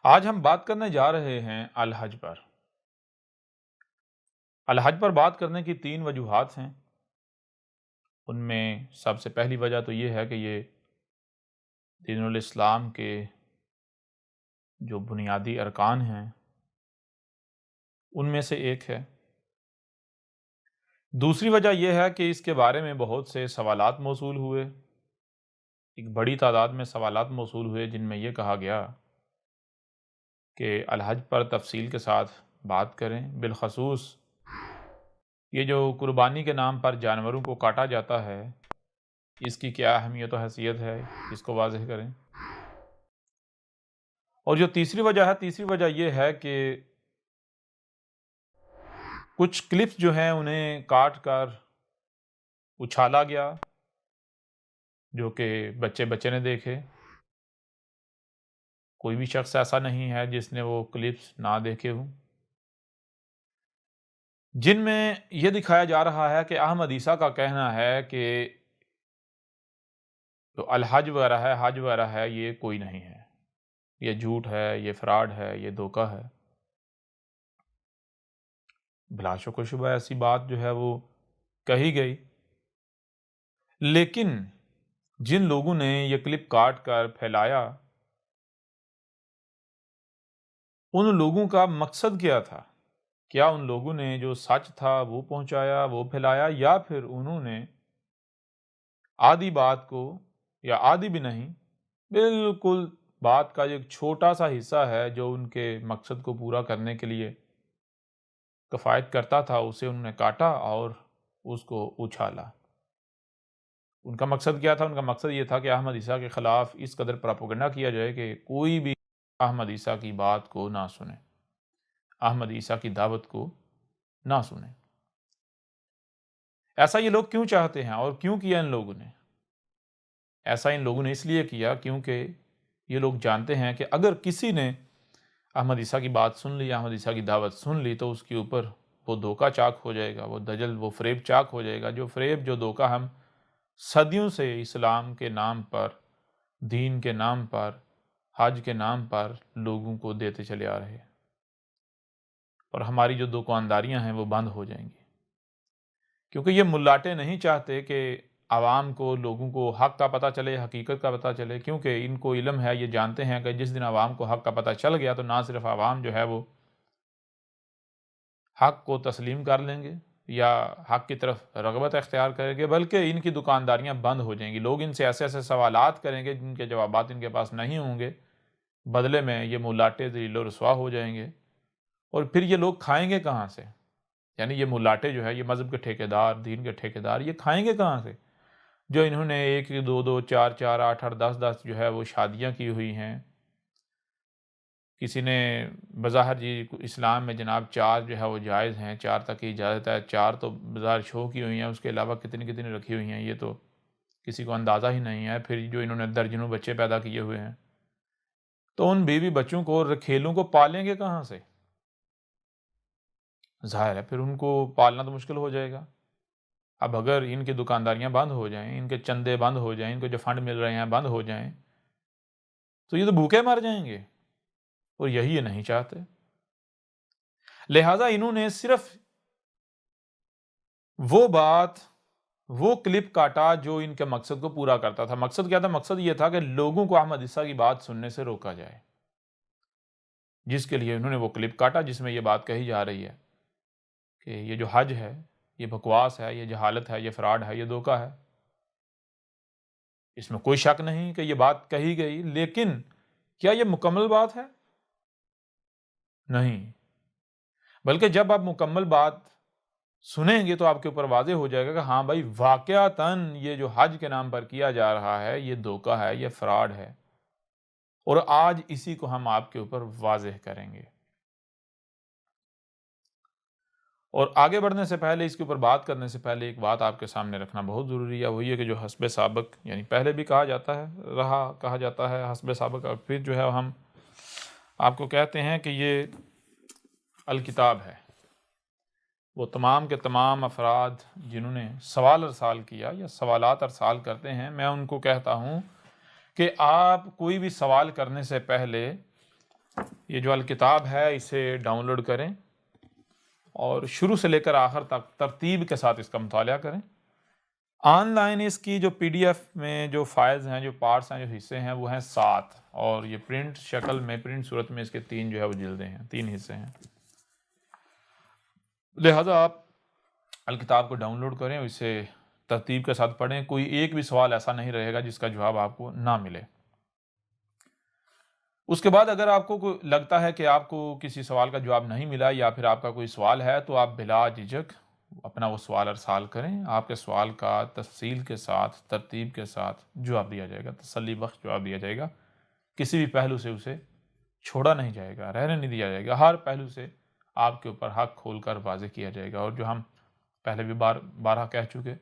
آج ہم بات کرنے جا رہے ہیں الحج پر۔ الحج پر بات کرنے کی 3 وجوہات ہیں۔ ان میں سب سے پہلی وجہ تو یہ ہے کہ یہ دین الاسلام کے جو بنیادی ارکان ہیں ان میں سے ایک ہے۔ دوسری وجہ یہ ہے کہ اس کے بارے میں بہت سے سوالات موصول ہوئے، ایک بڑی تعداد میں سوالات موصول ہوئے جن میں یہ کہا گیا کہ الحج پر تفصیل کے ساتھ بات کریں، بالخصوص یہ جو قربانی کے نام پر جانوروں کو کاٹا جاتا ہے اس کی کیا اہمیت و حیثیت ہے، اس کو واضح کریں۔ اور جو تیسری وجہ یہ ہے کہ کچھ کلپس جو ہیں انہیں کاٹ کر اچھالا گیا جو کہ بچے نے دیکھے۔ کوئی بھی شخص ایسا نہیں ہے جس نے وہ کلپس نہ دیکھے ہوں، جن میں یہ دکھایا جا رہا ہے کہ احمد عیسیٰ کا کہنا ہے کہ جو الحج وغیرہ ہے، حج وغیرہ ہے، یہ کوئی نہیں ہے، یہ جھوٹ ہے، یہ فراڈ ہے، یہ دھوکہ ہے۔ بلا شک و شبہ ایسی بات جو ہے وہ کہی گئی، لیکن جن لوگوں نے یہ کلپ کاٹ کر پھیلایا ان لوگوں کا مقصد کیا تھا؟ کیا ان لوگوں نے جو سچ تھا وہ پہنچایا، وہ پھیلایا، یا پھر انہوں نے آدھی بات کو، یا آدھی بھی نہیں، بالکل بات کا ایک چھوٹا سا حصہ ہے جو ان کے مقصد کو پورا کرنے کے لیے کفایت کرتا تھا، اسے انہوں نے کاٹا اور اس کو اچھالا۔ ان کا مقصد کیا تھا؟ ان کا مقصد یہ تھا کہ احمد عیسیٰ کے خلاف اس قدر پراپیگنڈا کیا جائے کہ کوئی بھی احمد عیسیٰ کی بات کو نہ سنے، احمد عیسیٰ کی دعوت کو نہ سنے۔ ایسا یہ لوگ کیوں چاہتے ہیں اور کیوں کیا ان لوگوں نے؟ ایسا ان لوگوں نے اس لیے کیا کیونکہ یہ لوگ جانتے ہیں کہ اگر کسی نے احمد عیسیٰ کی بات سن لی، احمد عیسیٰ کی دعوت سن لی، تو اس کے اوپر وہ دھوکہ چاک ہو جائے گا، وہ دجل، وہ فریب چاک ہو جائے گا، جو فریب، جو دھوکہ ہم صدیوں سے اسلام کے نام پر، دین کے نام پر، حج کے نام پر لوگوں کو دیتے چلے آ رہے ہیں، اور ہماری جو دکانداریاں ہیں وہ بند ہو جائیں گی، کیونکہ یہ ملاٹے نہیں چاہتے کہ عوام کو، لوگوں کو حق کا پتہ چلے، حقیقت کا پتہ چلے، کیونکہ ان کو علم ہے، یہ جانتے ہیں کہ جس دن عوام کو حق کا پتہ چل گیا تو نہ صرف عوام جو ہے وہ حق کو تسلیم کر لیں گے یا حق کی طرف رغبت اختیار کریں گے، بلکہ ان کی دکانداریاں بند ہو جائیں گی۔ لوگ ان سے ایسے ایسے سوالات کریں گے جن کے جوابات ان کے پاس نہیں ہوں گے، بدلے میں یہ ملاٹے ذلیل و رسوا ہو جائیں گے، اور پھر یہ لوگ کھائیں گے کہاں سے؟ یعنی یہ ملاٹے جو ہے، یہ مذہب کے ٹھیکیدار، دین کے ٹھیکیدار، یہ کھائیں گے کہاں سے؟ جو انہوں نے 1 2 2 4 4 8 8 10 10 جو ہے وہ شادیاں کی ہوئی ہیں۔ کسی نے بظاہر جی اسلام میں جناب 4 جو ہے وہ جائز ہیں، 4 تک کی اجازت ہے، 4 تو بظاہر شو کی ہوئی ہیں، اس کے علاوہ کتنی کتنی رکھی ہوئی ہیں، یہ تو کسی کو اندازہ ہی نہیں ہے۔ پھر جو انہوں نے درجنوں بچے پیدا کیے ہوئے ہیں، تو ان بیوی بچوں کو، رکھیلوں کو پالیں گے کہاں سے؟ ظاہر ہے پھر ان کو پالنا تو مشکل ہو جائے گا۔ اب اگر ان کی دکانداریاں بند ہو جائیں، ان کے چندے بند ہو جائیں، ان کو جو فنڈ مل رہے ہیں بند ہو جائیں، تو یہ تو بھوکے مر جائیں گے، اور یہی یہ نہیں چاہتے۔ لہٰذا انہوں نے صرف وہ بات، وہ کلپ کاٹا جو ان کے مقصد کو پورا کرتا تھا۔ مقصد کیا تھا؟ مقصد یہ تھا کہ لوگوں کو احمد عیسیٰ کی بات سننے سے روکا جائے، جس کے لیے انہوں نے وہ کلپ کاٹا جس میں یہ بات کہی جا رہی ہے کہ یہ جو حج ہے یہ بکواس ہے، یہ جہالت ہے، یہ فراڈ ہے، یہ دھوکہ ہے۔ اس میں کوئی شک نہیں کہ یہ بات کہی گئی، لیکن کیا یہ مکمل بات ہے؟ نہیں، بلکہ جب آپ مکمل بات سنیں گے تو آپ کے اوپر واضح ہو جائے گا کہ ہاں بھائی، واقعتاً یہ جو حج کے نام پر کیا جا رہا ہے یہ دھوکہ ہے، یہ فراڈ ہے، اور آج اسی کو ہم آپ کے اوپر واضح کریں گے۔ اور آگے بڑھنے سے پہلے، اس کے اوپر بات کرنے سے پہلے ایک بات آپ کے سامنے رکھنا بہت ضروری ہے، وہی ہے کہ جو حسب سابق، یعنی پہلے بھی کہا جاتا ہے حسب سابق، اور پھر جو ہے ہم آپ کو کہتے ہیں کہ یہ الکتاب ہے۔ وہ تمام کے تمام افراد جنہوں نے سوال ارسال کیا یا سوالات ارسال کرتے ہیں، میں ان کو کہتا ہوں کہ آپ کوئی بھی سوال کرنے سے پہلے یہ جو الکتاب ہے اسے ڈاؤن لوڈ کریں اور شروع سے لے کر آخر تک ترتیب کے ساتھ اس کا مطالعہ کریں۔ آن لائن اس کی جو پی ڈی ایف میں جو فائلز ہیں، جو پارٹس ہیں، جو حصے ہیں، وہ ہیں 7، اور یہ پرنٹ شکل میں، پرنٹ صورت میں اس کے 3 جو ہے وہ جلدیں ہیں، 3 حصے ہیں۔ لہذا آپ الکتاب کو ڈاؤن لوڈ کریں اور اسے ترتیب کے ساتھ پڑھیں۔ کوئی ایک بھی سوال ایسا نہیں رہے گا جس کا جواب آپ کو نہ ملے۔ اس کے بعد اگر آپ کو لگتا ہے کہ آپ کو کسی سوال کا جواب نہیں ملا یا پھر آپ کا کوئی سوال ہے، تو آپ بلا جھجک اپنا وہ سوال ارسال کریں۔ آپ کے سوال کا تفصیل کے ساتھ، ترتیب کے ساتھ جواب دیا جائے گا، تسلی بخش جواب دیا جائے گا۔ کسی بھی پہلو سے اسے چھوڑا نہیں جائے گا، رہنے نہیں دیا جائے گا۔ ہر پہلو سے آپ کے اوپر حق کھول کر واضح کیا جائے گا۔ اور جو ہم پہلے بھی بارہا کہہ چکے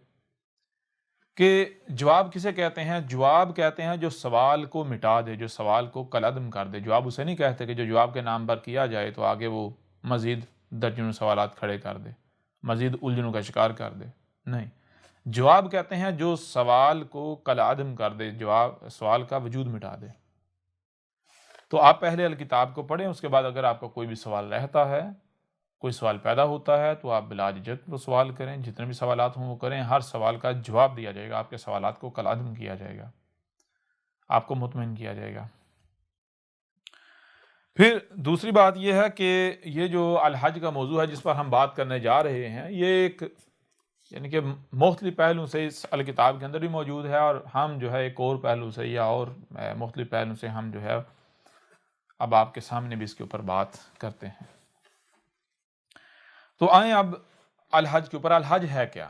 کہ جواب کسے کہتے ہیں؟ جواب کہتے ہیں جو سوال کو مٹا دے، جو سوال کو کالعدم کر دے۔ جواب اسے نہیں کہتے کہ جو جواب کے نام پر کیا جائے تو آگے وہ مزید درجنوں سوالات کھڑے کر دے، مزید الجھنوں کا شکار کر دے۔ نہیں، جواب کہتے ہیں جو سوال کو کالعدم کر دے، جواب سوال کا وجود مٹا دے۔ تو آپ پہلے الکتاب کو پڑھیں، اس کے بعد اگر آپ کا کوئی بھی سوال رہتا ہے، کوئی سوال پیدا ہوتا ہے، تو آپ بلا جھجک وہ سوال کریں، جتنے بھی سوالات ہوں وہ کریں۔ ہر سوال کا جواب دیا جائے گا، آپ کے سوالات کو کالعدم کیا جائے گا، آپ کو مطمئن کیا جائے گا۔ پھر دوسری بات یہ ہے کہ یہ جو الحج کا موضوع ہے جس پر ہم بات کرنے جا رہے ہیں، یہ ایک یعنی کہ مختلف پہلو سے اس الکتاب کے اندر بھی موجود ہے، اور ہم جو ہے ایک اور پہلو سے یا اور مختلف پہلو سے ہم جو ہے اب آپ کے سامنے بھی اس کے اوپر بات کرتے ہیں۔ تو آئیں اب الحج کے اوپر۔ الحج ہے کیا؟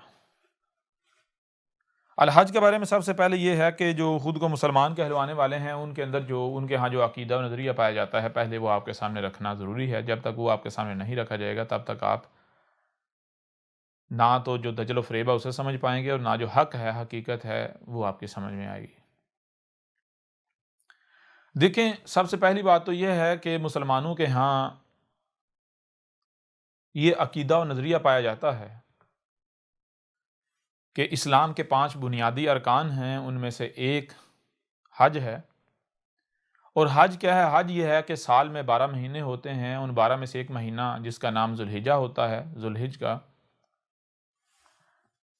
الحج کے بارے میں سب سے پہلے یہ ہے کہ جو خود کو مسلمان کہلوانے والے ہیں، ان کے اندر جو ان کے ہاں جو عقیدہ و نظریہ پایا جاتا ہے، پہلے وہ آپ کے سامنے رکھنا ضروری ہے۔ جب تک وہ آپ کے سامنے نہیں رکھا جائے گا تب تک آپ نہ تو جو دجل و فریب ہے اسے سمجھ پائیں گے، اور نہ جو حق ہے، حقیقت ہے، وہ آپ کی سمجھ میں آئے گی۔ دیکھیں، سب سے پہلی بات تو یہ ہے کہ مسلمانوں کے ہاں یہ عقیدہ و نظریہ پایا جاتا ہے کہ اسلام کے 5 بنیادی ارکان ہیں، ان میں سے ایک حج ہے۔ اور حج کیا ہے؟ حج یہ ہے کہ سال میں 12 مہینے ہوتے ہیں، ان 12 میں سے ایک مہینہ جس کا نام ذوالحجہ ہوتا ہے، ذوالحج کا۔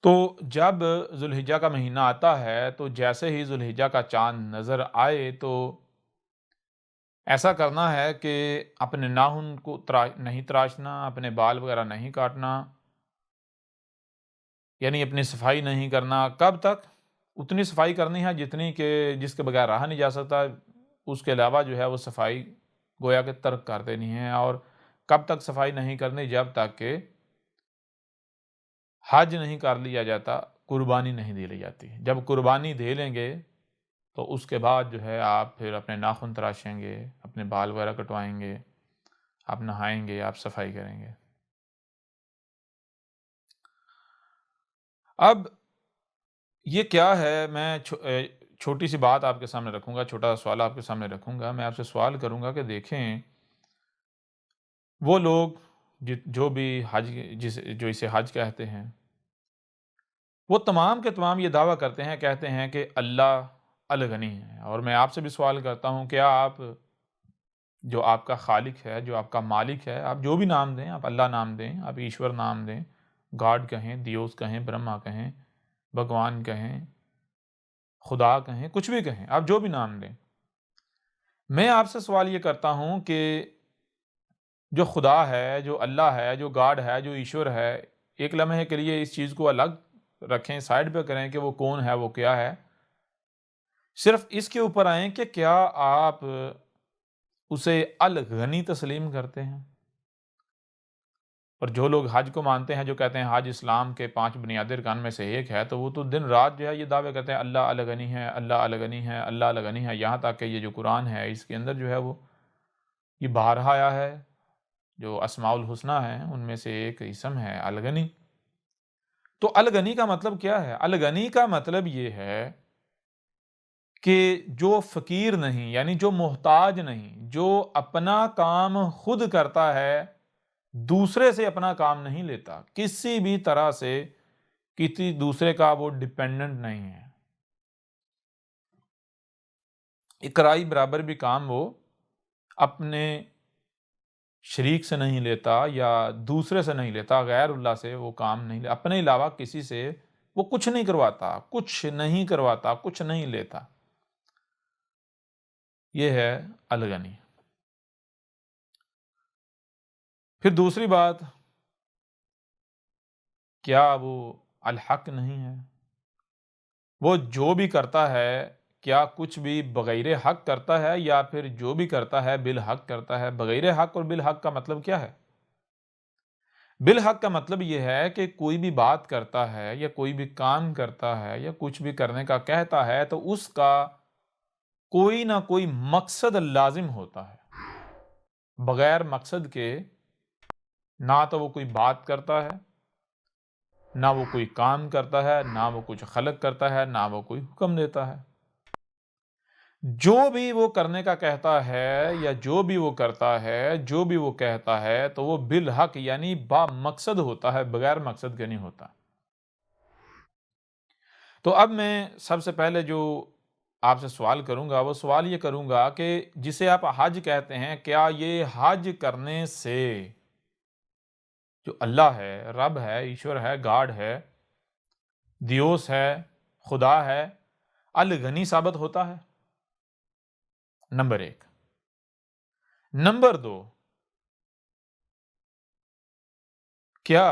تو جب ذوالحجہ کا مہینہ آتا ہے تو جیسے ہی ذوالحجہ کا چاند نظر آئے تو ایسا کرنا ہے کہ اپنے ناخن کو نہیں تراشنا، اپنے بال وغیرہ نہیں کاٹنا، یعنی اپنی صفائی نہیں کرنا۔ کب تک؟ اتنی صفائی کرنی ہے جتنی کہ جس کے بغیر رہا نہیں جا سکتا، اس کے علاوہ جو ہے وہ صفائی گویا کہ ترک کر دینی ہے۔ اور کب تک صفائی نہیں کرنی؟ جب تک کہ حج نہیں کر لیا جاتا، قربانی نہیں دے لی جاتی۔ جب قربانی دے لیں گے تو اس کے بعد جو ہے آپ پھر اپنے ناخن تراشیں گے، اپنے بال وغیرہ کٹوائیں گے، آپ نہائیں گے، آپ صفائی کریں گے۔ اب یہ کیا ہے؟ میں چھوٹی سی بات آپ کے سامنے رکھوں گا، چھوٹا سا سوال آپ کے سامنے رکھوں گا۔ میں آپ سے سوال کروں گا کہ دیکھیں، وہ لوگ جو بھی حج جو اسے حج کہتے ہیں، وہ تمام کے تمام یہ دعویٰ کرتے ہیں، کہتے ہیں کہ اللہ الغنی ہے۔ اور میں آپ سے بھی سوال کرتا ہوں، کیا آپ جو آپ کا خالق ہے، جو آپ کا مالک ہے، آپ جو بھی نام دیں، آپ اللہ نام دیں، آپ ایشور نام دیں، گاڈ کہیں، دیوس کہیں، برہما کہیں، بھگوان کہیں، خدا کہیں، کچھ بھی کہیں، آپ جو بھی نام دیں، میں آپ سے سوال یہ کرتا ہوں کہ جو خدا ہے، جو اللہ ہے، جو گاڈ ہے، جو ایشور ہے، ایک لمحے کے لیے اس چیز کو الگ رکھیں، سائڈ پہ کریں کہ وہ کون ہے، وہ کیا ہے۔ صرف اس کے اوپر آئیں کہ کیا آپ اسے الغنی تسلیم کرتے ہیں؟ اور جو لوگ حج کو مانتے ہیں، جو کہتے ہیں حج اسلام کے 5 بنیادی ارکان میں سے ایک ہے، تو وہ تو دن رات جو ہے یہ دعوے کرتے ہیں اللہ الغنی ہے، اللہ الغنی ہے، اللہ الغنی ہے، یہاں تک کہ یہ جو قرآن ہے اس کے اندر جو ہے وہ یہ بارہا آیا ہے، جو اسماء الحسنی ہیں ان میں سے ایک اسم ہے الغنی۔ تو الغنی کا مطلب کیا ہے؟ الغنی کا مطلب یہ ہے کہ جو فقیر نہیں، یعنی جو محتاج نہیں، جو اپنا کام خود کرتا ہے، دوسرے سے اپنا کام نہیں لیتا، کسی بھی طرح سے کسی دوسرے کا وہ ڈیپینڈنٹ نہیں ہے، اقرائی برابر بھی کام وہ اپنے شریک سے نہیں لیتا یا دوسرے سے نہیں لیتا، غیر اللہ سے وہ کام نہیں لیتا، اپنے علاوہ کسی سے وہ کچھ نہیں کرواتا، کچھ نہیں لیتا. یہ ہے الغنی. پھر دوسری بات، کیا وہ الحق نہیں ہے؟ وہ جو بھی کرتا ہے کیا کچھ بھی بغیر حق کرتا ہے، یا پھر جو بھی کرتا ہے بالحق کرتا ہے؟ بغیر حق اور بالحق کا مطلب کیا ہے؟ بالحق کا مطلب یہ ہے کہ کوئی بھی بات کرتا ہے یا کوئی بھی کام کرتا ہے یا کچھ بھی کرنے کا کہتا ہے تو اس کا کوئی نہ کوئی مقصد لازم ہوتا ہے. بغیر مقصد کے نہ تو وہ کوئی بات کرتا ہے، نہ وہ کوئی کام کرتا ہے، نہ وہ کچھ خلق کرتا ہے، نہ وہ کوئی حکم دیتا ہے. جو بھی وہ کرنے کا کہتا ہے یا جو بھی وہ کرتا ہے، جو بھی وہ کہتا ہے تو وہ بالحق یعنی با مقصد ہوتا ہے، بغیر مقصد کے نہیں ہوتا. تو اب میں سب سے پہلے جو آپ سے سوال کروں گا وہ سوال یہ کروں گا کہ جسے آپ حج کہتے ہیں، کیا یہ حج کرنے سے جو اللہ ہے، رب ہے، ایشور ہے، گاڈ ہے، دیوس ہے، خدا ہے، الغنی ثابت ہوتا ہے؟ نمبر ایک. نمبر دو، کیا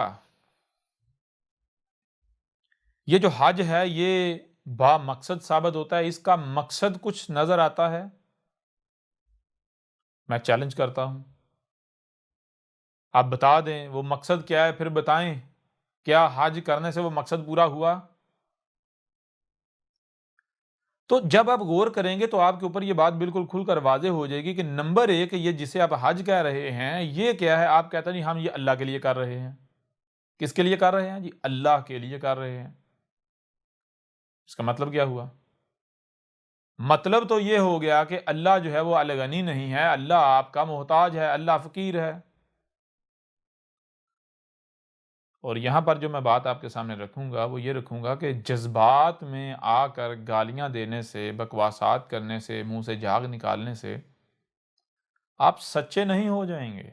یہ جو حج ہے یہ با مقصد ثابت ہوتا ہے؟ اس کا مقصد کچھ نظر آتا ہے؟ میں چیلنج کرتا ہوں، آپ بتا دیں وہ مقصد کیا ہے، پھر بتائیں کیا حج کرنے سے وہ مقصد پورا ہوا؟ تو جب آپ غور کریں گے تو آپ کے اوپر یہ بات بالکل کھل کر واضح ہو جائے گی کہ نمبر ایک، یہ جسے آپ حج کہہ رہے ہیں یہ کیا ہے؟ آپ کہتے ہیں نہیں ہم یہ اللہ کے لیے کر رہے ہیں. کس کے لیے کر رہے ہیں جی؟ اللہ کے لیے کر رہے ہیں. اس کا مطلب کیا ہوا؟ مطلب تو یہ ہو گیا کہ اللہ جو ہے وہ الغنی نہیں ہے، اللہ آپ کا محتاج ہے، اللہ فقیر ہے. اور یہاں پر جو میں بات آپ کے سامنے رکھوں گا وہ یہ رکھوں گا کہ جذبات میں آ کر گالیاں دینے سے، بکواسات کرنے سے، منہ سے جھاگ نکالنے سے آپ سچے نہیں ہو جائیں گے.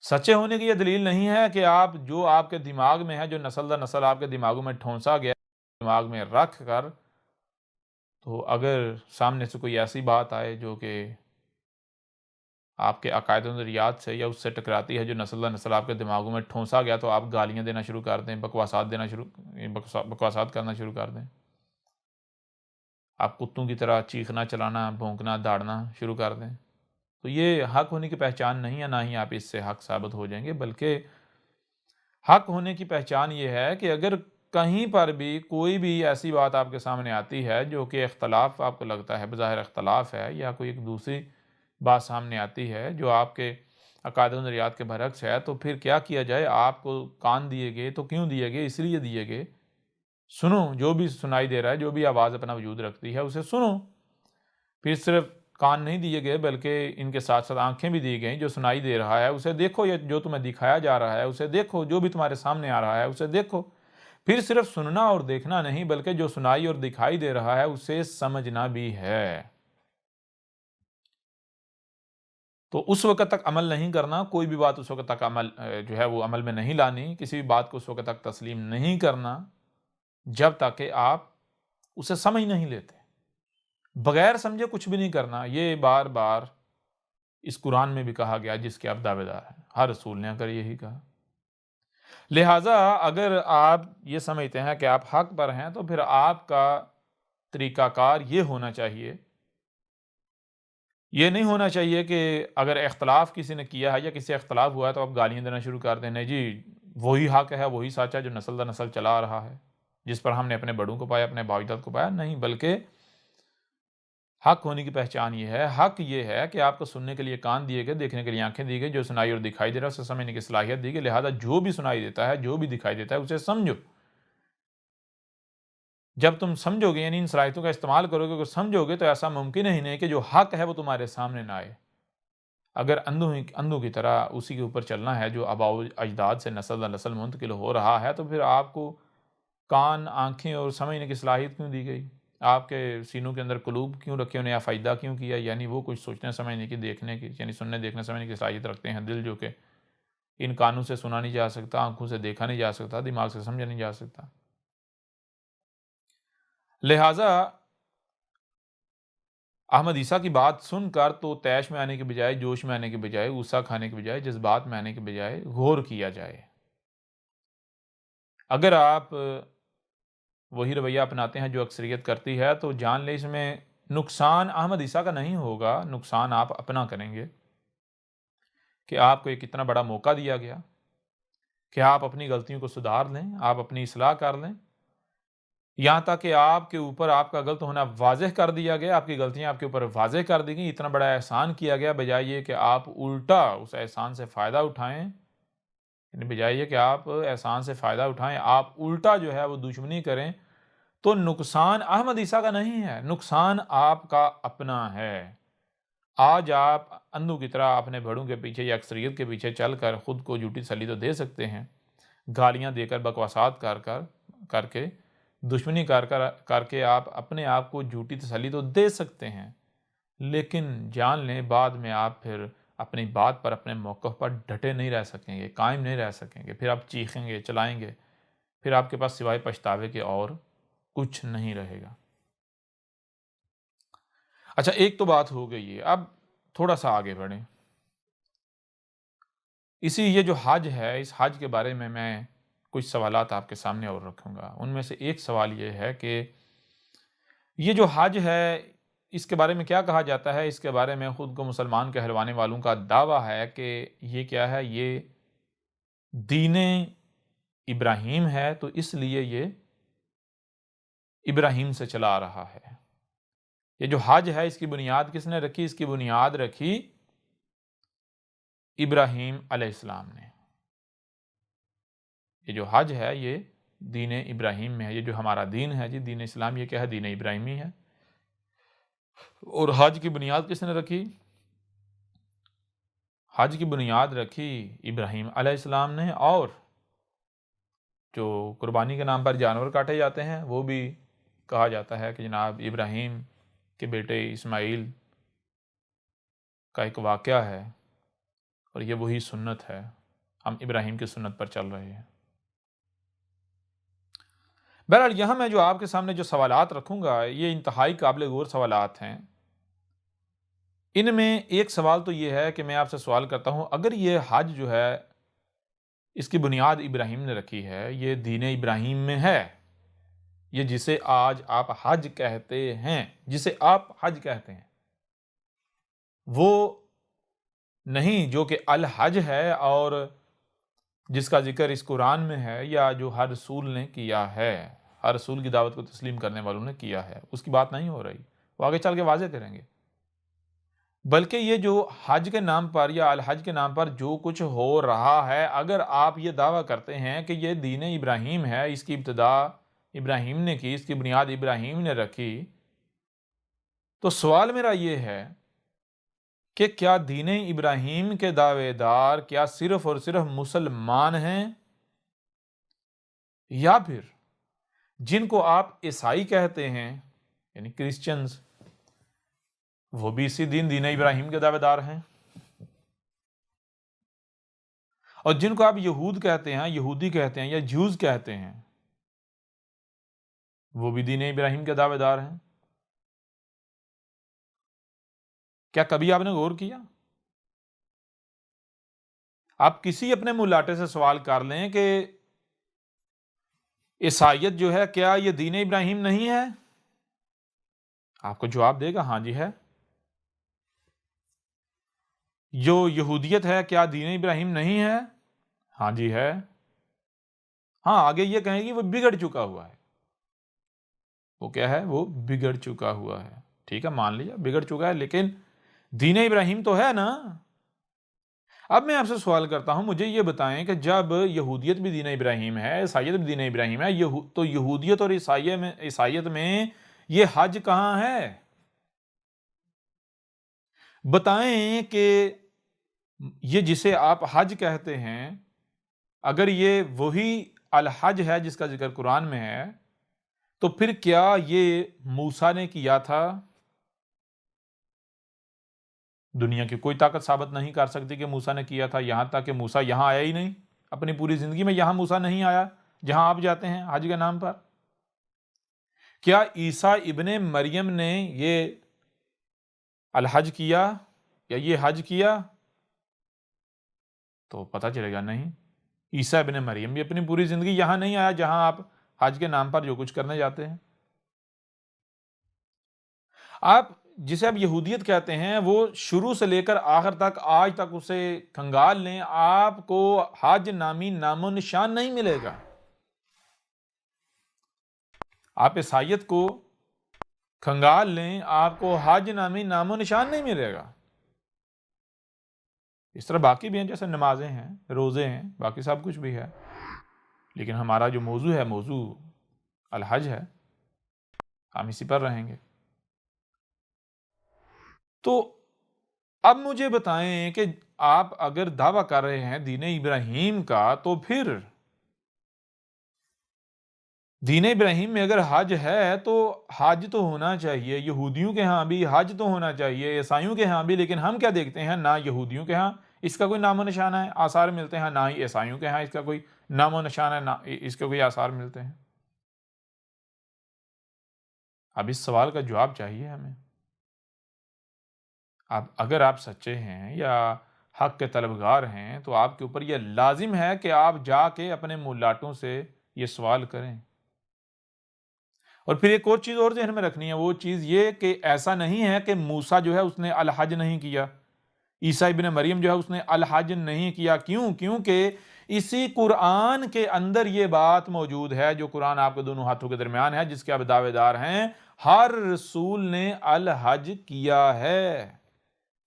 سچے ہونے کی یہ دلیل نہیں ہے کہ آپ جو آپ کے دماغ میں ہے، جو نسل در نسل آپ کے دماغوں میں ٹھونسا گیا، دماغ میں رکھ کر، تو اگر سامنے سے کوئی ایسی بات آئے جو کہ آپ کے عقائد و نظریات سے یا اس سے ٹکراتی ہے، جو نسل در نسل آپ کے دماغوں میں ٹھونسا گیا، تو آپ گالیاں دینا شروع کر دیں، بکواسات کرنا شروع کر دیں. آپ کتوں کی طرح چیخنا، چلانا، بھونکنا، داڑنا شروع کر دیں. تو یہ حق ہونے کی پہچان نہیں ہے، نہ ہی آپ اس سے حق ثابت ہو جائیں گے. بلکہ حق ہونے کی پہچان یہ ہے کہ اگر کہیں پر بھی کوئی بھی ایسی بات آپ کے سامنے آتی ہے جو کہ اختلاف آپ کو لگتا ہے، بظاہر اختلاف ہے، یا کوئی ایک دوسری بات سامنے آتی ہے جو آپ کے عقائد و نظریات کے برعکس ہے، تو پھر کیا کیا جائے؟ آپ کو کان دیے گئے تو کیوں دیے گئے؟ اس لیے دیے گئے سنو، جو بھی سنائی دے رہا ہے، جو بھی آواز اپنا وجود رکھتی ہے اسے سنو. پھر صرف کان نہیں دیے گئے بلکہ ان کے ساتھ ساتھ آنکھیں بھی دی گئیں. جو سنائی دے رہا ہے اسے دیکھو، یا جو تمہیں دکھایا جا رہا ہے اسے دیکھو، جو بھی تمہارے سامنے آ رہا ہے اسے دیکھو. پھر صرف سننا اور دیکھنا نہیں بلکہ جو سنائی اور دکھائی دے رہا ہے اسے سمجھنا بھی ہے. تو اس وقت تک عمل نہیں کرنا، کوئی بھی بات اس وقت تک عمل جو ہے وہ عمل میں نہیں لانی، کسی بھی بات کو اس وقت تک تسلیم نہیں کرنا جب تک کہ آپ اسے سمجھ نہیں لیتے. بغیر سمجھے کچھ بھی نہیں کرنا. یہ بار بار اس قرآن میں بھی کہا گیا جس کے آپ دعوے دار ہیں. ہر رسول نے اگر یہی کہا. لہٰذا اگر آپ یہ سمجھتے ہیں کہ آپ حق پر ہیں تو پھر آپ کا طریقہ کار یہ ہونا چاہیے، یہ نہیں ہونا چاہیے کہ اگر اختلاف کسی نے کیا ہے یا کسی اختلاف ہوا ہے تو آپ گالیاں دینا شروع کر دیں. نہیں جی، وہی حق ہے، وہی سچ ہے جو نسل در نسل چلا آ رہا ہے، جس پر ہم نے اپنے بڑوں کو پایا، اپنے باپ داد کو پایا. نہیں، بلکہ حق ہونے کی پہچان یہ ہے، حق یہ ہے کہ آپ کو سننے کے لیے کان دیے گئے، دیکھنے کے لیے آنکھیں دی گئی، جو سنائی اور دکھائی دے رہا ہے اسے سمجھنے کی صلاحیت دی گئی. لہذا جو بھی سنائی دیتا ہے، جو بھی دکھائی دیتا ہے اسے سمجھو. جب تم سمجھو گے، یعنی ان صلاحیتوں کا استعمال کرو گے، سمجھو گے، تو ایسا ممکن ہی نہیں کہ جو حق ہے وہ تمہارے سامنے نہ آئے. اگر اندھوں کی طرح اسی کے اوپر چلنا ہے جو آباء و اجداد سے نسل در نسل منتقل ہو رہا ہے، تو پھر آپ کو کان، آنکھیں اور سمجھنے کی صلاحیت کیوں دی گئی؟ آپ کے سینوں کے اندر قلوب کیوں رکھے، انہیں افائدہ کیوں کیا؟ یعنی وہ کچھ سوچنے سمجھنے کی، دیکھنے کی، یعنی سننے دیکھنے سمجھنے کی صلاحیت رکھتے ہیں، دل جو کہ ان کانوں سے سنا نہیں جا سکتا، آنکھوں سے دیکھا نہیں جا سکتا، دماغ سے سمجھا نہیں جا سکتا۔ لہٰذا احمد عیسیٰ کی بات سن کر تو طیش میں آنے کے بجائے، جوش میں آنے کے بجائے، غصہ کھانے کے بجائے، جذبات میں آنے کے بجائے غور کیا جائے۔ اگر آپ وہی رویہ اپناتے ہیں جو اکثریت کرتی ہے تو جان لیں اس میں نقصان احمد عیسیٰ کا نہیں ہوگا، نقصان آپ اپنا کریں گے کہ آپ کو ایک اتنا بڑا موقع دیا گیا کہ آپ اپنی غلطیوں کو سدھار لیں، آپ اپنی اصلاح کر لیں، یہاں تک کہ آپ کے اوپر آپ کا غلط ہونا واضح کر دیا گیا، آپ کی غلطیاں آپ کے اوپر واضح کر دی گئیں، اتنا بڑا احسان کیا گیا، بجائے یہ کہ آپ الٹا اس احسان سے فائدہ اٹھائیں، یعنی بجائے یہ کہ آپ احسان سے فائدہ اٹھائیں، آپ الٹا جو ہے وہ دشمنی کریں، تو نقصان احمد عیسیٰ کا نہیں ہے، نقصان آپ کا اپنا ہے۔ آج آپ اندھوں کی طرح اپنے بڑوں کے پیچھے یا اکثریت کے پیچھے چل کر خود کو جھوٹی تسلی تو دے سکتے ہیں، گالیاں دے کر، بکواسات کر کے، دشمنی کر کے آپ اپنے آپ کو جھوٹی تسلی تو دے سکتے ہیں، لیکن جان لیں بعد میں آپ پھر اپنی بات پر، اپنے موقف پر ڈٹے نہیں رہ سکیں گے، قائم نہیں رہ سکیں گے، پھر آپ چیخیں گے، چلائیں گے، پھر آپ کے پاس سوائے پچھتاوے کے اور کچھ نہیں رہے گا۔ اچھا، ایک تو بات ہو گئی ہے، اب تھوڑا سا آگے بڑھیں۔ یہ جو حج ہے، اس حج کے بارے میں کچھ سوالات آپ کے سامنے اور رکھوں گا۔ ان میں سے ایک سوال یہ ہے کہ یہ جو حج ہے، اس کے بارے میں کیا کہا جاتا ہے؟ اس کے بارے میں خود کو مسلمان کہلوانے والوں کا دعویٰ ہے کہ یہ کیا ہے، یہ دین ابراہیم ہے، تو اس لیے یہ ابراہیم سے چلا آ رہا ہے۔ یہ جو حج ہے، اس کی بنیاد کس نے رکھی؟ اس کی بنیاد رکھی ابراہیم علیہ السلام نے۔ یہ جو حج ہے، یہ دین ابراہیم میں ہے، یہ جو ہمارا دین ہے جی، دین اسلام، یہ کیا ہے؟ دین ابراہیمی ہے۔ اور حج کی بنیاد کس نے رکھی؟ حج کی بنیاد رکھی ابراہیم علیہ السلام نے، اور جو قربانی کے نام پر جانور کاٹے جاتے ہیں، وہ بھی کہا جاتا ہے کہ جناب ابراہیم کے بیٹے اسماعیل کا ایک واقعہ ہے، اور یہ وہی سنت ہے، ہم ابراہیم کی سنت پر چل رہے ہیں۔ بہرحال یہاں میں جو آپ کے سامنے جو سوالات رکھوں گا، یہ انتہائی قابل غور سوالات ہیں۔ ان میں ایک سوال تو یہ ہے کہ میں آپ سے سوال کرتا ہوں، اگر یہ حج جو ہے، اس کی بنیاد ابراہیم نے رکھی ہے، یہ دین ابراہیم میں ہے، یہ جسے آج آپ حج کہتے ہیں، جسے آپ حج کہتے ہیں، وہ نہیں جو کہ الحج ہے، اور جس کا ذکر اس قرآن میں ہے، یا جو ہر رسول نے کیا ہے، ہر رسول کی دعوت کو تسلیم کرنے والوں نے کیا ہے، اس کی بات نہیں ہو رہی، وہ آگے چل کے واضح کریں گے۔ بلکہ یہ جو حج کے نام پر یا الحج کے نام پر جو کچھ ہو رہا ہے، اگر آپ یہ دعویٰ کرتے ہیں کہ یہ دین ابراہیم ہے، اس کی ابتدا ابراہیم نے کی، اس کی بنیاد ابراہیم نے رکھی، تو سوال میرا یہ ہے کہ کیا دین ابراہیم کے دعوے دار کیا صرف اور صرف مسلمان ہیں، یا پھر جن کو آپ عیسائی کہتے ہیں، یعنی کرسچنز، وہ بھی اسی دین ابراہیم کے دعوے دار ہیں؟ اور جن کو آپ یہود کہتے ہیں، یہودی کہتے ہیں، یا جوز کہتے ہیں، وہ بھی دین ابراہیم کے دعوے دار ہیں؟ کیا کبھی آپ نے غور کیا؟ آپ کسی اپنے ملاٹے سے سوال کر لیں کہ عیسائیت جو ہے، کیا یہ دین ابراہیم نہیں ہے؟ آپ کو جواب دے گا ہاں جی ہے۔ جو یہودیت ہے، کیا دین ابراہیم نہیں ہے؟ ہاں جی ہے۔ ہاں، آگے یہ کہیں گی وہ بگڑ چکا ہوا ہے۔ وہ کیا ہے؟ وہ بگڑ چکا ہوا ہے۔ ٹھیک ہے، مان لیا بگڑ چکا ہے، لیکن دین ابراہیم تو ہے نا۔ اب میں آپ سے سوال کرتا ہوں، مجھے یہ بتائیں کہ جب یہودیت بھی دین ابراہیم ہے، عیسائیت بھی دین ابراہیم ہے، تو یہودیت اور عیسائیت میں یہ حج کہاں ہے؟ بتائیں کہ یہ جسے آپ حج کہتے ہیں، اگر یہ وہی الحج ہے جس کا ذکر قرآن میں ہے، تو پھر کیا یہ موسیٰ نے کیا تھا؟ دنیا کی کوئی طاقت ثابت نہیں کر سکتی کہ موسیٰ نے کیا تھا، یہاں تک کہ موسیٰ یہاں آیا ہی نہیں، اپنی پوری زندگی میں یہاں موسیٰ نہیں آیا جہاں آپ جاتے ہیں حج کے نام پر۔ کیا عیسیٰ ابن مریم نے یہ الحج کیا یا یہ حج کیا؟ تو پتہ چلے گا نہیں۔ عیسیٰ ابن مریم بھی اپنی پوری زندگی یہاں نہیں آیا جہاں آپ حج کے نام پر جو کچھ کرنے جاتے ہیں۔ آپ جسے آپ یہودیت کہتے ہیں وہ شروع سے لے کر آخر تک آج تک اسے کھنگال لیں، آپ کو حج نامی نام و نشان نہیں ملے گا۔ آپ عیسائیت کو کھنگال لیں، آپ کو حج نامی نام و نشان نہیں ملے گا۔ اس طرح باقی بھی ہیں، جیسے نمازیں ہیں، روزے ہیں، باقی سب کچھ بھی ہے، لیکن ہمارا جو موضوع ہے موضوع الحج ہے، ہم اسی پر رہیں گے۔ تو اب مجھے بتائیں کہ آپ اگر دعویٰ کر رہے ہیں دین ابراہیم کا، تو پھر دین ابراہیم میں اگر حج ہے تو حج تو ہونا چاہیے، یہودیوں کے ہاں بھی حج تو ہونا چاہیے، عیسائیوں کے ہاں بھی، لیکن ہم کیا دیکھتے ہیں؟ نہ یہودیوں کے ہاں اس کا کوئی نام و نشان ہے، آثار ملتے ہیں، نہ ہی عیسائیوں کے ہاں اس کا کوئی نام و نشان ہے، نہ اس کے کوئی آثار ملتے ہیں۔ اب اس سوال کا جواب چاہیے ہمیں۔ اگر آپ سچے ہیں یا حق کے طلبگار ہیں تو آپ کے اوپر یہ لازم ہے کہ آپ جا کے اپنے مولاٹوں سے یہ سوال کریں۔ اور پھر ایک اور چیز اور ذہن میں رکھنی ہے، وہ چیز یہ کہ ایسا نہیں ہے کہ موسیٰ جو ہے اس نے الحج نہیں کیا، عیسیٰ ابن مریم جو ہے اس نے الحج نہیں کیا۔ کیونکہ اسی قرآن کے اندر یہ بات موجود ہے، جو قرآن آپ کے دونوں ہاتھوں کے درمیان ہے، جس کے آپ دعوے دار ہیں، ہر رسول نے الحج کیا ہے۔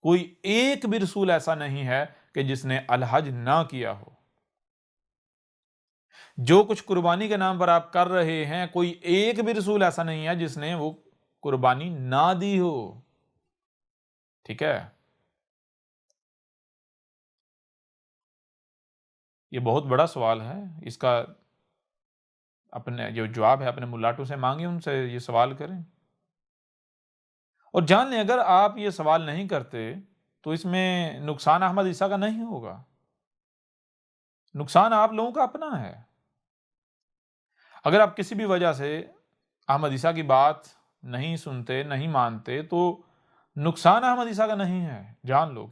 کوئی ایک بھی رسول ایسا نہیں ہے کہ جس نے الحج نہ کیا ہو۔ جو کچھ قربانی کے نام پر آپ کر رہے ہیں، کوئی ایک بھی رسول ایسا نہیں ہے جس نے وہ قربانی نہ دی ہو۔ ٹھیک ہے؟ یہ بہت بڑا سوال ہے، اس کا اپنے جو جواب ہے اپنے ملاٹوں سے مانگیں، ان سے یہ سوال کریں اور جان لیں اگر آپ یہ سوال نہیں کرتے تو اس میں نقصان احمد عیسیٰ کا نہیں ہوگا، نقصان آپ لوگوں کا اپنا ہے۔ اگر آپ کسی بھی وجہ سے احمد عیسیٰ کی بات نہیں سنتے، نہیں مانتے، تو نقصان احمد عیسیٰ کا نہیں ہے، جان لو۔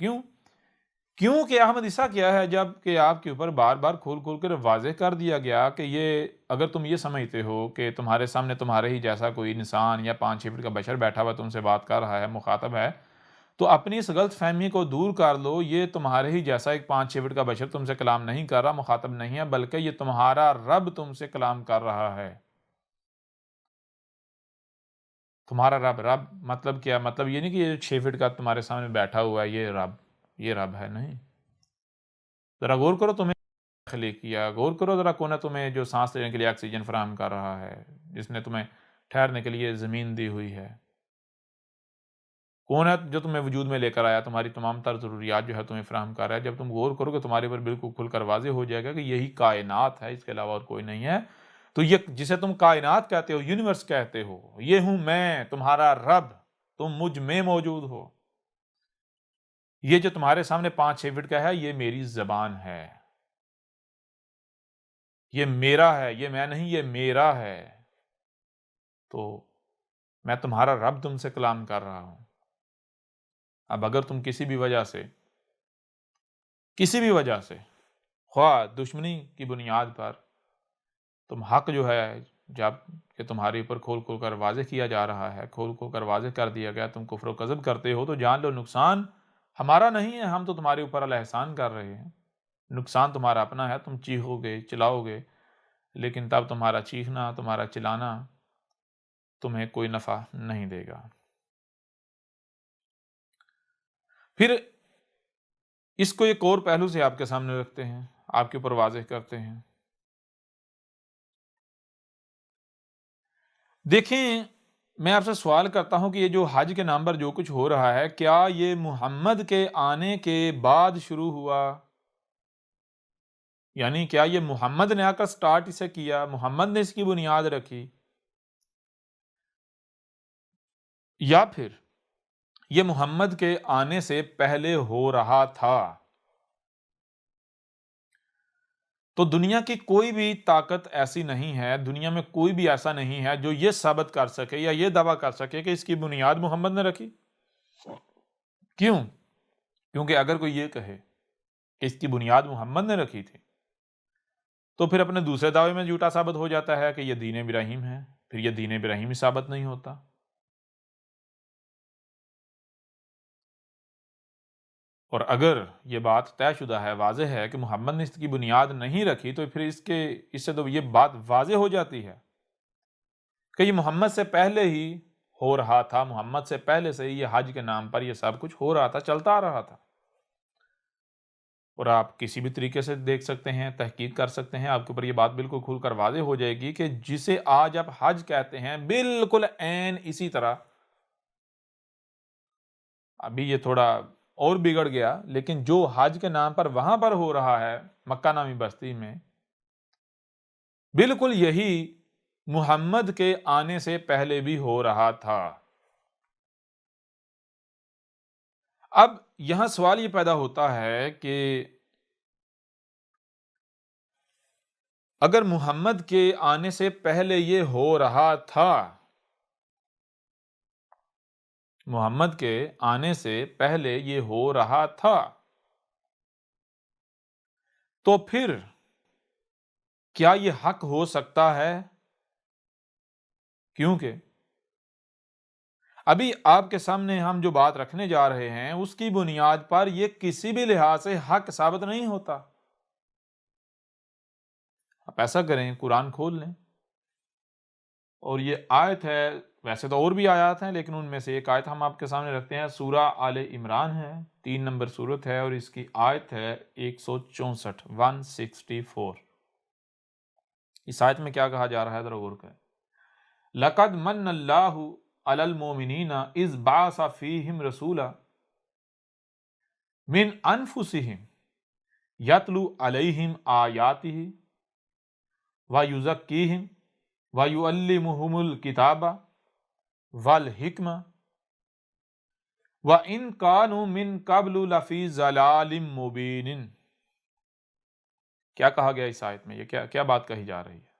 کیونکہ احمد عیسیٰ کیا ہے؟ جب کہ آپ کے اوپر بار بار کھول کھول کر واضح کر دیا گیا کہ یہ اگر تم یہ سمجھتے ہو کہ تمہارے سامنے تمہارے ہی جیسا کوئی انسان یا 5-6 فٹ کا بشر بیٹھا ہوا تم سے بات کر رہا ہے، مخاطب ہے، تو اپنی اس غلط فہمی کو دور کر لو۔ یہ تمہارے ہی جیسا ایک 5-6 فٹ کا بشر تم سے کلام نہیں کر رہا، مخاطب نہیں ہے، بلکہ یہ تمہارا رب تم سے کلام کر رہا ہے۔ تمہارا رب مطلب کیا؟ مطلب یہ نہیں کہ یہ 6 فٹ کا تمہارے سامنے بیٹھا ہوا ہے یہ رب ہے، نہیں۔ ذرا غور کرو، تمہیں تخلیق کیا، غور کرو ذرا، کون ہے تمہیں جو سانس لینے کے لیے آکسیجن فراہم کر رہا ہے، جس نے تمہیں ٹھہرنے کے لیے زمین دی ہوئی ہے، کون ہے جو تمہیں وجود میں لے کر آیا، تمہاری تمام تر ضروریات جو ہے تمہیں فراہم کر رہا ہے۔ جب تم غور کرو گے تمہارے پر بالکل کھل کر واضح ہو جائے گا کہ یہی کائنات ہے، اس کے علاوہ اور کوئی نہیں ہے۔ تو یہ جسے تم کائنات کہتے ہو، یونیورس کہتے ہو، یہ ہوں میں تمہارا رب، تم مجھ میں موجود ہو۔ یہ جو تمہارے سامنے 5-6 فٹ کا ہے، یہ میری زبان ہے، یہ میرا ہے، یہ میں نہیں، یہ میرا ہے۔ تو میں تمہارا رب تم سے کلام کر رہا ہوں۔ اب اگر تم کسی بھی وجہ سے خواہ دشمنی کی بنیاد پر تم حق جو ہے، جب کہ تمہارے اوپر کھول کھول کر واضح کیا جا رہا ہے، کھول کھول کر واضح کر دیا گیا، تم کفر و کذب کرتے ہو، تو جان لو نقصان ہمارا نہیں ہے، ہم تو تمہارے اوپر الاحسان کر رہے ہیں۔ نقصان تمہارا اپنا ہے، تم چیخو گے، چلاؤ گے، لیکن تب تمہارا چیخنا، تمہارا چلانا تمہیں کوئی نفع نہیں دے گا۔ پھر اس کو ایک اور پہلو سے آپ کے سامنے رکھتے ہیں، آپ کے اوپر واضح کرتے ہیں۔ دیکھیں، میں آپ سے سوال کرتا ہوں کہ یہ جو حج کے نام پر جو کچھ ہو رہا ہے، کیا یہ محمد کے آنے کے بعد شروع ہوا؟ یعنی کیا یہ محمد نے آ کر سٹارٹ اسے کیا، محمد نے اس کی بنیاد رکھی؟ یا پھر یہ محمد کے آنے سے پہلے ہو رہا تھا؟ تو دنیا کی کوئی بھی طاقت ایسی نہیں ہے، دنیا میں کوئی بھی ایسا نہیں ہے جو یہ ثابت کر سکے یا یہ دعویٰ کر سکے کہ اس کی بنیاد محمد نے رکھی۔ کیوں؟ کیونکہ اگر کوئی یہ کہے کہ اس کی بنیاد محمد نے رکھی تھی تو پھر اپنے دوسرے دعوے میں جھوٹا ثابت ہو جاتا ہے کہ یہ دین ابراہیم ہے، پھر یہ دین ابراہیم ہی ثابت نہیں ہوتا۔ اور اگر یہ بات طے شدہ ہے، واضح ہے کہ محمد نے اس کی بنیاد نہیں رکھی، تو پھر اس سے تو یہ بات واضح ہو جاتی ہے کہ یہ محمد سے پہلے ہی ہو رہا تھا، محمد سے پہلے سے ہی یہ حج کے نام پر یہ سب کچھ ہو رہا تھا، چلتا آ رہا تھا۔ اور آپ کسی بھی طریقے سے دیکھ سکتے ہیں، تحقیق کر سکتے ہیں، آپ کے اوپر یہ بات بالکل کھل کر واضح ہو جائے گی کہ جسے آج آپ حج کہتے ہیں، بالکل عین اسی طرح ابھی یہ تھوڑا اور بگڑ گیا، لیکن جو حج کے نام پر وہاں پر ہو رہا ہے مکہ نامی بستی میں، بالکل یہی محمد کے آنے سے پہلے بھی ہو رہا تھا۔ اب یہاں سوال یہ پیدا ہوتا ہے کہ اگر محمد کے آنے سے پہلے یہ ہو رہا تھا، محمد کے آنے سے پہلے یہ ہو رہا تھا، تو پھر کیا یہ حق ہو سکتا ہے؟ کیونکہ ابھی آپ کے سامنے ہم جو بات رکھنے جا رہے ہیں اس کی بنیاد پر یہ کسی بھی لحاظ سے حق ثابت نہیں ہوتا۔ آپ ایسا کریں، قرآن کھول لیں، اور یہ آیت ہے، ویسے تو اور بھی آیات ہیں لیکن ان میں سے ایک آیت ہم آپ کے سامنے رکھتے ہیں، سورہ آل عمران ہے، 3 نمبر سورت ہے، اور اس کی آیت ہے 164، 164۔ اس آیت میں کیا کہا جا رہا ہے، ذرا غور کریں۔ لَقَدْ مَنَّ اللَّهُ عَلَى الْمُؤْمِنِينَ إِذْ بَعَثَ فِيهِمْ رَسُولًا مِنْ أَنفُسِهِمْ يَتْلُو عَلَيْهِمْ آيَاتِهِ وَيُزَكِّيهِمْ وَيُعَلِّمُهُمُ الْكِتَابَ وَالْحِكْمَةَ وَإِنْ كَانُوا مِنْ قَبْلُ لَفِي ضَلَالٍ مُبِينٍ۔ کیا کہا گیا اس آیت میں؟ یہ کیا بات کہی جا رہی ہے؟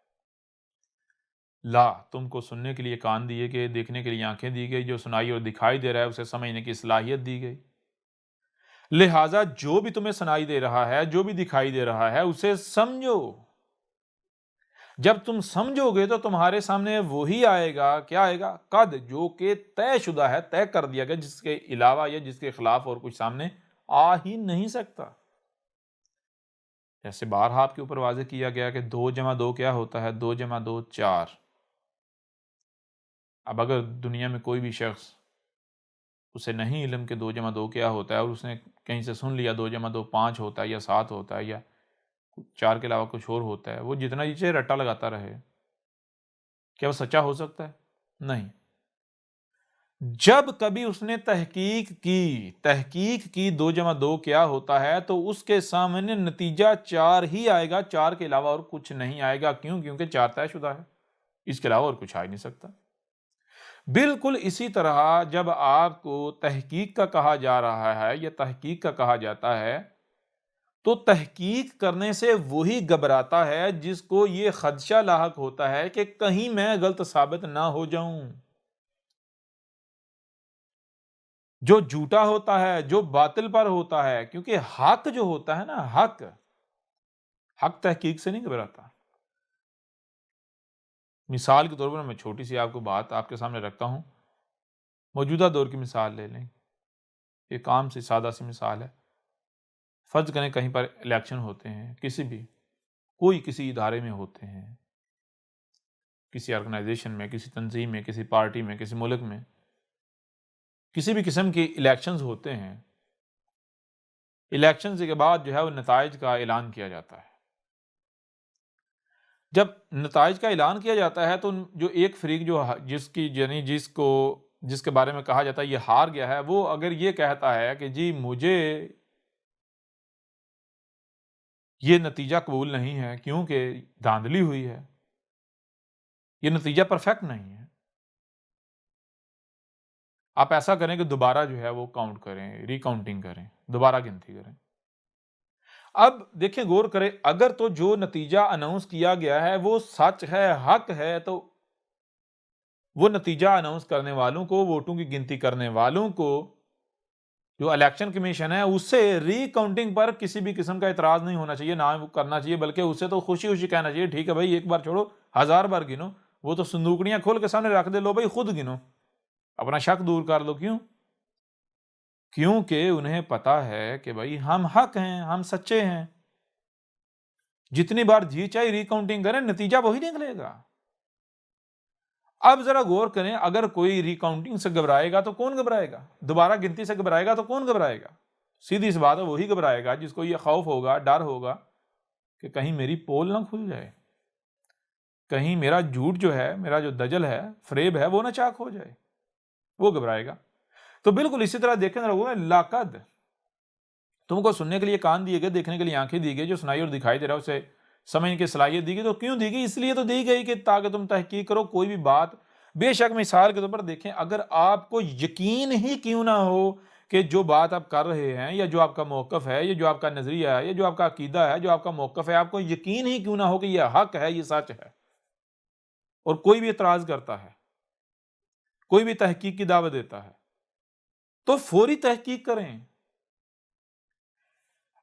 لا، تم کو سننے کے لیے کان دیے گئے، دیکھنے کے لیے آنکھیں دی گئی، جو سنائی اور دکھائی دے رہا ہے اسے سمجھنے کی صلاحیت دی گئی، لہٰذا جو بھی تمہیں سنائی دے رہا ہے، جو بھی دکھائی دے رہا ہے، اسے سمجھو۔ جب تم سمجھو گے تو تمہارے سامنے وہی آئے گا، کیا آئے گا؟ قد، جو کہ طے شدہ ہے، طے کر دیا گیا، جس کے علاوہ یا جس کے خلاف اور کچھ سامنے آ ہی نہیں سکتا۔ جیسے بارہا آپ کے اوپر واضح کیا گیا کہ 2 جمع 2 کیا ہوتا ہے؟ 2 جمع 2 4۔ اب اگر دنیا میں کوئی بھی شخص اسے نہیں علم کہ 2 جمع 2 کیا ہوتا ہے، اور اس نے کہیں سے سن لیا 2 جمع 2 5 ہوتا ہے یا 7 ہوتا ہے یا 4 کے علاوہ کچھ اور ہوتا ہے، وہ جتنا نیچے رٹا لگاتا رہے، کیا وہ سچا ہو سکتا ہے؟ نہیں۔ جب کبھی اس نے تحقیق کی 2 جمع 2 کیا ہوتا ہے، تو اس کے سامنے نتیجہ 4 ہی آئے گا، 4 کے علاوہ اور کچھ نہیں آئے گا۔ کیوں؟ کیونکہ 4 طے شدہ ہے، اس کے علاوہ اور کچھ آ ہی نہیں سکتا۔ بالکل اسی طرح جب آپ کو تحقیق کا کہا جا رہا ہے یا تحقیق کا کہا جاتا ہے، تو تحقیق کرنے سے وہی گھبراتا ہے جس کو یہ خدشہ لاحق ہوتا ہے کہ کہیں میں غلط ثابت نہ ہو جاؤں۔ جو جھوٹا ہوتا ہے، جو باطل پر ہوتا ہے، کیونکہ حق جو ہوتا ہے نا، حق تحقیق سے نہیں گھبراتا۔ مثال کے طور پر میں چھوٹی سی آپ کو بات آپ کے سامنے رکھتا ہوں، موجودہ دور کی مثال لے لیں، ایک عام سی سادہ سی مثال ہے۔ فرض کریں کہیں پر الیکشن ہوتے ہیں، کسی ادارے میں ہوتے ہیں، کسی آرگنائزیشن میں، کسی تنظیم میں، کسی پارٹی میں، کسی ملک میں، کسی بھی قسم کے الیکشنز ہوتے ہیں۔ الیکشنز کے بعد جو ہے وہ نتائج کا اعلان کیا جاتا ہے۔ جب نتائج کا اعلان کیا جاتا ہے تو جو ایک فریق جس کے بارے میں کہا جاتا ہے یہ ہار گیا ہے، وہ اگر یہ کہتا ہے کہ جی مجھے یہ نتیجہ قبول نہیں ہے کیونکہ دھاندلی ہوئی ہے، یہ نتیجہ پرفیکٹ نہیں ہے، آپ ایسا کریں کہ دوبارہ جو ہے وہ کاؤنٹ کریں، ری کاؤنٹنگ کریں، دوبارہ گنتی کریں۔ اب دیکھیں، غور کریں، اگر تو جو نتیجہ اناؤنس کیا گیا ہے وہ سچ ہے، حق ہے، تو وہ نتیجہ اناؤنس کرنے والوں کو، ووٹوں کی گنتی کرنے والوں کو، جو الیکشن کمیشن ہے، اس سے ری کاؤنٹنگ پر کسی بھی قسم کا اعتراض نہیں ہونا چاہیے، نہ کرنا چاہیے، بلکہ اس سے تو خوشی خوشی کہنا چاہیے ٹھیک ہے بھائی، ایک بار چھوڑو، 1000 بار گنو، وہ تو صندوقڑیاں کھول کے سامنے رکھ دے، لو بھائی خود گنو، اپنا شک دور کر لو۔ کیوں؟ کیونکہ انہیں پتا ہے کہ بھائی ہم حق ہیں، ہم سچے ہیں، جتنی بار جی چاہے ری کاؤنٹنگ کریں، نتیجہ وہی نکلے گا۔ اب ذرا غور کریں، اگر کوئی ری کاؤنٹنگ سے گھبرائے گا تو کون گھبرائے گا؟ دوبارہ گنتی سے گھبرائے گا تو کون گھبرائے گا؟ سیدھی سی بات ہے، وہی گھبرائے گا جس کو یہ خوف ہوگا، ڈر ہوگا کہ کہیں میری پول نہ کھل جائے، کہیں میرا جھوٹ جو ہے، میرا جو دجل ہے، فریب ہے، وہ نہ چاک ہو جائے، وہ گھبرائے گا۔ تو بالکل اسی طرح دیکھیں ذرا، وہ ہے لاقد، تم کو سننے کے لیے کان دیے گئے، دیکھنے کے لیے آنکھیں دی گئی، جو سنائی اور دکھائی دے رہا ہے اسے سمجھنے کی صلاحیت دی گئی۔ تو کیوں دی گئی؟ اس لیے تو دی گئی کہ تاکہ تم تحقیق کرو کوئی بھی بات۔ بے شک مثال کے طور پر دیکھیں، اگر آپ کو یقین ہی کیوں نہ ہو کہ جو بات آپ کر رہے ہیں، یا جو آپ کا موقف ہے، یا جو آپ کا نظریہ ہے، یا جو آپ کا عقیدہ ہے، جو آپ کا موقف ہے، آپ کو یقین ہی کیوں نہ ہو کہ یہ حق ہے، یہ سچ ہے، اور کوئی بھی اعتراض کرتا ہے، کوئی بھی تحقیق کی دعوت دیتا ہے، تو فوری تحقیق کریں۔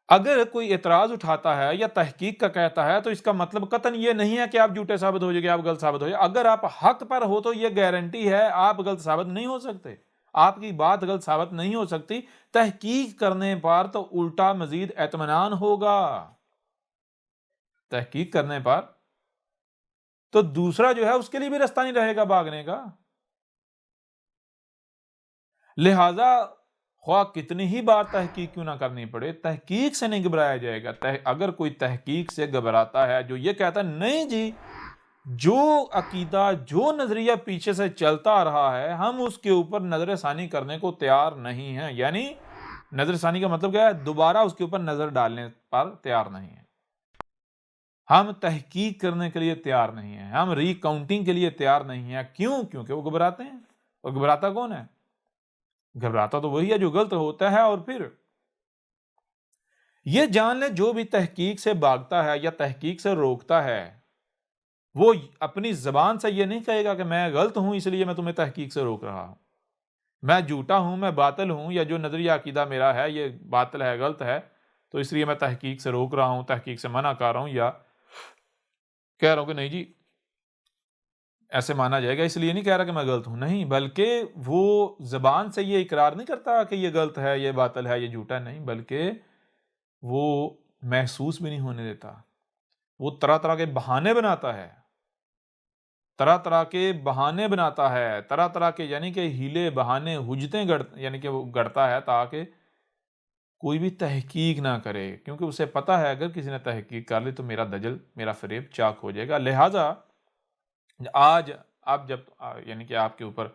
اگر کوئی اعتراض اٹھاتا ہے یا تحقیق کا کہتا ہے، تو اس کا مطلب قطعاً یہ نہیں ہے کہ آپ جھوٹے ثابت ہو جائے گے، آپ غلط ثابت ہو جائے۔ اگر آپ حق پر ہو تو یہ گارنٹی ہے آپ غلط ثابت نہیں ہو سکتے، آپ کی بات غلط ثابت نہیں ہو سکتی۔ تحقیق کرنے پر تو الٹا مزید اطمینان ہوگا، تحقیق کرنے پر تو دوسرا جو ہے اس کے لیے بھی رستہ نہیں رہے گا بھاگنے کا۔ لہذا خواہ کتنی ہی بار تحقیق کیوں نہ کرنی پڑے، تحقیق سے نہیں گھبرایا جائے گا۔ اگر کوئی تحقیق سے گھبراتا ہے، جو یہ کہتا ہے نہیں جی، جو عقیدہ، جو نظریہ پیچھے سے چلتا آ رہا ہے، ہم اس کے اوپر نظر ثانی کرنے کو تیار نہیں ہیں، یعنی نظر ثانی کا مطلب کیا ہے؟ دوبارہ اس کے اوپر نظر ڈالنے پر تیار نہیں ہے، ہم تحقیق کرنے کے لیے تیار نہیں ہیں، ہم ری کاؤنٹنگ کے لیے تیار نہیں ہیں۔ کیوں؟ کیونکہ وہ گھبراتے ہیں۔ اور گھبراتا کون ہے؟ گھبراتا تو وہی ہے جو غلط ہوتا ہے، اور پھر یہ جان لیں جو بھی تحقیق سے بھاگتا ہے یا تحقیق سے روکتا ہے، وہ اپنی زبان سے یہ نہیں کہے گا کہ میں غلط ہوں اس لیے میں تمہیں تحقیق سے روک رہا ہوں، میں جھوٹا ہوں، میں باطل ہوں، یا جو نظریہ عقیدہ میرا ہے یہ باطل ہے، غلط ہے، تو اس لیے میں تحقیق سے روک رہا ہوں، تحقیق سے منع کر رہا ہوں، یا کہہ رہا ہوں کہ نہیں جی ایسے مانا جائے گا، اس لیے نہیں کہہ رہا کہ میں غلط ہوں، نہیں، بلکہ وہ زبان سے یہ اقرار نہیں کرتا کہ یہ غلط ہے، یہ باطل ہے، یہ جھوٹا، نہیں، بلکہ وہ محسوس بھی نہیں ہونے دیتا، وہ طرح طرح کے بہانے بناتا ہے، طرح طرح کے بہانے بناتا ہے، طرح طرح کے یعنی کہ ہیلے بہانے حجتیں یعنی کہ وہ گڑتا ہے تاکہ کوئی بھی تحقیق نہ کرے، کیونکہ اسے پتا ہے اگر کسی نے تحقیق کر لی تو میرا دجل، میرا فریب چاک ہو جائے گا۔ لہٰذا آج آپ جب یعنی کہ آپ کے اوپر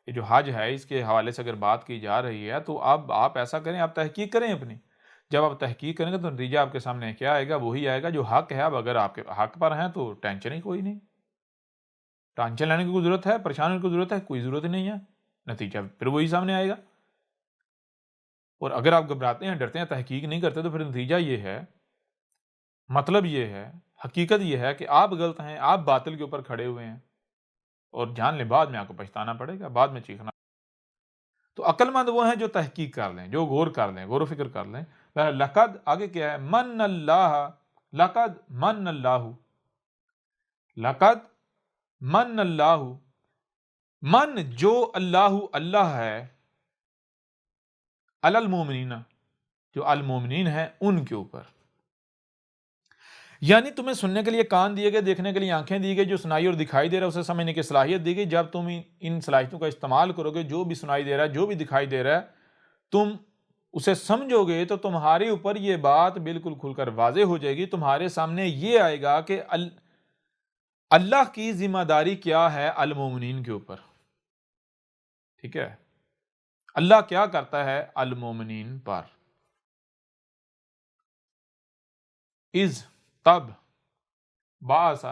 یہ جو حج ہے اس کے حوالے سے اگر بات کی جا رہی ہے، تو اب آپ ایسا کریں، آپ تحقیق کریں اپنی۔ جب آپ تحقیق کریں گے تو نتیجہ آپ کے سامنے کیا آئے گا؟ وہی آئے گا جو حق ہے۔ اب اگر آپ کے حق پر ہیں تو ٹینشن ہی کوئی نہیں، ٹینشن لینے کی کوئی ضرورت ہے، پریشان ہونے کی ضرورت ہے؟ کوئی ضرورت ہی نہیں ہے، نتیجہ پھر وہی سامنے آئے گا۔ اور اگر آپ گھبراتے ہیں، ڈرتے ہیں، تحقیق نہیں کرتے، تو پھر نتیجہ یہ ہے، مطلب یہ ہے، حقیقت یہ ہے کہ آپ غلط ہیں، آپ باطل کے اوپر کھڑے ہوئے ہیں، اور جان لیں بعد میں آپ کو پچھتانا پڑے گا، بعد میں چیخنا۔ تو عقل مند وہ ہیں جو تحقیق کر لیں، جو غور کر لیں، غور و فکر کر لیں۔ لقد آگے کیا ہے؟ من اللہ، لقد من اللہ، لقد من اللہ، من جو اللہ، اللہ ہے، علی المومنین، جو المومنین ہیں ان کے اوپر، یعنی تمہیں سننے کے لیے کان دیے گئے، دیکھنے کے لیے آنکھیں دی گئی، جو سنائی اور دکھائی دے رہا ہے اسے سمجھنے کی صلاحیت دی گئی۔ جب تم ان صلاحیتوں کا استعمال کرو گے، جو بھی سنائی دے رہا ہے، جو بھی دکھائی دے رہا ہے، تم اسے سمجھو گے، تو تمہارے اوپر یہ بات بالکل کھل کر واضح ہو جائے گی، تمہارے سامنے یہ آئے گا کہ اللہ کی ذمہ داری کیا ہے المومنین کے اوپر، ٹھیک ہے؟ اللہ کیا کرتا ہے المومنین پر؟ از، تب، باعث،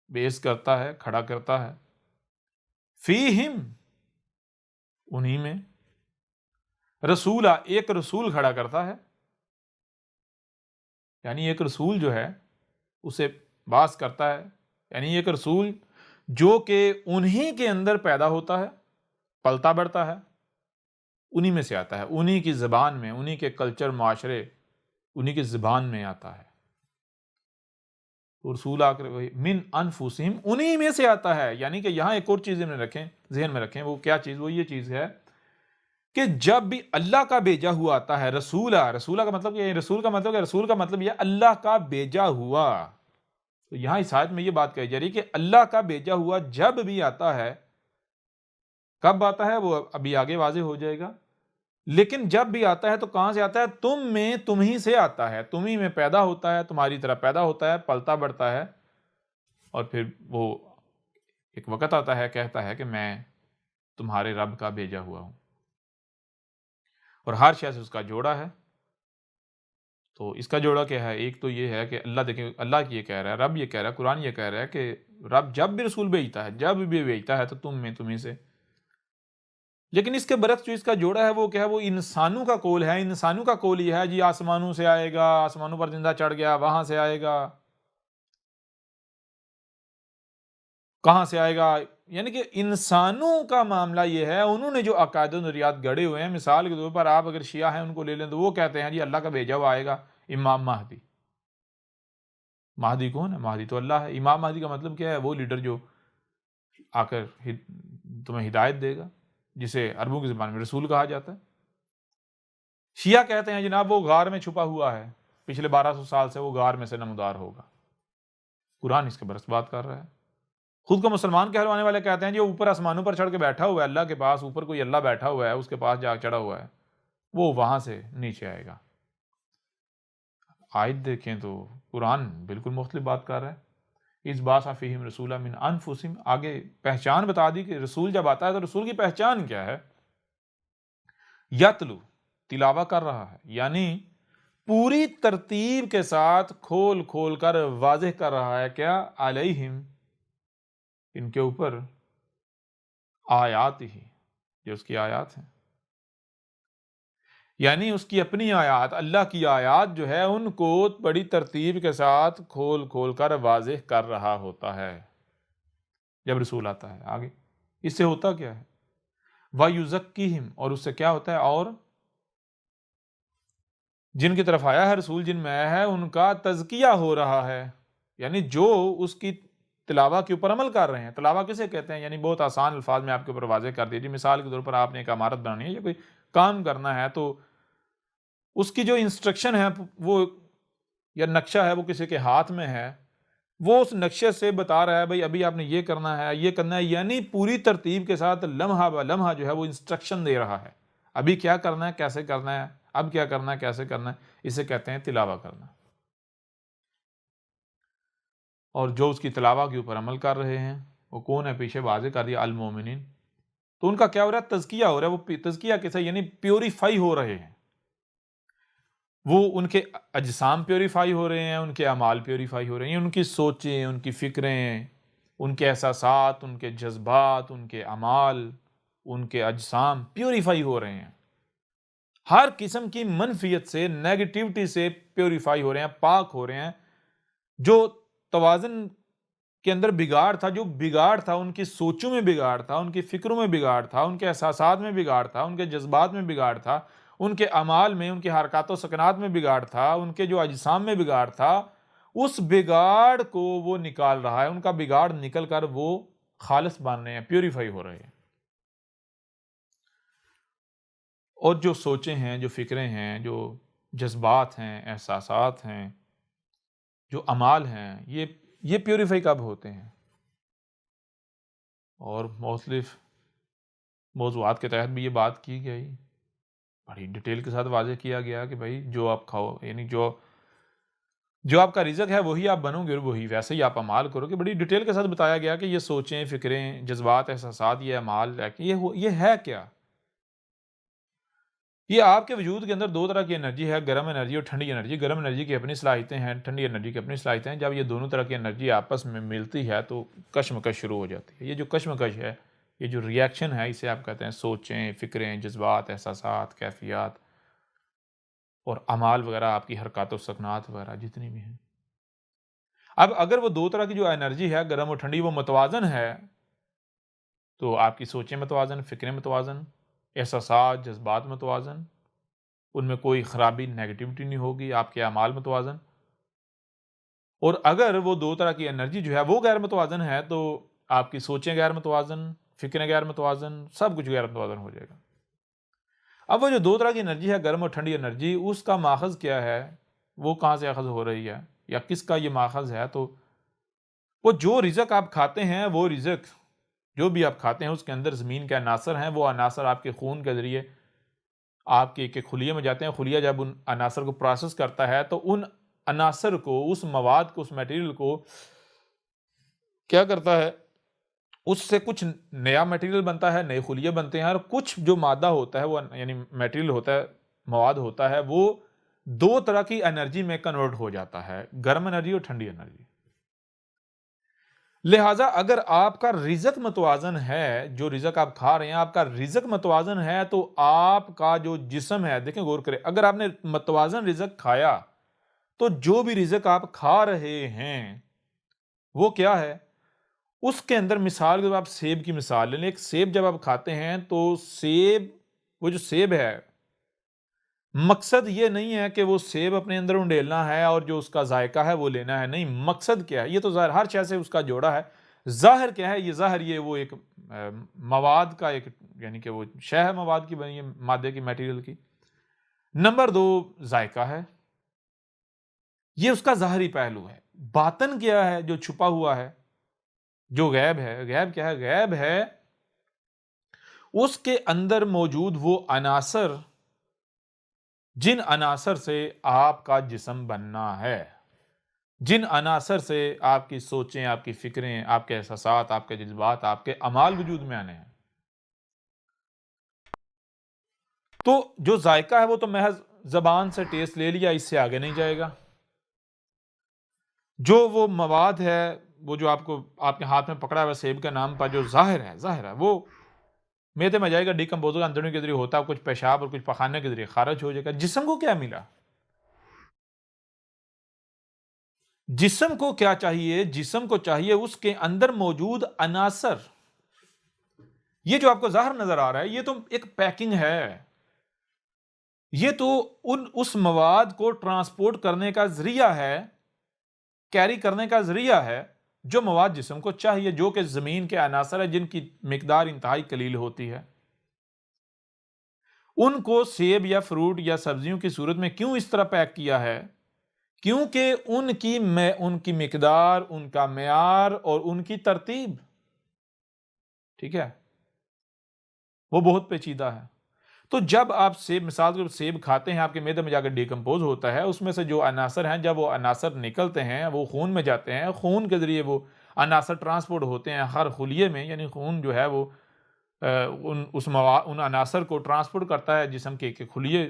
بیس کرتا ہے، کھڑا کرتا ہے، فیہم، انہی میں رسولہ ایک رسول کھڑا کرتا ہے، یعنی ایک رسول جو ہے اسے باعث کرتا ہے، یعنی ایک رسول جو کہ انہی کے اندر پیدا ہوتا ہے، پلتا بڑھتا ہے، انہی میں سے آتا ہے، انہی کی زبان میں، انہی کے کلچر معاشرے، انہی کی زبان میں آتا ہے۔ رسول آ کر وہی من انفسہم، انہی میں سے آتا ہے، یعنی کہ یہاں ایک اور چیز ذہن میں رکھیں، وہ کیا چیز؟ وہ یہ چیز ہے کہ جب بھی اللہ کا بھیجا ہوا آتا ہے رسولہ کا مطلب یہ، رسول کا مطلب یہ اللہ کا بھیجا ہوا، تو یہاں اس آیت میں یہ بات کہی جا رہی ہے کہ اللہ کا بھیجا ہوا جب بھی آتا ہے، کب آتا ہے وہ ابھی آگے واضح ہو جائے گا، لیکن جب بھی آتا ہے تو کہاں سے آتا ہے؟ تم میں، تم ہی سے آتا ہے، تم ہی میں پیدا ہوتا ہے، تمہاری طرح پیدا ہوتا ہے، پلتا بڑھتا ہے، اور پھر وہ ایک وقت آتا ہے کہتا ہے کہ میں تمہارے رب کا بھیجا ہوا ہوں، اور ہر شے سے اس کا جوڑا ہے۔ تو اس کا جوڑا کیا ہے؟ ایک تو یہ ہے کہ اللہ، دیکھیں اللہ یہ کہہ رہا ہے، رب یہ کہہ رہا ہے، قرآن یہ کہہ رہا ہے کہ رب جب بھی رسول بھیجتا ہے، جب بھی بھیجتا ہے تو تم میں، تمہیں سے۔ لیکن اس کے برعکس جو اس کا جوڑا ہے وہ کیا ہے؟ وہ انسانوں کا قول ہے۔ انسانوں کا قول یہ ہے جی آسمانوں سے آئے گا، آسمانوں پر زندہ چڑھ گیا، وہاں سے آئے گا، کہاں سے آئے گا؟ یعنی کہ انسانوں کا معاملہ یہ ہے، انہوں نے جو عقائد و نظریات گڑے ہوئے ہیں، مثال کے طور پر آپ اگر شیعہ ہیں ان کو لے لیں تو وہ کہتے ہیں جی اللہ کا بھیجا ہوا آئے گا امام مہدی۔ مہدی کون ہے؟ مہدی تو اللہ ہے۔ امام مہدی کا مطلب کیا ہے؟ وہ لیڈر جو آ کر تمہیں ہدایت دے گا، جسے عربوں کی زبان میں رسول کہا جاتا ہے۔ شیعہ کہتے ہیں جناب وہ غار میں چھپا ہوا ہے، پچھلے 1200 سال سے وہ غار میں سے نمودار ہوگا۔ قرآن اس کے برعکس بات کر رہا ہے۔ خود کو مسلمان کہلوانے والے کہتے ہیں جو اوپر آسمانوں پر چڑھ کے بیٹھا ہوا ہے، اللہ کے پاس اوپر کوئی اللہ بیٹھا ہوا ہے، اس کے پاس جا چڑھا ہوا ہے، وہ وہاں سے نیچے آئے گا۔ آیت دیکھیں تو قرآن بالکل مختلف بات کر رہا ہے۔ اس باسا فیہم رسولا من انفسہم، آگے پہچان بتا دی کہ رسول جب آتا ہے تو رسول کی پہچان کیا ہے؟ یتلو، تلاوہ کر رہا ہے، یعنی پوری ترتیب کے ساتھ کھول کھول کر واضح کر رہا ہے کیا؟ علیہم، ان کے اوپر، آیات ہی، جو اس کی آیات ہیں، یعنی اس کی اپنی آیات، اللہ کی آیات جو ہے ان کو بڑی ترتیب کے ساتھ کھول کھول کر واضح کر رہا ہوتا ہے جب رسول آتا ہے۔ آگے اس سے ہوتا کیا ہے؟ وَيُزَكِّيهِمْ، اور اس سے کیا ہوتا ہے؟ اور جن کی طرف آیا ہے رسول، جن میں آیا ہے، ان کا تزکیہ ہو رہا ہے، یعنی جو اس کی تلاوہ کے اوپر عمل کر رہے ہیں۔ تلاوہ کسے کہتے ہیں؟ یعنی بہت آسان الفاظ میں آپ کے اوپر واضح کر دیجیے۔ مثال کے طور پر آپ نے ایک عمارت بنانی ہے یا کوئی کام کرنا ہے، تو اس کی جو انسٹرکشن ہے وہ، یا نقشہ ہے، وہ کسی کے ہاتھ میں ہے، وہ اس نقشے سے بتا رہا ہے بھئی ابھی آپ نے یہ کرنا ہے، یہ کرنا ہے، یعنی پوری ترتیب کے ساتھ لمحہ بہ لمحہ جو ہے وہ انسٹرکشن دے رہا ہے، ابھی کیا کرنا ہے، کیسے کرنا ہے، اب کیا کرنا ہے، کیسے کرنا ہے۔ اسے کہتے ہیں تلاوہ کرنا۔ اور جو اس کی تلاوہ کے اوپر عمل کر رہے ہیں وہ کون ہے؟ پیچھے واضح کر دیا، المومنین۔ تو ان کا کیا ہو رہا ہے؟ تزکیہ ہو رہا ہے۔ وہ تزکیہ کیسے؟ یعنی پیوریفائی ہو رہے ہیں، وہ ان کے اجسام پیوریفائی ہو رہے ہیں، ان کے اعمال پیوریفائی ہو رہے ہیں، ان کی سوچیں، ان کی فکریں، ان کے احساسات، ان کے جذبات، ان کے اعمال، ان کے اجسام پیوریفائی ہو رہے ہیں، ہر قسم کی منفیت سے، نیگیٹیوٹی سے پیوریفائی ہو رہے ہیں، پاک ہو رہے ہیں۔ جو توازن کے اندر بگاڑ تھا، جو بگاڑ تھا ان کی سوچوں میں بگاڑ تھا، ان کی فکروں میں بگاڑ تھا، ان کے احساسات میں بگاڑ تھا، ان کے جذبات میں بگاڑ تھا، ان کے اعمال میں، ان کے حرکات و سکنات میں بگاڑ تھا، ان کے جو اجسام میں بگاڑ تھا، اس بگاڑ کو وہ نکال رہا ہے۔ ان کا بگاڑ نکل کر وہ خالص بن رہے ہیں، پیوریفائی ہو رہے ہیں۔ اور جو سوچیں ہیں، جو فکریں ہیں، جو جذبات ہیں، احساسات ہیں، جو اعمال ہیں، یہ پیوریفائی کب ہوتے ہیں؟ اور مختلف موضوعات کے تحت بھی یہ بات کی گئی، بڑی ڈیٹیل کے ساتھ واضح کیا گیا کہ بھائی جو آپ کھاؤ، یعنی جو آپ کا رزق ہے وہی آپ بنو گے، وہی ویسے ہی آپ اعمال کرو گے۔ بڑی ڈیٹیل کے ساتھ بتایا گیا کہ یہ سوچیں، فکریں، جذبات، احساسات، یہ اعمال یہ ہے کیا؟ یہ آپ کے وجود کے اندر دو طرح کی انرجی ہے، گرم انرجی اور ٹھنڈی انرجی۔ گرم انرجی کی اپنی صلاحیتیں ہیں، ٹھنڈی انرجی کی اپنی صلاحیتیں ہیں۔ جب یہ دونوں طرح کی انرجی آپس میں ملتی ہے تو کشمکش شروع ہو جاتی ہے۔ یہ جو کشمکش ہے یہ جو ریاکشن ہے اسے آپ کہتے ہیں سوچیں، فکریں، جذبات، احساسات، کیفیات اور اعمال وغیرہ، آپ کی حرکات و سکنات وغیرہ جتنی بھی ہیں۔ اب اگر وہ دو طرح کی جو انرجی ہے گرم اور ٹھنڈی وہ متوازن ہے تو آپ کی سوچیں متوازن، فکریں متوازن، احساسات، جذبات متوازن، ان میں کوئی خرابی، نیگیٹیوٹی نہیں ہوگی، آپ کے اعمال متوازن۔ اور اگر وہ دو طرح کی انرجی جو ہے وہ غیر متوازن ہے تو آپ کی سوچیں غیر متوازن، فکریں غیر متوازن، سب کچھ غیر متوازن ہو جائے گا۔ اب وہ جو دو طرح کی انرجی ہے گرم اور ٹھنڈی انرجی، اس کا ماخذ کیا ہے، وہ کہاں سے اخذ ہو رہی ہے یا کس کا یہ ماخذ ہے؟ تو وہ جو رزق آپ کھاتے ہیں، وہ رزق جو بھی آپ کھاتے ہیں اس کے اندر زمین کے عناصر ہیں، وہ عناصر آپ کے خون کے ذریعے آپ کے ایک خلیے میں جاتے ہیں۔ خلیہ جب ان عناصر کو پروسیس کرتا ہے تو ان عناصر کو، اس مواد کو، اس میٹیریل کو کیا کرتا ہے، اس سے کچھ نیا میٹیریل بنتا ہے، نئے خلیے بنتے ہیں، اور کچھ جو مادہ ہوتا ہے وہ یعنی میٹیریل ہوتا ہے، مواد ہوتا ہے، وہ دو طرح کی انرجی میں کنورٹ ہو جاتا ہے، گرم انرجی اور ٹھنڈی انرجی۔ لہٰذا اگر آپ کا رزق متوازن ہے، جو رزق آپ کھا رہے ہیں آپ کا رزق متوازن ہے تو آپ کا جو جسم ہے، دیکھیں غور کریں، اگر آپ نے متوازن رزق کھایا تو جو بھی رزق آپ کھا رہے ہیں وہ کیا ہے، اس کے اندر مثال جب آپ سیب کی مثال لیں، ایک سیب جب آپ کھاتے ہیں تو سیب، وہ جو سیب ہے، مقصد یہ نہیں ہے کہ وہ سیب اپنے اندر انڈیلنا ہے اور جو اس کا ذائقہ ہے وہ لینا ہے، نہیں، مقصد کیا ہے، یہ تو ظاہر ہر شے سے اس کا جوڑا ہے، ظاہر کیا ہے، یہ ظاہر یہ وہ ایک مواد کا ایک، یعنی کہ وہ شے ہے مواد کی بنی ہے، مادے کی، میٹیریل کی۔ نمبر دو ذائقہ ہے، یہ اس کا ظاہری پہلو ہے۔ باطن کیا ہے جو چھپا ہوا ہے، جو غیب ہے، غیب کیا ہے، غیب ہے اس کے اندر موجود وہ عناصر جن عناصر سے آپ کا جسم بننا ہے، جن عناصر سے آپ کی سوچیں، آپ کی فکریں، آپ کے احساسات، آپ کے جذبات، آپ کے اعمال وجود میں آنے ہیں۔ تو جو ذائقہ ہے وہ تو محض زبان سے ٹیسٹ لے لیا، اس سے آگے نہیں جائے گا۔ جو وہ مواد ہے، وہ جو آپ کو آپ کے ہاتھ میں پکڑا ہوا سیب کے نام پر جو ظاہر ہے وہ میدے میں جائے گا، ڈیکمپوز ہوگا، اندرونی کے ذریعے ہوتا ہے، کچھ پیشاب اور کچھ پخانے کے ذریعے خارج ہو جائے گا۔ جسم کو کیا ملا؟ جسم کو کیا چاہیے؟ جسم کو چاہیے اس کے اندر موجود عناصر، یہ جو آپ کو ظاہر نظر آ رہا ہے یہ تو ایک پیکنگ ہے، یہ تو اس مواد کو ٹرانسپورٹ کرنے کا ذریعہ ہے، کیری کرنے کا ذریعہ ہے، جو مواد جسم کو چاہیے، جو کہ زمین کے عناصر ہیں جن کی مقدار انتہائی قلیل ہوتی ہے۔ ان کو سیب یا فروٹ یا سبزیوں کی صورت میں کیوں اس طرح پیک کیا ہے؟ کیونکہ ان کی مقدار، ان کا معیار اور ان کی ترتیب، ٹھیک ہے، وہ بہت پیچیدہ ہے۔ تو جب آپ سیب، مثال کے سیب کھاتے ہیں، آپ کے معدے میں جا کر ڈیکمپوز ہوتا ہے، اس میں سے جو عناصر ہیں جب وہ عناصر نکلتے ہیں وہ خون میں جاتے ہیں، خون کے ذریعے وہ عناصر ٹرانسپورٹ ہوتے ہیں ہر خلیے میں، یعنی خون جو ہے وہ ان عناصر کو ٹرانسپورٹ کرتا ہے جسم کے خلیے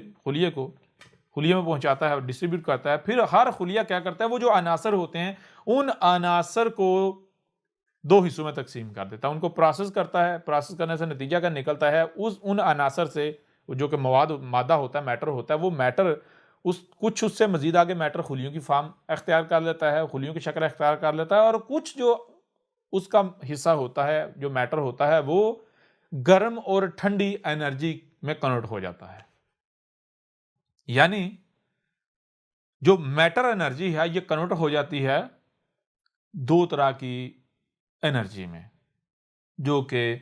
میں پہنچاتا ہے اور ڈسٹریبیوٹ کرتا ہے۔ پھر ہر خلیہ کیا کرتا ہے، وہ جو عناصر ہوتے ہیں ان عناصر کو دو حصوں میں تقسیم کر دیتا ہے، ان کو پروسیس کرتا ہے، پروسیس کرنے سے نتیجہ کیا نکلتا ہے، ان عناصر سے جو کہ مادہ ہوتا ہے، میٹر ہوتا ہے، وہ میٹر کچھ اس سے مزید آگے میٹر خلیوں کی فارم اختیار کر لیتا ہے، خلیوں کی شکل اختیار کر لیتا ہے، اور کچھ جو اس کا حصہ ہوتا ہے، جو میٹر ہوتا ہے، وہ گرم اور ٹھنڈی انرجی میں کنورٹ ہو جاتا ہے۔ یعنی جو میٹر انرجی ہے یہ کنورٹ ہو جاتی ہے دو طرح کی انرجی میں، جو کہ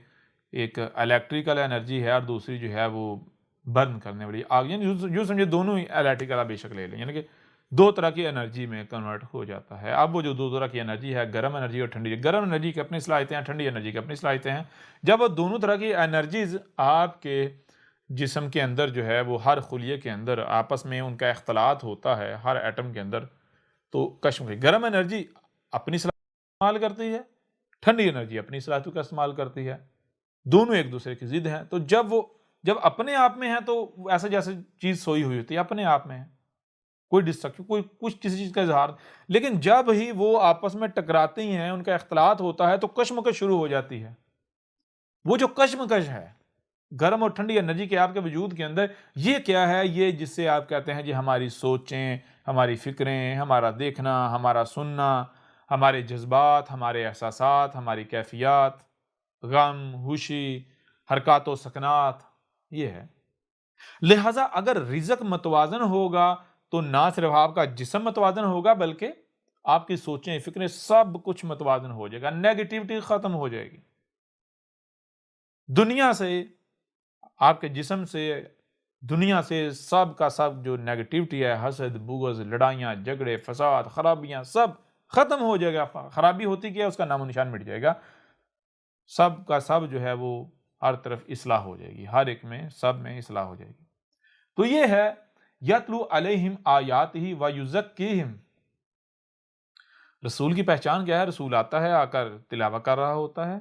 ایک الیکٹریکل انرجی ہے اور دوسری جو ہے وہ برن کرنے والی آگ، یعنی یوں سمجھے دونوں ہی الیکٹریکل بے شک لے لیں، یعنی کہ دو طرح کی انرجی میں کنورٹ ہو جاتا ہے۔ اب وہ جو دو طرح کی انرجی ہے، گرم انرجی اور ٹھنڈی، گرم انرجی کی اپنی صلاحیتیں ہیں، ٹھنڈی انرجی کی اپنی صلاحیتیں ہیں۔ جب وہ دونوں طرح کی انرجیز آپ کے جسم کے اندر جو ہے وہ ہر خلیے کے اندر آپس میں ان کا اختلاط ہوتا ہے، ہر ایٹم کے اندر، تو کشم کی گرم انرجی اپنی صلاحیتوں کا استعمال کرتی ہے، ٹھنڈی انرجی اپنی صلاحیتوں کا استعمال کرتی ہے، دونوں ایک دوسرے کی ضد ہیں۔ تو جب اپنے آپ میں ہے تو ایسا جیسے چیز سوئی ہوئی ہوتی ہے، اپنے آپ میں ہے، کوئی ڈسٹرکشن، کوئی کچھ کسی چیز کا اظہار، لیکن جب ہی وہ آپس میں ٹکراتی ہیں، ان کا اختلاط ہوتا ہے تو کشمکش شروع ہو جاتی ہے۔ وہ جو کشمکش ہے گرم اور ٹھنڈی انرجی کے آپ کے وجود کے اندر، یہ کیا ہے؟ یہ جس سے آپ کہتے ہیں جی ہماری سوچیں، ہماری فکریں، ہمارا دیکھنا، ہمارا سننا، ہمارے جذبات، ہمارے احساسات، ہماری کیفیات، غم، خوشی، حرکات و سکنات، یہ ہے۔ لہٰذا اگر رزق متوازن ہوگا تو نہ صرف آپ کا جسم متوازن ہوگا بلکہ آپ کی سوچیں، فکریں، سب کچھ متوازن ہو جائے گا، نیگیٹیوٹی ختم ہو جائے گی دنیا سے، آپ کے جسم سے، دنیا سے، سب کا سب جو نیگیٹیوٹی ہے، حسد، بغض، لڑائیاں، جھگڑے، فساد، خرابیاں، سب ختم ہو جائے گا۔ خرابی ہوتی کیا ہے؟ اس کا نام و نشان مٹ جائے گا، سب کا سب جو ہے وہ ہر طرف اصلاح ہو جائے گی، ہر ایک میں، سب میں اصلاح ہو جائے گی۔ تو یہ ہے یتلو علیہم آیاتہ ویزکیہم۔ رسول کی پہچان کیا ہے؟ رسول آتا ہے، آ کر تلاوت کر رہا ہوتا ہے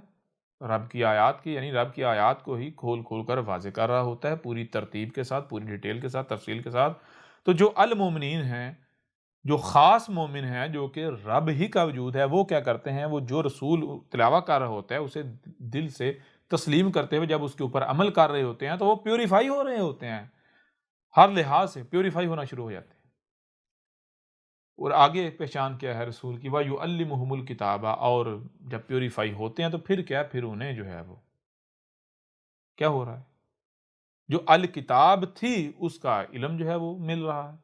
رب کی آیات کی، یعنی رب کی آیات کو ہی کھول کھول کر واضح کر رہا ہوتا ہے، پوری ترتیب کے ساتھ، پوری ڈیٹیل کے ساتھ، تفصیل کے ساتھ۔ تو جو المومنین ہیں، جو خاص مومن ہیں، جو کہ رب ہی کا وجود ہے، وہ کیا کرتے ہیں؟ وہ جو رسول تلاوت کر رہا ہوتا ہے اسے دل سے تسلیم کرتے ہوئے جب اس کے اوپر عمل کر رہے ہوتے ہیں تو وہ پیوریفائی ہو رہے ہوتے ہیں، ہر لحاظ سے پیوریفائی ہونا شروع ہو جاتے ہیں۔ اور آگے پہچان کیا ہے رسول کی؟ وَيُعَلِّمُهُمُ الْكِتَابَ، اور جب پیوریفائی ہوتے ہیں تو پھر کیا؟ پھر انہیں جو ہے وہ کیا ہو رہا ہے؟ جو الکتاب تھی اس کا علم جو ہے وہ مل رہا ہے۔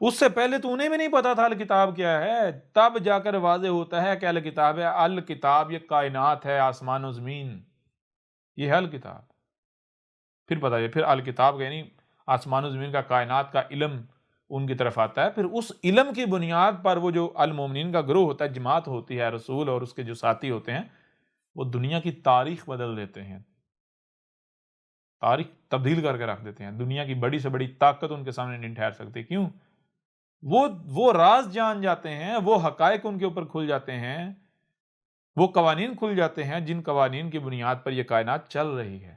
اس سے پہلے تو انہیں بھی نہیں پتا تھا الکتاب کیا ہے، تب جا کر واضح ہوتا ہے کہ الکتاب ہے۔ الکتاب یہ کائنات ہے، آسمان و زمین، یہ ہے الکتاب۔ پھر پتا ہے، پھر الکتاب یعنی آسمان و زمین کا، کائنات کا علم ان کی طرف آتا ہے۔ پھر اس علم کی بنیاد پر وہ جو المومنین کا گروہ ہوتا ہے، جماعت ہوتی ہے، رسول اور اس کے جو ساتھی ہوتے ہیں، وہ دنیا کی تاریخ بدل دیتے ہیں، تاریخ تبدیل کر کے رکھ دیتے ہیں۔ دنیا کی بڑی سے بڑی طاقت ان کے سامنے نہیں ٹھہر سکتی۔ کیوں؟ وہ راز جان جاتے ہیں، وہ حقائق ان کے اوپر کھل جاتے ہیں، وہ قوانین کھل جاتے ہیں جن قوانین کی بنیاد پر یہ کائنات چل رہی ہے۔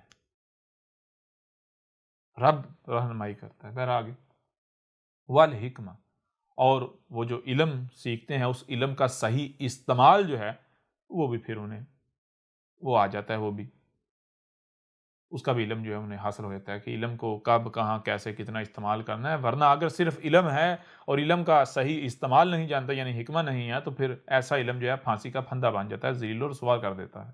رب رہنمائی کرتا ہے۔ پھر آگے والحکمہ، اور وہ جو علم سیکھتے ہیں اس علم کا صحیح استعمال جو ہے وہ بھی پھر انہیں وہ آ جاتا ہے، وہ بھی اس کا بھی علم جو ہے انہیں حاصل ہو جاتا ہے کہ علم کو کب، کہاں، کیسے، کتنا استعمال کرنا ہے۔ ورنہ اگر صرف علم ہے اور علم کا صحیح استعمال نہیں جانتا، یعنی حکمہ نہیں ہے، تو پھر ایسا علم جو ہے پھانسی کا پھندا بن جاتا ہے، ذلیل و رسوا کر دیتا ہے۔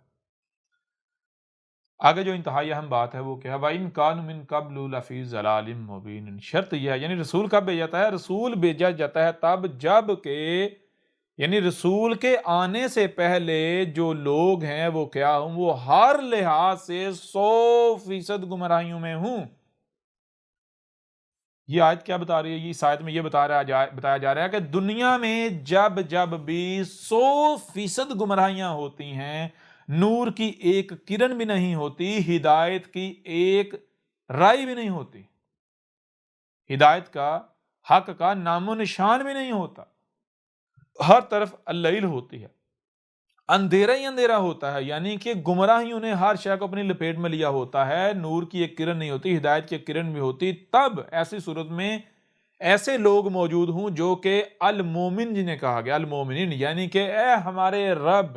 آگے جو انتہائی اہم بات ہے وہ کیا ہے؟ وَإِن كَانُوا مِن قَبْلُ لَفِي ضَلَالٍ مُّبِينٍ۔ شرط یہ ہے، یعنی رسول کب بھیجا جاتا ہے؟ رسول بھیجا جاتا ہے تب جب کہ، یعنی رسول کے آنے سے پہلے جو لوگ ہیں وہ کیا ہوں؟ وہ ہر لحاظ سے 100% گمراہیوں میں ہوں۔ یہ آیت کیا بتا رہی ہے؟ اس آیت میں یہ بتایا جا رہا ہے کہ دنیا میں جب بھی 100% گمراہیاں ہوتی ہیں، نور کی ایک کرن بھی نہیں ہوتی، ہدایت کی ایک رائے بھی نہیں ہوتی، ہدایت کا، حق کا نام و نشان بھی نہیں ہوتا، ہر طرف اللیل ہوتی ہے، اندھیرا ہی اندھیرا ہوتا ہے، یعنی کہ گمراہیوں نے ہر شے کو اپنی لپیٹ میں لیا ہوتا ہے، نور کی ایک کرن نہیں ہوتی، ہدایت کی ایک کرن بھی ہوتی، تب ایسی صورت میں ایسے لوگ موجود ہوں جو کہ المومن جنہیں کہا گیا، المومنین، یعنی کہ اے ہمارے رب،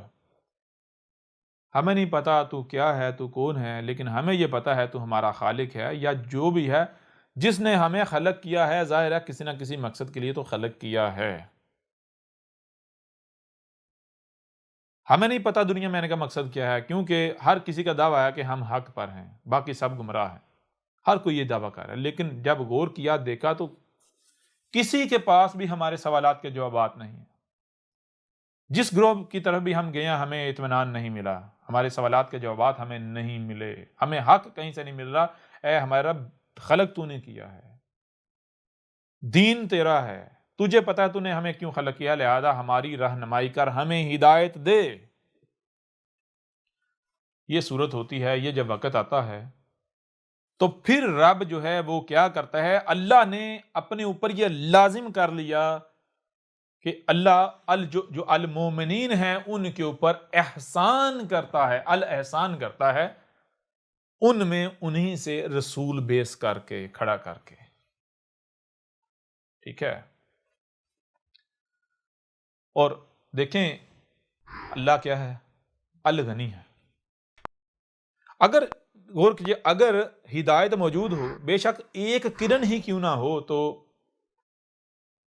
ہمیں نہیں پتا تو کیا ہے، تو کون ہے، لیکن ہمیں یہ پتا ہے تو ہمارا خالق ہے، یا جو بھی ہے جس نے ہمیں خلق کیا ہے، ظاہر ہے کسی نہ کسی مقصد کے لیے تو خلق کیا ہے۔ ہمیں نہیں پتا دنیا میں آنے کا مقصد کیا ہے، کیونکہ ہر کسی کا دعویٰ ہے کہ ہم حق پر ہیں، باقی سب گمراہ ہیں، ہر کوئی یہ دعویٰ کر رہا ہے، لیکن جب غور کیا، دیکھا تو کسی کے پاس بھی ہمارے سوالات کے جوابات نہیں ہیں۔ جس گروہ کی طرف بھی ہم گئے ہمیں اطمینان نہیں ملا، ہمارے سوالات کے جوابات ہمیں نہیں ملے، ہمیں حق کہیں سے نہیں مل رہا۔ اے ہمارا رب، خلق تو نے کیا ہے، دین تیرا ہے، تجھے پتا ہے تو نے ہمیں کیوں خلق کیا، لہذا ہماری رہنمائی کر، ہمیں ہدایت دے۔ یہ صورت ہوتی ہے، یہ جب وقت آتا ہے تو پھر رب جو ہے وہ کیا کرتا ہے؟ اللہ نے اپنے اوپر یہ لازم کر لیا کہ اللہ جو المومنین ہیں ان کے اوپر احسان کرتا ہے، الاحسان کرتا ہے، ان میں انہی سے رسول بیس کر کے، کھڑا کر کے، ٹھیک ہے۔ اور دیکھیں اللہ کیا ہے؟ الغنی ہے، اگر غور کیجیے، اگر ہدایت موجود ہو، بے شک ایک کرن ہی کیوں نہ ہو، تو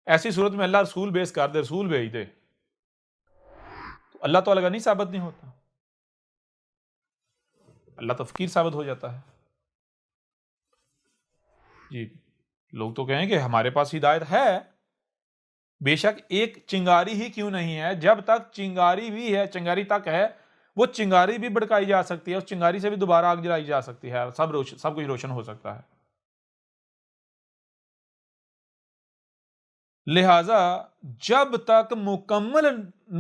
ایسی صورت میں اللہ رسول بیس کر دے، رسول بھیج دے، تو اللہ تو الگ نہیں ثابت نہیں ہوتا، اللہ تو فقیر ثابت ہو جاتا ہے۔ جی، لوگ تو کہیں کہ ہمارے پاس ہدایت ہے، بے شک ایک چنگاری ہی کیوں نہیں ہے، جب تک چنگاری بھی ہے، چنگاری تک ہے، وہ چنگاری بھی بھڑکائی جا سکتی ہے، اس چنگاری سے بھی دوبارہ آگ جلائی جا سکتی ہے، سب کچھ روشن ہو سکتا ہے۔ لہذا جب تک مکمل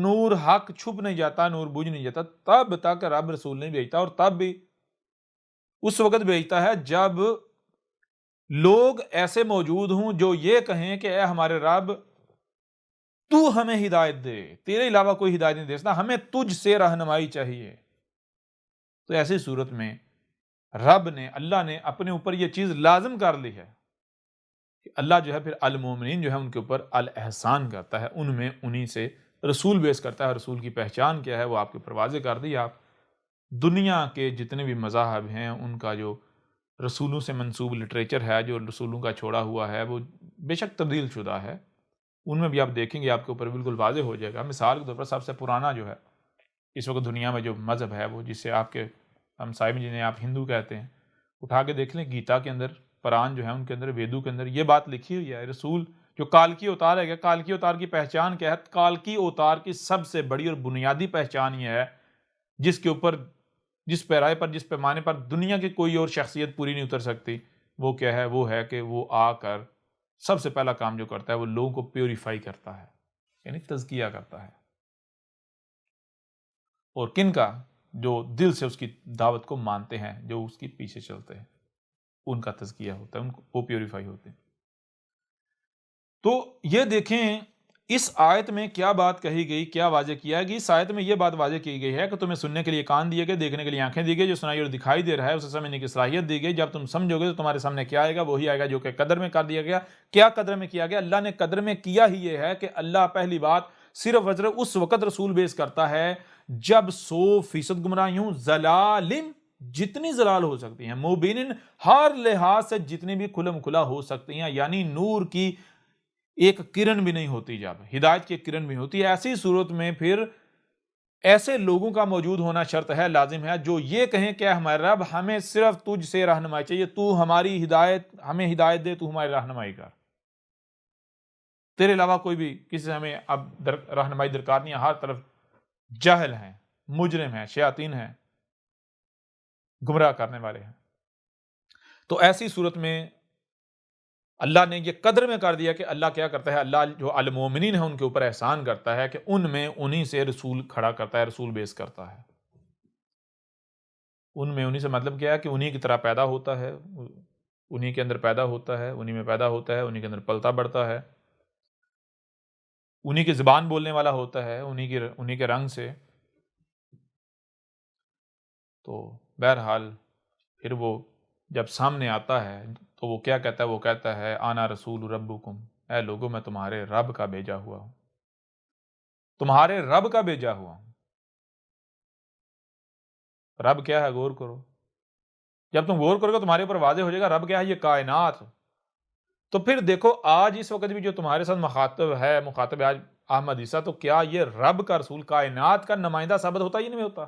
نور حق چھپ نہیں جاتا، نور بجھ نہیں جاتا، تب تک رب رسول نہیں بھیجتا، اور تب بھی اس وقت بھیجتا ہے جب لوگ ایسے موجود ہوں جو یہ کہیں کہ اے ہمارے رب، تو ہمیں ہدایت دے، تیرے علاوہ کوئی ہدایت نہیں دے سکتا، ہمیں تجھ سے رہنمائی چاہیے۔ تو ایسی صورت میں رب نے، اللہ نے اپنے اوپر یہ چیز لازم کر لی ہے کہ اللہ جو ہے پھر المومنین جو ہے ان کے اوپر الاحسان کرتا ہے، ان میں انہی سے رسول بیس کرتا ہے۔ رسول کی پہچان کیا ہے وہ آپ کے اوپر واضح کر دی۔ آپ دنیا کے جتنے بھی مذاہب ہیں ان کا جو رسولوں سے منسوب لٹریچر ہے، جو رسولوں کا چھوڑا ہوا ہے، وہ بے شک تبدیل شدہ ہے، ان میں بھی آپ دیکھیں گے آپ کے اوپر بالکل واضح ہو جائے گا۔ مثال کے طور پر سب سے پرانا جو ہے اس وقت دنیا میں جو مذہب ہے، وہ جسے آپ کے ہمسائے میں جنہیں آپ ہندو کہتے ہیں، اٹھا کے دیکھ لیں گیتا کے اندر، پران جو ہے ان کے اندر، ویدوں کے اندر یہ بات لکھی ہوئی ہے۔ رسول جو کالکی اوتار ہے، کالکی اوتار کی پہچان کیا ہے؟ کالکی اوتار کی سب سے بڑی اور بنیادی پہچان یہ ہے، جس کے اوپر، جس پیرائے پر، جس پیمانے پر دنیا کی کوئی اور شخصیت پوری نہیں اتر سکتی، وہ کیا ہے؟ وہ ہے کہ وہ آ کر سب سے پہلا کام جو کرتا ہے وہ لوگوں کو پیوریفائی کرتا ہے، یعنی تزکیہ کرتا ہے، اور کن کا؟ جو دل سے اس کی دعوت کو مانتے ہیں، جو اس کے پیچھے چلتے ہیں، ان کا تزکیہ ہوتا ہے، ان کو وہ پیوریفائی ہوتے ہیں۔ تو یہ دیکھیں اس آیت میں کیا بات کہی گئی، کیا واضح کیا گیا؟ اس آیت میں یہ بات واضح کی گئی ہے کہ تمہیں سننے کے لیے کان دیے گئے، دیکھنے کے لیے آنکھیں دی گئی، جو سنائی اور دکھائی دے رہا ہے اسے سمجھنے کی صلاحیت دی گئی۔ جب تم سمجھو گے تو تمہارے سامنے کیا آئے گا؟ وہی آئے گا جو کہ قدر میں کر دیا گیا۔ کیا قدر میں کیا گیا؟ اللہ نے قدر میں کیا ہی یہ ہے کہ اللہ پہلی بات صرف وزر اس وقت رسول بیس کرتا ہے جب 100% گمراہیوں، ضلالن، جتنی ضلال ہو سکتی ہیں، مبینن، ہر لحاظ سے جتنی بھی کھلم کھلا ہو سکتی ہیں، یعنی نور کی ایک کرن بھی نہیں ہوتی، جب ہدایت کی ایک کرن بھی ہوتی ہے، ایسی صورت میں پھر ایسے لوگوں کا موجود ہونا شرط ہے، لازم ہے، جو یہ کہیں کہ ہمارے رب ہمیں صرف تجھ سے رہنمائی چاہیے، تو ہماری ہدایت، ہمیں ہدایت دے، تو ہماری رہنمائی کر، تیرے علاوہ کوئی بھی کسی سے ہمیں اب رہنمائی درکار نہیں ہے، ہر طرف جاہل ہیں، مجرم ہیں، شیاطین ہیں، گمراہ کرنے والے ہیں۔ تو ایسی صورت میں اللہ نے یہ قدر میں کر دیا کہ اللہ کیا کرتا ہے؟ اللہ جو المومنین ہیں ان کے اوپر احسان کرتا ہے کہ ان میں انہی سے رسول کھڑا کرتا ہے، رسول بیس کرتا ہے۔ ان میں انہی سے مطلب کیا ہے کہ انہی کی طرح پیدا ہوتا ہے، انہی کے اندر پیدا ہوتا ہے، انہی میں پیدا ہوتا ہے، انہی کے اندر پلتا بڑھتا ہے، انہی کی زبان بولنے والا ہوتا ہے، انہی کے رنگ سے۔ تو بہرحال پھر وہ جب سامنے آتا ہے تو وہ کیا کہتا ہے؟ وہ کہتا ہے آنا رسول ربکم، اے لوگو میں تمہارے رب کا بھیجا ہوا ہوں، تمہارے رب کا بھیجا ہوا ہوں۔ رب کیا ہے؟ غور کرو، جب تم غور کرو گے تمہارے اوپر واضح ہو جائے گا رب کیا ہے، یہ کائنات۔ تو پھر دیکھو آج اس وقت بھی جو تمہارے ساتھ مخاطب ہے، مخاطب آج احمد عیسیٰ، تو کیا یہ رب کا رسول، کائنات کا نمائندہ ثابت ہوتا ہی نہیں ہوتا؟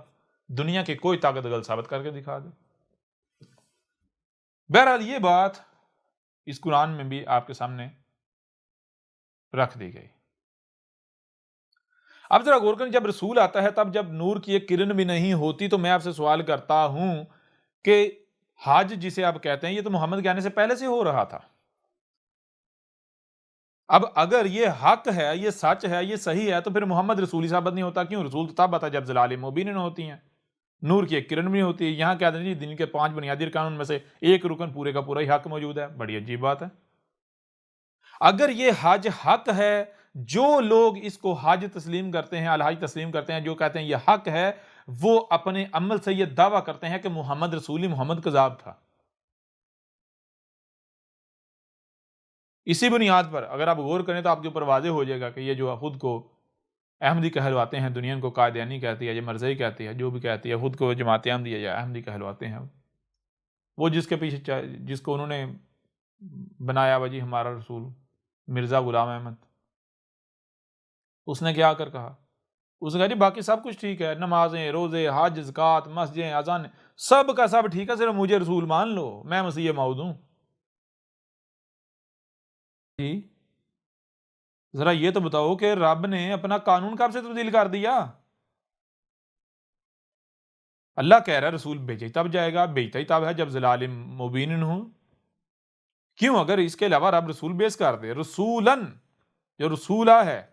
دنیا کی کوئی طاقت غل ثابت کر کے دکھا دے۔ بہرحال یہ بات اس قرآن میں بھی آپ کے سامنے رکھ دی گئی۔ اب ذرا غور کریں، جب رسول آتا ہے تب جب نور کی ایک کرن بھی نہیں ہوتی، تو میں آپ سے سوال کرتا ہوں کہ حج جسے آپ کہتے ہیں یہ تو محمد کے آنے سے پہلے سے ہو رہا تھا۔ اب اگر یہ حق ہے، یہ سچ ہے، یہ صحیح ہے، تو پھر محمد رسول ثابت نہیں ہوتا؟ کیوں؟ رسول تو تب آتا جب ضلال مبین ہوتی ہیں، نور کی ایک کرن بھی ہوتی ہے۔ یہاں کیا جی دین کے 5 بنیادی ارکان میں سے ایک رکن پورے کا پورا ہی حق موجود ہے، بڑی عجیب بات ہے۔ اگر یہ حج حق ہے، جو لوگ اس کو حج تسلیم کرتے ہیں، الحج تسلیم کرتے ہیں، جو کہتے ہیں یہ حق ہے، وہ اپنے عمل سے یہ دعویٰ کرتے ہیں کہ محمد رسول، محمد کذاب تھا۔ اسی بنیاد پر اگر آپ غور کریں تو آپ کے اوپر واضح ہو جائے گا کہ یہ جو خود کو احمدی کہلواتے ہیں، دنیا ان کو قادیانی کہتی ہے، یہ مرزائی کہتی ہے، جو بھی کہتی ہے، خود کو جماعت احمدی یا احمدی کہلواتے ہیں، وہ جس کے پیچھے جس کو انہوں نے بنایا ہوا جی ہمارا رسول مرزا غلام احمد، اس نے کیا کہا، اس نے کہا جی باقی سب کچھ ٹھیک ہے، نمازیں، روزے، حج، زکوٰۃ، مسجدیں، اذان، سب کا سب ٹھیک ہے، صرف مجھے رسول مان لو، میں مسیح موعود ہوں۔ جی ذرا یہ تو بتاؤ کہ رب نے اپنا قانون کب سے تبدیل کر دیا؟ اللہ کہہ رہا ہے رسول بھیجے تب جائے گا، بھیجتا ہی تب ہے جب ضلال مبین ہوں۔ کیوں؟ اگر اس کے علاوہ رب رسول بیس کر دے، رسولن جو رسولہ ہے،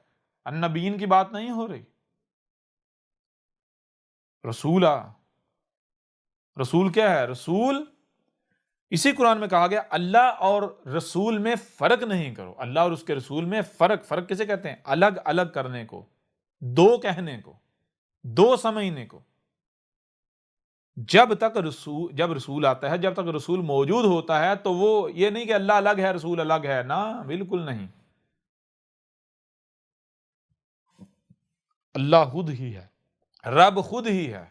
النبیین کی بات نہیں ہو رہی، رسولہ، رسول کیا ہے؟ رسول اسی قرآن میں کہا گیا اللہ اور رسول میں فرق نہیں کرو، اللہ اور اس کے رسول میں فرق کسے کہتے ہیں؟ الگ الگ کرنے کو، دو کہنے کو، دو سمجھنے کو۔ جب رسول آتا ہے، جب تک رسول موجود ہوتا ہے تو وہ یہ نہیں کہ اللہ الگ ہے رسول الگ ہے، نا بالکل نہیں، اللہ خود ہی ہے، رب خود ہی ہے،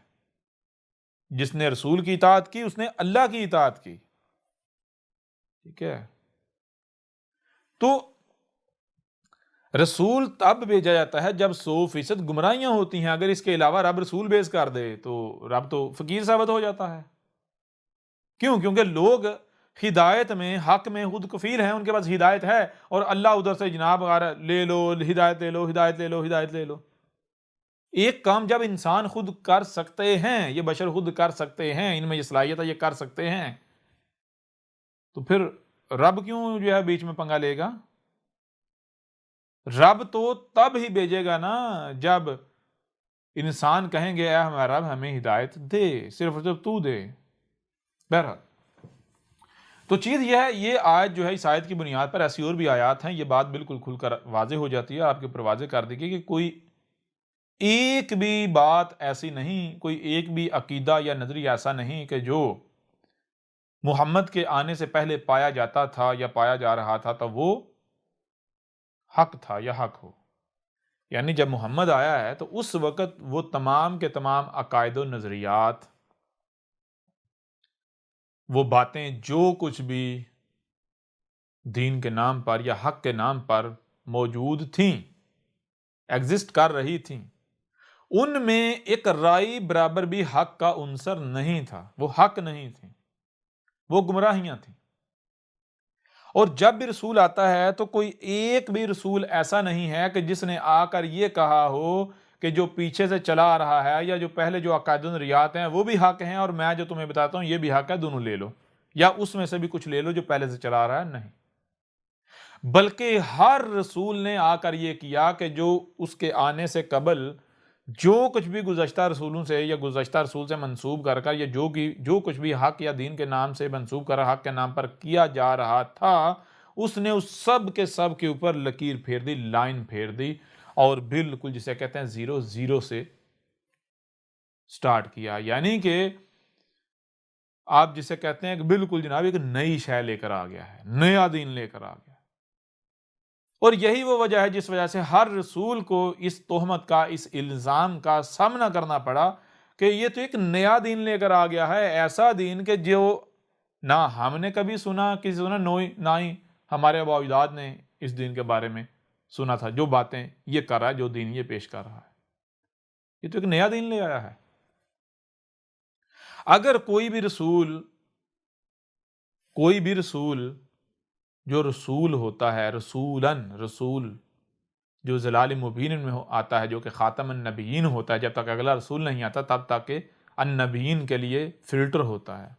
جس نے رسول کی اطاعت کی اس نے اللہ کی اطاعت کی، ٹھیک ہے؟ تو رسول تب بھیجا جاتا ہے جب 100% گمراہیاں ہوتی ہیں، اگر اس کے علاوہ رب رسول بیس کر دے تو رب تو فقیر ثابت ہو جاتا ہے۔ کیوں؟ کیونکہ لوگ ہدایت میں، حق میں خود کفیل ہیں، ان کے پاس ہدایت ہے، اور اللہ ادھر سے جناب لے لو، ہدایت لے لو، ہدایت لے لو، ہدایت لے لو۔ ایک کام جب انسان خود کر سکتے ہیں، یہ بشر خود کر سکتے ہیں، ان میں یہ صلاحیت ہے، یہ کر سکتے ہیں، تو پھر رب کیوں جو ہے بیچ میں پنگا لے گا؟ رب تو تب ہی بھیجے گا نا جب انسان کہیں گے اے ہمارا رب ہمیں ہدایت دے، صرف جب تو دے۔ بہرحال تو چیز یہ ہے، یہ آیت جو ہے اس آیت کی بنیاد پر ایسی اور بھی آیات ہیں، یہ بات بالکل کھل کر واضح ہو جاتی ہے، آپ کے اوپر واضح کر دی گئی کہ کوئی ایک بھی بات ایسی نہیں، کوئی ایک بھی عقیدہ یا نظریہ ایسا نہیں کہ جو محمد کے آنے سے پہلے پایا جاتا تھا یا پایا جا رہا تھا تو وہ حق تھا یا حق ہو۔ یعنی جب محمد آیا ہے تو اس وقت وہ تمام کے تمام عقائد و نظریات، وہ باتیں جو کچھ بھی دین کے نام پر یا حق کے نام پر موجود تھیں، ایگزسٹ کر رہی تھیں، ان میں ایک رائی برابر بھی حق کا عنصر نہیں تھا، وہ حق نہیں تھیں، وہ گمراہیاں تھیں۔ اور جب بھی رسول آتا ہے تو کوئی ایک بھی رسول ایسا نہیں ہے کہ جس نے آ کر یہ کہا ہو کہ جو پیچھے سے چلا آ رہا ہے یا جو پہلے جو عقائد و نظریات ہیں وہ بھی حق ہیں، اور میں جو تمہیں بتاتا ہوں یہ بھی حق ہے، دونوں لے لو، یا اس میں سے بھی کچھ لے لو جو پہلے سے چلا آ رہا ہے۔ نہیں، بلکہ ہر رسول نے آ کر یہ کیا کہ جو اس کے آنے سے قبل جو کچھ بھی گزشتہ رسولوں سے یا گزشتہ رسول سے منسوب کر یا جو کچھ بھی حق یا دین کے نام سے منسوب کر حق کے نام پر کیا جا رہا تھا، اس نے اس سب کے اوپر لکیر پھیر دی، لائن پھیر دی، اور بالکل جسے کہتے ہیں 0 سے سٹارٹ کیا۔ یعنی کہ آپ جسے کہتے ہیں کہ بالکل جناب ایک نئی شے لے کر آ گیا ہے، نیا دین لے کر آ گیا۔ اور یہی وہ وجہ ہے جس وجہ سے ہر رسول کو اس تہمت کا، اس الزام کا سامنا کرنا پڑا کہ یہ تو ایک نیا دین لے کر آ گیا ہے، ایسا دین کہ جو نہ ہم نے کبھی سنا کسی نے، نہ ہی ہمارے آباء و اجداد نے اس دین کے بارے میں سنا تھا، جو باتیں یہ کر رہا ہے، جو دین یہ پیش کر رہا ہے، یہ تو ایک نیا دین لے آیا ہے۔ اگر کوئی بھی رسول جو رسول ہوتا ہے، رسول جو ضلال مبین میں آتا ہے، جو کہ خاتم النبیین ہوتا ہے، جب تک اگلا رسول نہیں آتا تب تک کہ النبیین کے لیے فلٹر ہوتا ہے،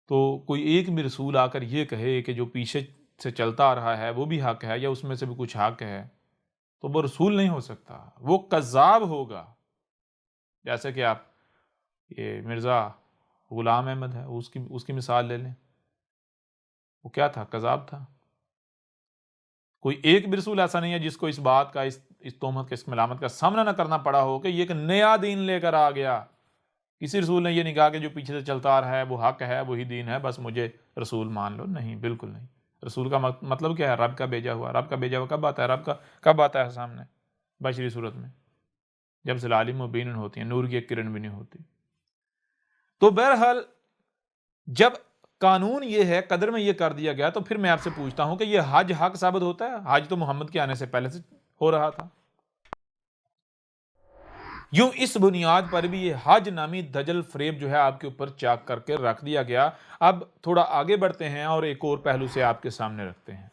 تو کوئی ایک بھی رسول آ کر یہ کہے کہ جو پیچھے سے چلتا آ رہا ہے وہ بھی حق ہے یا اس میں سے بھی کچھ حق ہے، تو وہ رسول نہیں ہو سکتا، وہ کذاب ہوگا۔ جیسے کہ آپ یہ مرزا غلام احمد ہے، اس کی مثال لے لیں، وہ کیا تھا؟ کذاب تھا۔ کوئی ایک بھی رسول ایسا نہیں ہے جس کو اس بات کا، اس تہمت کا، اس ملامت کا سامنا نہ کرنا پڑا ہو کہ یہ ایک نیا دین لے کر آ گیا۔ کسی رسول نے یہ نہیں کہا کہ جو پیچھے سے چلتا آ رہا ہے وہ حق ہے، وہی دین ہے، بس مجھے رسول مان لو، نہیں، بالکل نہیں۔ رسول کا مطلب کیا ہے؟ رب کا بھیجا ہوا. رب کا بھیجا ہوا کب آتا ہے؟ رب کا کب آتا ہے سامنے؟ بشری صورت میں، جب ظلال مبین ہوتی ہیں، نور کی ایک کرن بھی نہیں ہوتی. تو بہرحال جب قانون یہ ہے، قدر میں یہ کر دیا گیا، تو پھر میں آپ سے پوچھتا ہوں کہ یہ حج حق ثابت ہوتا ہے؟ حج تو محمد کے آنے سے پہلے سے ہو رہا تھا. یوں اس بنیاد پر بھی یہ حج نامی دجل فریب جو ہے آپ کے اوپر چاک کر کے رکھ دیا گیا. اب تھوڑا آگے بڑھتے ہیں اور ایک اور پہلو سے آپ کے سامنے رکھتے ہیں.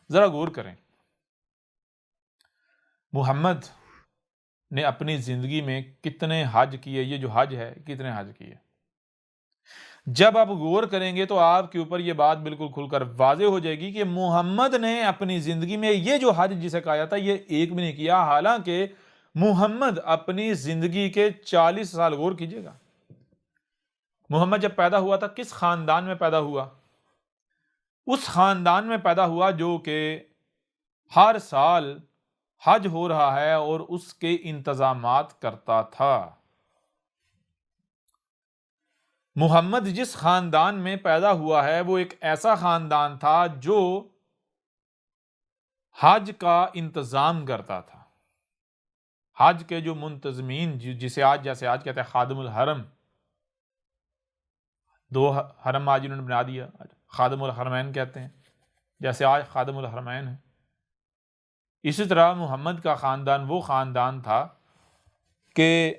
ذرا غور کریں، محمد نے اپنی زندگی میں کتنے حج کیے؟ یہ جو حج ہے کتنے حج کیے؟ جب آپ غور کریں گے تو آپ کے اوپر یہ بات بالکل کھل کر واضح ہو جائے گی کہ محمد نے اپنی زندگی میں یہ جو حج جسے کہا جاتا ہے یہ ایک بھی نہیں کیا. حالانکہ محمد اپنی زندگی کے 40 سال، غور کیجئے گا، محمد جب پیدا ہوا تھا کس خاندان میں پیدا ہوا؟ اس خاندان میں پیدا ہوا جو کہ ہر سال حج ہو رہا ہے اور اس کے انتظامات کرتا تھا. محمد جس خاندان میں پیدا ہوا ہے وہ ایک ایسا خاندان تھا جو حج کا انتظام کرتا تھا. حج کے جو منتظمین، جسے آج جیسے آج کہتے ہیں خادم الحرم، 2 حرم آج انہوں نے بنا دیا، خادم الحرمین کہتے ہیں، جیسے آج خادم الحرمین ہے. اسی طرح محمد کا خاندان وہ خاندان تھا کہ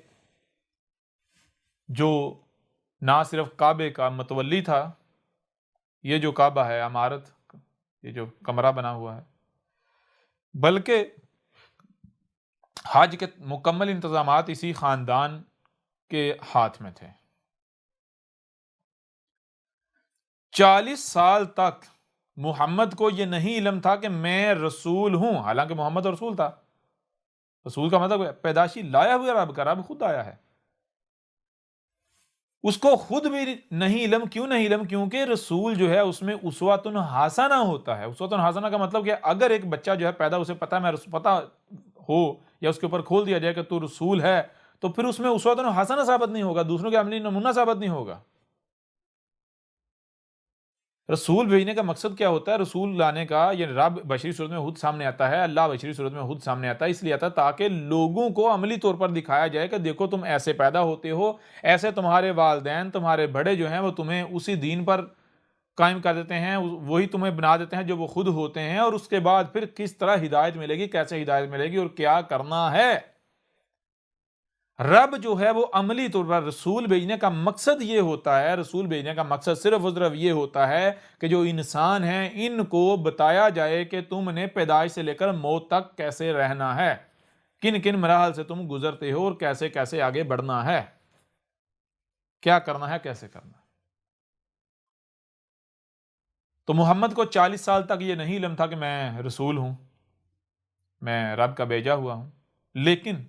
جو نہ صرف کعبے کا متولی تھا، یہ جو کعبہ ہے عمارت، یہ جو کمرہ بنا ہوا ہے، بلکہ حج کے مکمل انتظامات اسی خاندان کے ہاتھ میں تھے. 40 سال تک محمد کو یہ نہیں علم تھا کہ میں رسول ہوں، حالانکہ محمد رسول تھا. رسول کا مطلب پیدائشی لایا ہوا رب کا، رب خود آیا ہے. اس کو خود بھی نہیں علم. کیوں نہیں علم؟ کیونکہ رسول جو ہے اس میں اسوۃ حسنہ ہوتا ہے. اسوۃ حسنہ کا مطلب کہ اگر ایک بچہ جو ہے پیدا، اسے پتا میں پتا ہو یا اس کے اوپر کھول دیا جائے کہ تو رسول ہے، تو پھر اس میں اسوۃ حسنہ ثابت نہیں ہوگا، دوسروں کے عملی نمونہ ثابت نہیں ہوگا. رسول بھیجنے کا مقصد کیا ہوتا ہے؟ رسول لانے کا، یہ رب بشری صورت میں خود سامنے آتا ہے، اللہ بشری صورت میں خود سامنے آتا ہے، اس لیے آتا ہے تاکہ لوگوں کو عملی طور پر دکھایا جائے کہ دیکھو تم ایسے پیدا ہوتے ہو، ایسے تمہارے والدین، تمہارے بڑے جو ہیں وہ تمہیں اسی دین پر قائم کر دیتے ہیں، وہی تمہیں بنا دیتے ہیں جو وہ خود ہوتے ہیں، اور اس کے بعد پھر کس طرح ہدایت ملے گی، کیسے ہدایت ملے گی اور کیا کرنا ہے. رب جو ہے وہ عملی طور پر رسول بھیجنے کا مقصد یہ ہوتا ہے، رسول بھیجنے کا مقصد صرف اور صرف یہ ہوتا ہے کہ جو انسان ہیں ان کو بتایا جائے کہ تم نے پیدائش سے لے کر موت تک کیسے رہنا ہے، کن کن مراحل سے تم گزرتے ہو اور کیسے کیسے آگے بڑھنا ہے، کیا کرنا ہے، کیسے کرنا ہے. تو محمد کو 40 سال تک یہ نہیں علم تھا کہ میں رسول ہوں، میں رب کا بھیجا ہوا ہوں. لیکن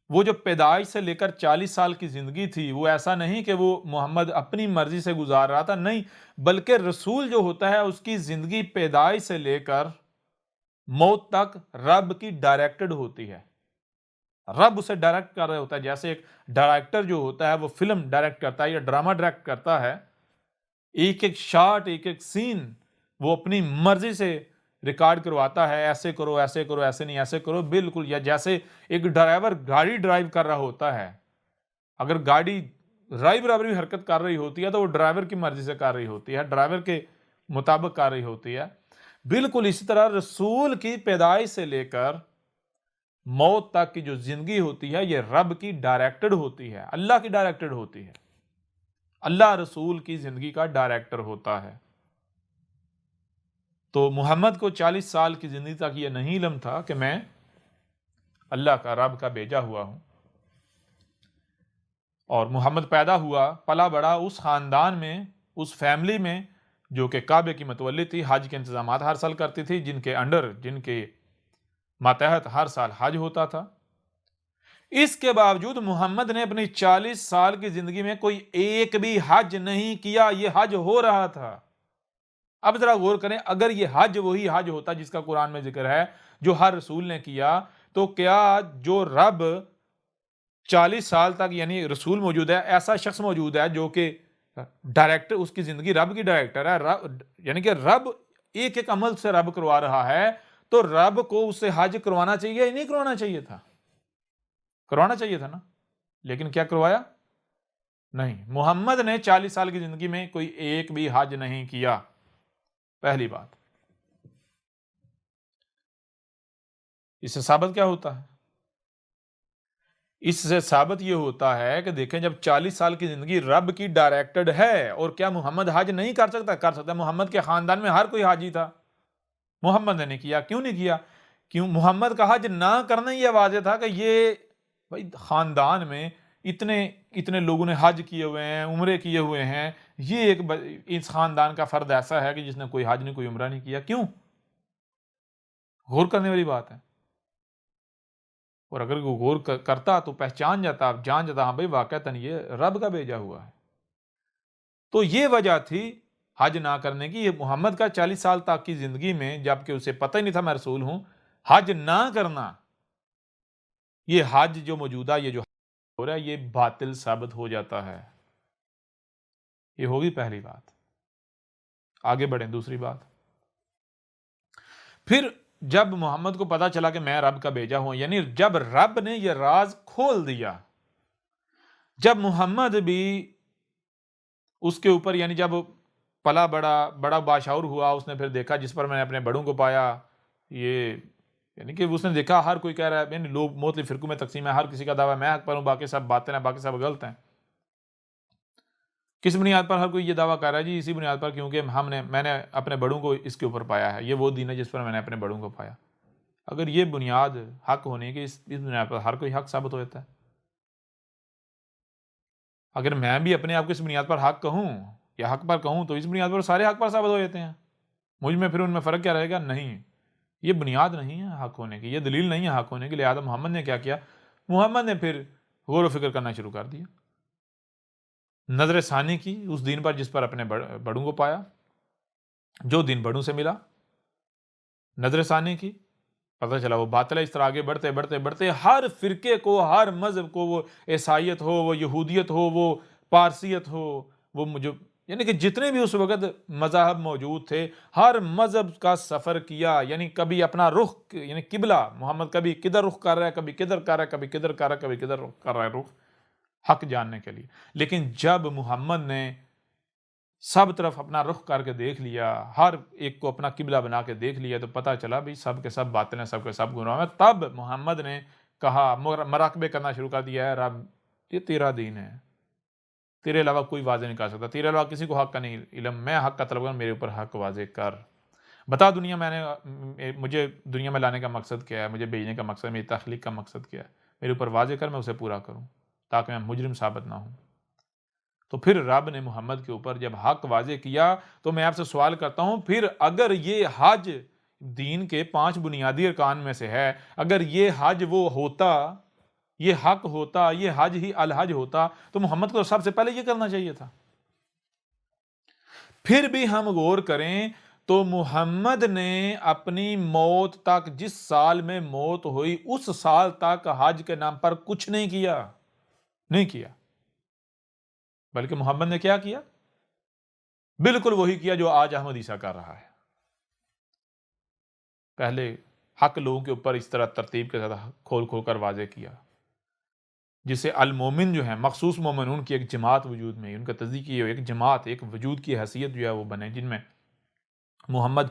وہ جو پیدائش سے لے کر 40 سال کی زندگی تھی، وہ ایسا نہیں کہ وہ محمد اپنی مرضی سے گزار رہا تھا، نہیں، بلکہ رسول جو ہوتا ہے اس کی زندگی پیدائش سے لے کر موت تک رب کی ڈائریکٹڈ ہوتی ہے. رب اسے ڈائریکٹ کر رہا ہوتا ہے. جیسے ایک ڈائریکٹر جو ہوتا ہے وہ فلم ڈائریکٹ کرتا ہے یا ڈرامہ ڈائریکٹ کرتا ہے، ایک ایک شاٹ، ایک ایک سین وہ اپنی مرضی سے ریکارڈ کرواتا ہے، ایسے کرو، ایسے کرو، ایسے نہیں، ایسے کرو، بالکل. یا جیسے ایک ڈرائیور گاڑی ڈرائیو کر رہا ہوتا ہے، اگر گاڑی رائی برابر بھی حرکت کر رہی ہوتی ہے تو وہ ڈرائیور کی مرضی سے کر رہی ہوتی ہے، ڈرائیور کے مطابق کر رہی ہوتی ہے. بالکل اسی طرح رسول کی پیدائش سے لے کر موت تک کی جو زندگی ہوتی ہے یہ رب کی ڈائریکٹڈ ہوتی ہے، اللہ کی ڈائریکٹڈ ہوتی ہے. اللہ رسول کی زندگی کا ڈائریکٹر ہوتا ہے. تو محمد کو 40 سال کی زندگی تک یہ نہیں علم تھا کہ میں اللہ کا، رب کا بھیجا ہوا ہوں. اور محمد پیدا ہوا، پلا بڑا اس خاندان میں، اس فیملی میں جو کہ کعبے کی متولی تھی، حج کے انتظامات ہر سال کرتی تھی، جن کے انڈر، جن کے ماتحت ہر سال حج ہوتا تھا. اس کے باوجود محمد نے اپنی 40 سال کی زندگی میں کوئی ایک بھی حج نہیں کیا. یہ حج ہو رہا تھا. اب ذرا غور کریں، اگر یہ حج وہی حج ہوتا جس کا قرآن میں ذکر ہے جو ہر رسول نے کیا، تو کیا جو رب 40 سال تک، یعنی رسول موجود ہے، ایسا شخص موجود ہے جو کہ ڈائریکٹر اس کی زندگی رب کی ڈائریکٹر ہے، یعنی کہ رب ایک ایک عمل سے رب کروا رہا ہے، تو رب کو اس سے حج کروانا چاہیے یا نہیں کروانا چاہیے تھا؟ کروانا چاہیے تھا نا، لیکن کیا کروایا؟ نہیں۔ محمد نے 40 سال کی زندگی میں کوئی ایک بھی حج نہیں کیا، پہلی بات۔ اس سے ثابت کیا ہوتا ہے؟ اس سے ثابت یہ ہوتا ہے کہ دیکھیں جب 40 سال کی زندگی رب کی ڈائریکٹڈ ہے، اور کیا محمد حج نہیں کر سکتا؟ کر سکتا ہے۔ محمد کے خاندان میں ہر کوئی حاجی تھا، محمد نے نہیں کیا۔ کیوں نہیں کیا؟ کیوں؟ محمد کا حج نہ کرنا یہ واضح تھا کہ یہ بھائی خاندان میں اتنے لوگوں نے حج کیے ہوئے ہیں، عمرے کیے ہوئے ہیں، یہ اس خاندان کا فرد ایسا ہے کہ جس نے کوئی حج نہیں، کوئی عمرہ نہیں کیا۔ کیوں؟ غور کرنے والی بات ہے۔ اور اگر وہ غور کرتا تو پہچان جاتا، جان جاتا، ہاں بھائی واقعتاً یہ رب کا بھیجا ہوا ہے۔ تو یہ وجہ تھی حج نہ کرنے کی۔ یہ محمد کا 40 سال تک کی زندگی میں، جبکہ اسے پتہ ہی نہیں تھا میں رسول ہوں، حج نہ کرنا، یہ حج جو موجودہ یہ جو ہو رہا ہے یہ باطل ثابت ہو جاتا ہے۔ یہ ہوگی پہلی بات۔ آگے بڑھیں، دوسری بات۔ پھر جب محمد کو پتا چلا کہ میں رب کا بھیجا ہوں، یعنی جب رب نے یہ راز کھول دیا، جب محمد بھی اس کے اوپر، یعنی جب پلا بڑا باشعور ہوا، اس نے پھر دیکھا جس پر میں نے اپنے بڑوں کو پایا، یہ یعنی کہ اس نے دیکھا ہر کوئی کہہ رہا ہے، یعنی لوگ مختلف فرقوں میں تقسیم ہے، ہر کسی کا دعویٰ میں حق پر ہوں، باقی سب باطل ہیں، باقی سب غلط ہیں۔ کس بنیاد پر ہر کوئی یہ دعویٰ کر رہا ہے؟ جی اسی بنیاد پر کیونکہ میں نے اپنے بڑوں کو اس کے اوپر پایا ہے، یہ وہ دین ہے جس پر میں نے اپنے بڑوں کو پایا۔ اگر یہ بنیاد حق ہونے کی، اس بنیاد پر ہر کوئی حق ثابت ہو جاتا ہے۔ اگر میں بھی اپنے آپ کو اس بنیاد پر حق کہوں یا حق پر کہوں تو اس بنیاد پر سارے حق پر ثابت ہو جاتے ہیں۔ مجھ میں پھر ان میں فرق کیا رہے گا؟ نہیں، یہ بنیاد نہیں ہے حق ہونے کی، یہ دلیل نہیں ہے حق ہونے کی۔ لہٰذا محمد نے کیا کیا؟ محمد نے پھر غور و فکر کرنا شروع کر دیا، نظر ثانی کی اس دین پر جس پر اپنے بڑوں کو پایا، جو دین بڑوں سے ملا، نظر ثانی کی، پتہ چلا وہ باطل ہے۔ اس طرح آگے بڑھتے بڑھتے بڑھتے ہر فرقے کو، ہر مذہب کو، وہ عیسائیت ہو، وہ یہودیت ہو، وہ پارسیت ہو، وہ یعنی کہ جتنے بھی اس وقت مذاہب موجود تھے، ہر مذہب کا سفر کیا، یعنی کبھی اپنا رخ، یعنی قبلہ، محمد کبھی کدھر رخ کر رہا ہے، کبھی کدھر کر رہا ہے، کبھی کدھر کر رہا ہے، کبھی کدھر کر رہا ہے رخ، حق جاننے کے لیے۔ لیکن جب محمد نے سب طرف اپنا رخ کر کے دیکھ لیا، ہر ایک کو اپنا قبلہ بنا کے دیکھ لیا، تو پتہ چلا بھی سب کے سب باطل ہیں، سب کے سب گناہ ہیں۔ تب محمد نے کہا، مراقبے کرنا شروع کر دیا ہے، رب یہ تیرا دین ہے، تیرے علاوہ کوئی واضح نہیں کر سکتا، تیرے علاوہ کسی کو حق کا نہیں علم، میں حق کا طلب کروں، میرے اوپر حق واضح کر، بتا دنیا مجھے دنیا میں لانے کا مقصد کیا ہے، مجھے بھیجنے کا مقصد، میری تخلیق کا مقصد کیا ہے، میرے اوپر واضح کر، میں اسے پورا کروں تاکہ میں مجرم ثابت نہ ہوں۔ تو پھر رب نے محمد کے اوپر جب حق واضح کیا، تو میں آپ سے سوال کرتا ہوں، پھر اگر یہ حج دین کے 5 بنیادی ارکان میں سے ہے، اگر یہ حج وہ ہوتا، یہ حق ہوتا، یہ حج ہی الحج ہوتا، تو محمد کو سب سے پہلے یہ کرنا چاہیے تھا۔ پھر بھی ہم غور کریں تو محمد نے اپنی موت تک، جس سال میں موت ہوئی اس سال تک حج کے نام پر کچھ نہیں کیا، بلکہ محمد نے کیا کیا؟ بالکل وہی کیا جو آج احمد عیسیٰ کر رہا ہے۔ پہلے حق لوگوں کے اوپر اس طرح ترتیب کے ساتھ کھول کر واضح کیا، جسے المومن جو ہیں، مخصوص مومنون کی ایک جماعت وجود میں، ان کا تجزیہ کی ایک جماعت، ایک وجود کی حیثیت جو ہے وہ بنے، جن میں محمد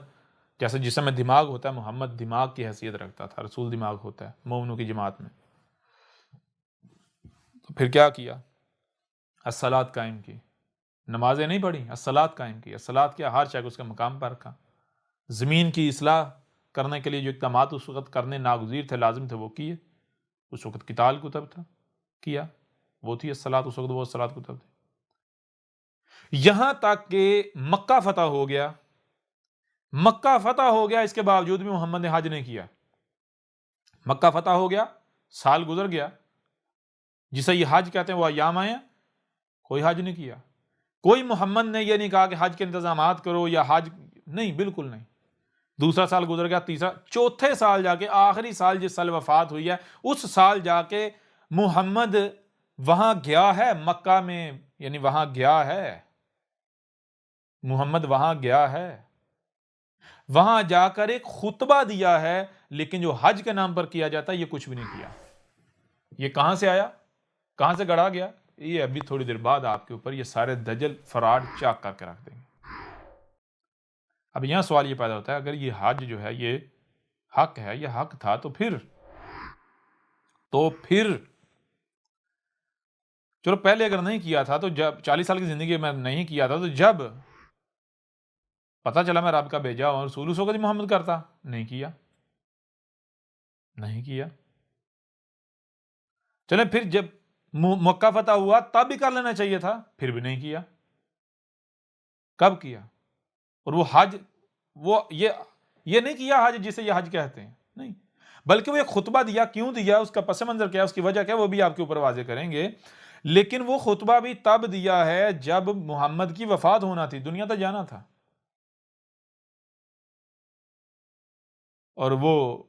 جیسے جسم میں دماغ ہوتا ہے، محمد دماغ کی حیثیت رکھتا تھا، رسول دماغ ہوتا ہے مومنوں کی جماعت میں۔ تو پھر کیا کیا؟ الصلاۃ قائم کی، نمازیں نہیں پڑھی، الصلاۃ قائم کی۔ الصلاۃ کیا؟ ہر شے کو اس کے مقام پر رکھا۔ زمین کی اصلاح کرنے کے لیے جو اقدامات اس وقت کرنے ناگزیر تھے، لازم تھے، وہ کیے۔ اس وقت قتال کو تب تھا کیا، وہ تھی الصلاۃ، اس وقت وہ الصلاۃ کو تب تھی۔ یہاں تک کہ مکہ فتح ہو گیا، اس کے باوجود بھی محمد نے حج نہیں کیا۔ مکہ فتح ہو گیا، سال گزر گیا، جسے یہ حج کہتے ہیں وہ ایام آئے، کوئی حج نہیں کیا۔ کوئی محمد نے یہ نہیں کہا کہ حج کے انتظامات کرو یا حج، نہیں، بالکل نہیں۔ دوسرا سال گزر گیا، تیسرا، چوتھے سال جا کے، آخری سال جس سال وفات ہوئی ہے، اس سال جا کے محمد وہاں گیا ہے، مکہ میں، یعنی وہاں گیا ہے، محمد وہاں گیا ہے، وہاں جا کر ایک خطبہ دیا ہے، لیکن جو حج کے نام پر کیا جاتا ہے یہ کچھ بھی نہیں کیا۔ یہ کہاں سے آیا، کہاں سے گڑا گیا؟ یہ ابھی تھوڑی دیر بعد آپ کے اوپر یہ سارے دجل فراڈ چاک کر کے رکھ دیں گے۔ اب یہاں سوال یہ پیدا ہوتا ہے، اگر یہ حج جو ہے یہ حق ہے، یہ حق تھا، تو پھر چلو پہلے اگر نہیں کیا تھا تو جب 40 سال کی زندگی میں نہیں کیا تھا، تو جب پتہ چلا میں رب کا بھیجا ہوں رسول، اس وقت محمد کرتا، نہیں کیا۔ چلے پھر جب مکہ فتح ہوا تب بھی کر لینا چاہیے تھا، پھر بھی نہیں کیا۔ کب کیا؟ اور وہ حج، وہ یہ نہیں کیا حج جسے یہ حج کہتے ہیں، نہیں، بلکہ وہ ایک خطبہ دیا۔ کیوں دیا، اس کا پس منظر کیا، اس کی وجہ کیا، وہ بھی آپ کے اوپر واضح کریں گے۔ لیکن وہ خطبہ بھی تب دیا ہے جب محمد کی وفات ہونا تھی، دنیا تک جانا تھا، اور وہ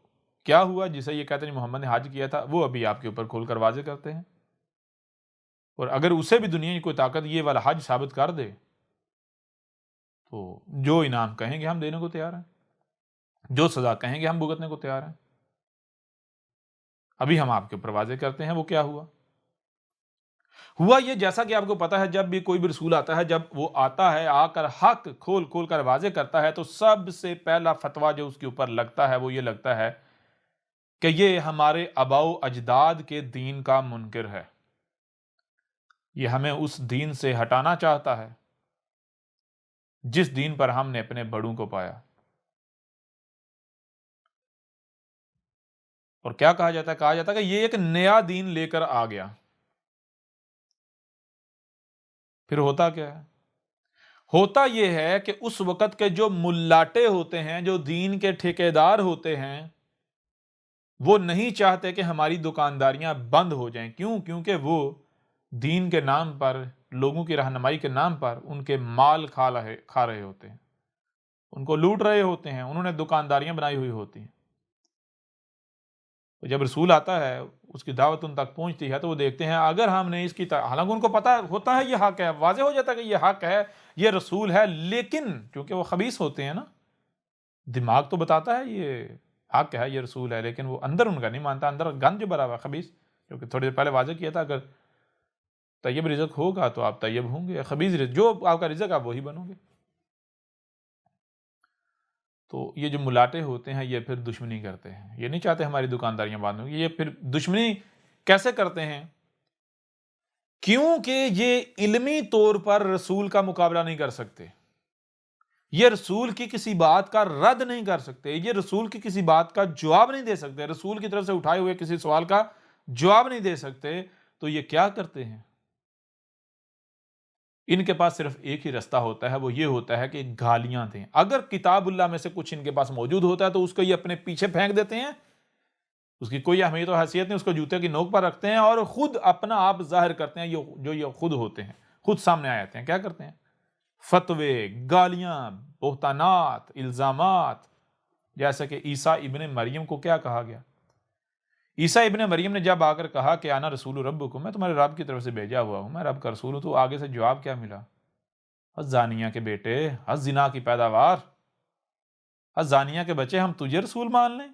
کیا ہوا جسے یہ کہتے ہیں محمد نے حج کیا تھا، وہ ابھی آپ کے اوپر کھول کر واضح کرتے ہیں۔ اور اگر اسے بھی دنیا کی کوئی طاقت یہ والا حج ثابت کر دے تو جو انعام کہیں گے ہم دینے کو تیار ہیں، جو سزا کہیں گے ہم بھگتنے کو تیار ہیں۔ ابھی ہم آپ کے اوپر واضح کرتے ہیں وہ کیا ہوا یہ، جیسا کہ آپ کو پتا ہے، جب بھی کوئی بھی رسول آتا ہے، جب وہ آتا ہے آ کر حق کھول کر واضح کرتا ہے، تو سب سے پہلا فتویٰ جو اس کے اوپر لگتا ہے وہ یہ لگتا ہے کہ یہ ہمارے آباء و اجداد کے دین کا منکر ہے، یہ ہمیں اس دین سے ہٹانا چاہتا ہے جس دین پر ہم نے اپنے بڑوں کو پایا۔ اور کیا کہا جاتا ہے کہ یہ ایک نیا دین لے کر آ گیا۔ پھر ہوتا کیا ہے؟ ہوتا یہ ہے کہ اس وقت کے جو ملاٹے ہوتے ہیں، جو دین کے ٹھیکیدار ہوتے ہیں، وہ نہیں چاہتے کہ ہماری دکانداریاں بند ہو جائیں۔ کیوں؟ کیونکہ وہ دین کے نام پر، لوگوں کی رہنمائی کے نام پر ان کے مال کھا رہے ہوتے ہیں، ان کو لوٹ رہے ہوتے ہیں، انہوں نے دکانداریاں بنائی ہوئی ہوتی ہیں۔ جب رسول آتا ہے، اس کی دعوت ان تک پہنچتی ہے، تو وہ دیکھتے ہیں اگر ہم نے اس کی حالانکہ ان کو پتا ہوتا ہے یہ حق ہے، واضح ہو جاتا ہے کہ یہ حق ہے، یہ رسول ہے، لیکن کیونکہ وہ خبیث ہوتے ہیں نا، دماغ تو بتاتا ہے یہ حق ہے، یہ رسول ہے، لیکن وہ اندر ان کا نہیں مانتا، اندر گند جو بھرا ہوا خبیث، جو کہ تھوڑی دیر پہلے واضح کیا تھا، اگر طیب رزق ہوگا تو آپ طیب ہوں گے، خبیث رزق جو آپ کا رزق آپ وہی بنو گے۔ تو یہ جو ملاٹے ہوتے ہیں یہ پھر دشمنی کرتے ہیں، یہ نہیں چاہتے ہماری دکانداریاں بند ہوں گی۔ یہ پھر دشمنی کیسے کرتے ہیں؟ کیونکہ یہ علمی طور پر رسول کا مقابلہ نہیں کر سکتے، یہ رسول کی کسی بات کا رد نہیں کر سکتے، یہ رسول کی کسی بات کا جواب نہیں دے سکتے، رسول کی طرف سے اٹھائے ہوئے کسی سوال کا جواب نہیں دے سکتے، تو یہ کیا کرتے ہیں؟ ان کے پاس صرف ایک ہی راستہ ہوتا ہے، وہ یہ ہوتا ہے کہ گالیاں دیں۔ اگر کتاب اللہ میں سے کچھ ان کے پاس موجود ہوتا ہے تو اس کو یہ اپنے پیچھے پھینک دیتے ہیں، اس کی کوئی اہمیت و حیثیت نہیں، اس کو جوتے کی نوک پر رکھتے ہیں اور خود اپنا آپ ظاہر کرتے ہیں، جو یہ خود ہوتے ہیں، خود سامنے آ جاتے ہیں۔ کیا کرتے ہیں؟ فتوے، گالیاں، بہتانات، الزامات، جیسا کہ عیسیٰ ابن مریم کو کیا کہا گیا؟ عیسیٰ ابن مریم نے جب آ کر کہا کہ انا رسول ربکم، میں تمہارے رب کی طرف سے بھیجا ہوا ہوں، میں رب کا رسول ہوں، تو آگے سے جواب کیا ملا؟ زانیہ کے بیٹے، زنا کی پیداوار، زانیہ کے بچے، ہم تجھے رسول مان لیں؟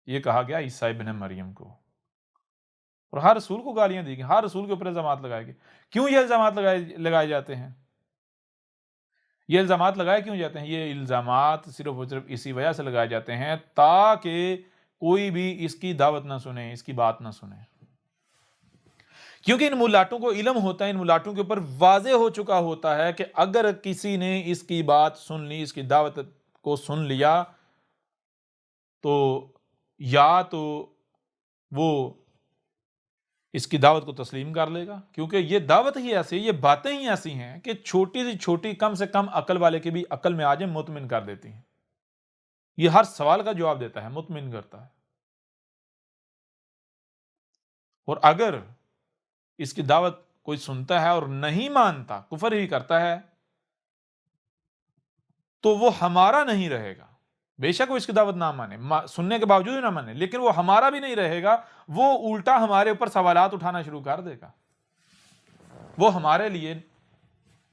یہ کہا گیا عیسیٰ ابن مریم کو۔ اور ہر رسول کو گالیاں دی گئی، ہر رسول کے اوپر الزامات لگائے گئے۔ کیوں یہ الزامات لگائے جاتے ہیں؟ یہ الزامات لگائے کیوں جاتے ہیں؟ یہ الزامات صرف اور صرف اسی وجہ سے لگائے جاتے ہیں تاکہ کوئی بھی اس کی دعوت نہ سنے، اس کی بات نہ سنے، کیونکہ ان ملاٹوں کو علم ہوتا ہے، ان ملاٹوں کے اوپر واضح ہو چکا ہوتا ہے کہ اگر کسی نے اس کی بات سن لی، اس کی دعوت کو سن لیا، تو یا تو وہ اس کی دعوت کو تسلیم کر لے گا، کیونکہ یہ دعوت ہی ایسی ہے، یہ باتیں ہی ایسی ہیں کہ چھوٹی سی چھوٹی، کم سے کم عقل والے کی بھی عقل میں آ جائے، مطمئن کر دیتی ہیں۔ یہ ہر سوال کا جواب دیتا ہے، مطمئن کرتا ہے۔ اور اگر اس کی دعوت کوئی سنتا ہے اور نہیں مانتا، کفر ہی کرتا ہے، تو وہ ہمارا نہیں رہے گا۔ بے شک وہ اس کی دعوت نہ مانے، سننے کے باوجود ہی نہ مانے، لیکن وہ ہمارا بھی نہیں رہے گا، وہ الٹا ہمارے اوپر سوالات اٹھانا شروع کر دے گا، وہ ہمارے لیے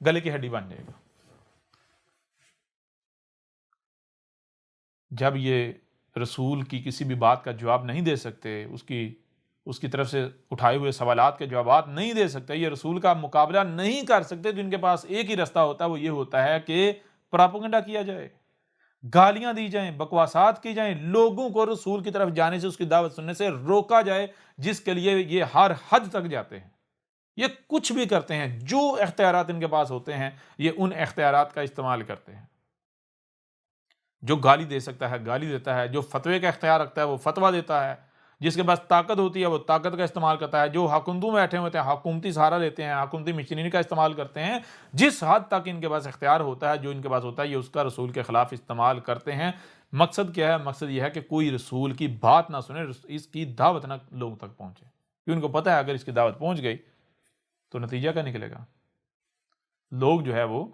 گلے کی ہڈی بن جائے گا۔ جب یہ رسول کی کسی بھی بات کا جواب نہیں دے سکتے، اس کی طرف سے اٹھائے ہوئے سوالات کے جوابات نہیں دے سکتے، یہ رسول کا مقابلہ نہیں کر سکتے، تو ان کے پاس ایک ہی رستہ ہوتا ہے، وہ یہ ہوتا ہے کہ پراپیگنڈا کیا جائے، گالیاں دی جائیں، بکواسات کی جائیں، لوگوں کو رسول کی طرف جانے سے، اس کی دعوت سننے سے روکا جائے، جس کے لیے یہ ہر حد تک جاتے ہیں، یہ کچھ بھی کرتے ہیں، جو اختیارات ان کے پاس ہوتے ہیں یہ ان اختیارات کا استعمال کرتے ہیں۔ جو گالی دے سکتا ہے گالی دیتا ہے، جو فتوے کا اختیار رکھتا ہے وہ فتویٰ دیتا ہے، جس کے پاس طاقت ہوتی ہے وہ طاقت کا استعمال کرتا ہے، جو حکومتوں میں بیٹھے ہوتے ہیں حکومتی سہارا لیتے ہیں، حکومتی مشینری کا استعمال کرتے ہیں، جس حد تک ان کے پاس اختیار ہوتا ہے، جو ان کے پاس ہوتا ہے، یہ اس کا رسول کے خلاف استعمال کرتے ہیں۔ مقصد کیا ہے؟ مقصد یہ ہے کہ کوئی رسول کی بات نہ سنے، اس کی دعوت نہ لوگوں تک پہنچے، کیونکہ ان کو پتہ ہے اگر اس کی دعوت پہنچ گئی تو نتیجہ کیا نکلے گا؟ لوگ جو ہے وہ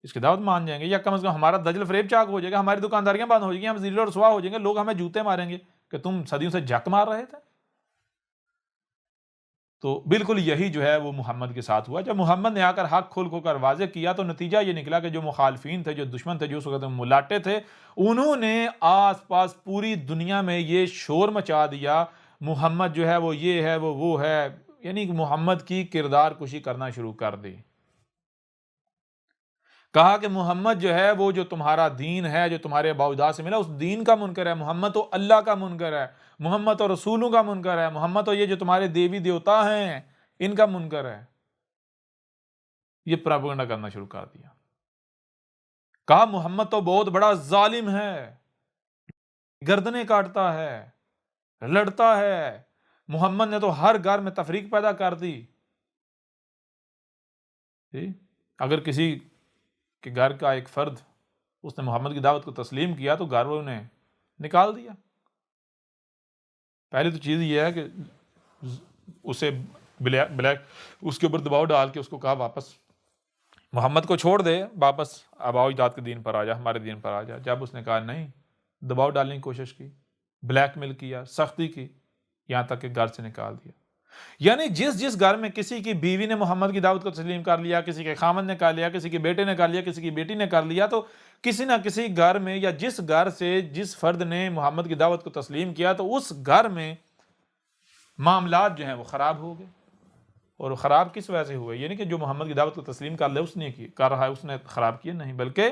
اس کی دعوت مان جائیں گے، یا کم از کم ہمارا دجل فریب چاک ہو جائے گا، ہماری دکانداریاں بند ہو جائیں گی، ہم ذلیل و رسوا ہو جائیں گے، لوگ ہمیں جوتے ماریں گے کہ تم صدیوں سے جھک مار رہے تھے۔ تو بالکل یہی جو ہے وہ محمد کے ساتھ ہوا۔ جب محمد نے آ کر حق کھول کھول کر واضح کیا تو نتیجہ یہ نکلا کہ جو مخالفین تھے، جو دشمن تھے، جو اس وقت ملاٹے تھے، انہوں نے آس پاس پوری دنیا میں یہ شور مچا دیا، محمد جو ہے وہ یہ ہے، وہ ہے، یعنی محمد کی کردار کشی کرنا شروع کر دی۔ کہا کہ محمد جو ہے وہ جو تمہارا دین ہے، جو تمہارے اباء و اجداد سے ملا، اس دین کا منکر ہے، محمد تو اللہ کا منکر ہے، محمد تو رسولوں کا منکر ہے، محمد تو یہ جو تمہارے دیوی دیوتا ہیں ان کا منکر ہے۔ یہ پراپیگنڈا کرنا شروع کر دیا۔ کہا محمد تو بہت بڑا ظالم ہے، گردنیں کاٹتا ہے، لڑتا ہے، محمد نے تو ہر گھر میں تفریق پیدا کر دی۔ اگر کسی کہ گھر کا ایک فرد اس نے محمد کی دعوت کو تسلیم کیا تو گھر والوں نے نکال دیا۔ پہلی تو چیز یہ ہے کہ اسے بلیک اس کے اوپر دباؤ ڈال کے اس کو کہا واپس محمد کو چھوڑ دے، واپس آباء و اجداد کے دین پر آ جا، ہمارے دین پر آ جا۔ جب اس نے کہا نہیں، دباؤ ڈالنے کی کوشش کی، بلیک میل کیا، سختی کی، یہاں تک کہ گھر سے نکال دیا۔ یعنی جس گھر میں کسی کی بیوی نے محمد کی دعوت کو تسلیم کر لیا، کسی کے خامن نے کر لیا، کسی کے بیٹے نے کر لیا، کسی کی بیٹی نے کر لیا، تو کسی نہ کسی گھر میں، یا جس گھر سے جس فرد نے محمد کی دعوت کو تسلیم کیا تو اس گھر میں معاملات جو ہیں وہ خراب ہو گئے۔ اور خراب کس وجہ سے ہوئے؟ یعنی کہ جو محمد کی دعوت کو تسلیم کر لے اس نے کر رہا ہے، اس نے خراب کیا نہیں، بلکہ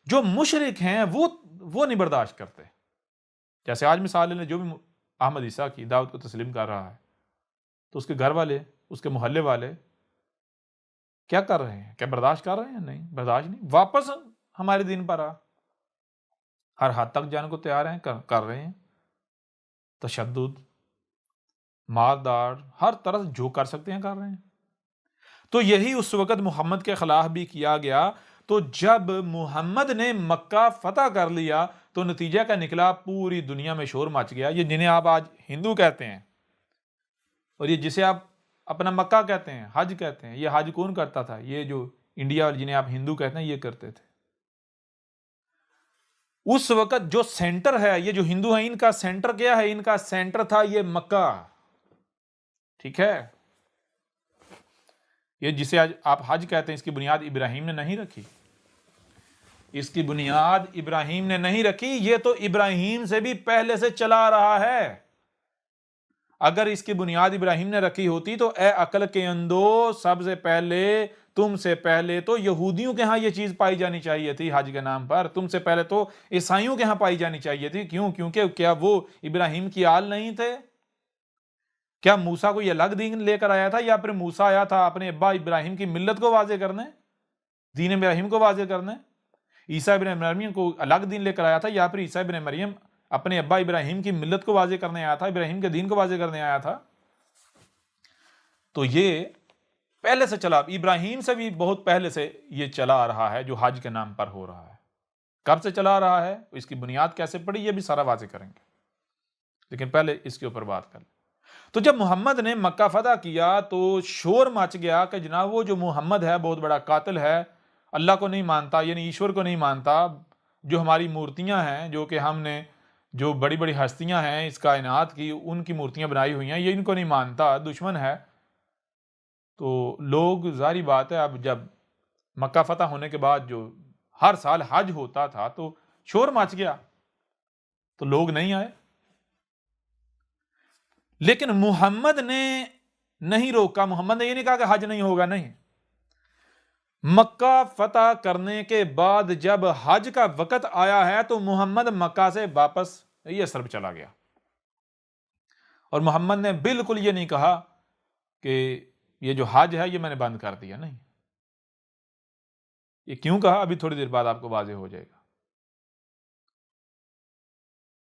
جو مشرک ہیں وہ نہیں برداشت کرتے۔ جیسے آج مثال لیں، جو بھی احمد عیسیٰ کی دعوت کو تسلیم کر رہا ہے تو اس کے گھر والے، اس کے محلے والے کیا کر رہے ہیں؟ کیا برداشت کر رہے ہیں؟ نہیں، برداشت نہیں، واپس ہمارے دین پر آ۔ ہر حد تک جانے کو تیار ہیں، کر رہے ہیں، تشدد، ماردار، ہر طرح جو کر سکتے ہیں کر رہے ہیں۔ تو یہی اس وقت محمد کے خلاف بھی کیا گیا۔ تو جب محمد نے مکہ فتح کر لیا تو نتیجہ کا نکلا پوری دنیا میں شور مچ گیا۔ یہ جنہیں آپ آج ہندو کہتے ہیں، اور یہ جسے آپ اپنا مکہ کہتے ہیں، حج کہتے ہیں، یہ حج کون کرتا تھا؟ یہ جو انڈیا والے جنہیں آپ ہندو کہتے ہیں یہ کرتے تھے۔ اس وقت جو سینٹر ہے، یہ جو ہندو ہیں ان کا سینٹر کیا ہے؟ ان کا سینٹر تھا یہ مکہ، ٹھیک ہے؟ یہ جسے آپ حج کہتے ہیں، اس کی بنیاد ابراہیم نے نہیں رکھی، اس کی بنیاد ابراہیم نے نہیں رکھی، یہ تو ابراہیم سے بھی پہلے سے چلا رہا ہے۔ اگر اس کی بنیاد ابراہیم نے رکھی ہوتی تو اے عقل کے اندو، سب سے پہلے، تم سے پہلے تو یہودیوں کے ہاں یہ چیز پائی جانی چاہیے تھی حج کے نام پر، تم سے پہلے تو عیسائیوں کے ہاں پائی جانی چاہیے تھی۔ کیوں؟ کیونکہ کیا وہ ابراہیم کی آل نہیں تھے؟ کیا موسیٰ کو یہ الگ دین لے کر آیا تھا، یا پھر موسیٰ آیا تھا اپنے ابا ابراہیم کی ملت کو واضح کرنے، دین ابراہیم کو واضح کرنے؟ عیسیٰ ابن مریم کو الگ دین لے کر آیا تھا، یا پھر عیسیٰ ابن مریم اپنے ابا ابراہیم کی ملت کو واضح کرنے آیا تھا، ابراہیم کے دین کو واضح کرنے آیا تھا؟ تو یہ پہلے سے چلا، ابراہیم سے بھی بہت پہلے سے یہ چلا آ رہا ہے جو حج کے نام پر ہو رہا ہے۔ کب سے چلا آ رہا ہے، اس کی بنیاد کیسے پڑی، یہ بھی سارا واضح کریں گے، لیکن پہلے اس کے اوپر بات کر لیں۔ تو جب محمد نے مکہ فتح کیا تو شور مچ گیا کہ جناب وہ جو محمد ہے بہت بڑا قاتل ہے، اللہ کو نہیں مانتا، یعنی ایشور کو نہیں مانتا، جو ہماری مورتیاں ہیں، جو کہ ہم نے جو بڑی بڑی ہستیاں ہیں اس کائنات کی، ان کی مورتیاں بنائی ہوئی ہیں، یہ ان کو نہیں مانتا، دشمن ہے۔ تو لوگ، ظاہری بات ہے، اب جب مکہ فتح ہونے کے بعد جو ہر سال حج ہوتا تھا تو شور مچ گیا تو لوگ نہیں آئے. لیکن محمد نے نہیں روکا. محمد نے یہ نہیں کہا کہ حج نہیں ہوگا. نہیں, مکہ فتح کرنے کے بعد جب حج کا وقت آیا ہے تو محمد مکہ سے واپس یثرب چلا گیا. اور محمد نے بالکل یہ نہیں کہا کہ یہ جو حج ہے یہ میں نے بند کر دیا. نہیں, یہ کیوں کہا ابھی تھوڑی دیر بعد آپ کو واضح ہو جائے گا.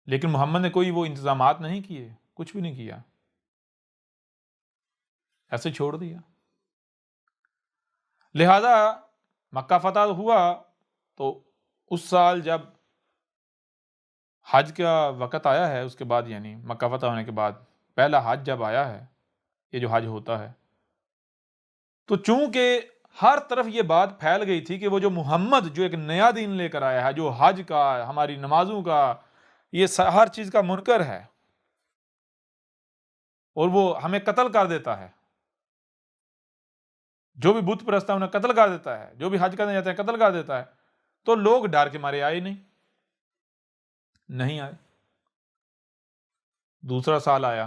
لیکن محمد نے کوئی وہ انتظامات نہیں کیے, کچھ بھی نہیں کیا, ایسے چھوڑ دیا. لہذا مکہ فتح ہوا تو اس سال جب حج کا وقت آیا ہے, اس کے بعد یعنی مکہ فتح ہونے کے بعد پہلا حج جب آیا ہے, یہ جو حج ہوتا ہے, تو چونکہ ہر طرف یہ بات پھیل گئی تھی کہ وہ جو محمد جو ایک نیا دین لے کر آیا ہے, جو حج کا, ہماری نمازوں کا, یہ ہر چیز کا منکر ہے اور وہ ہمیں قتل کر دیتا ہے. جو بھی بت پرست ہے انہیں قتل کر دیتا ہے, جو بھی حج کرنے جاتے ہیں قتل کر دیتا ہے. تو لوگ ڈر کے مارے آئے نہیں آئے. دوسرا سال آیا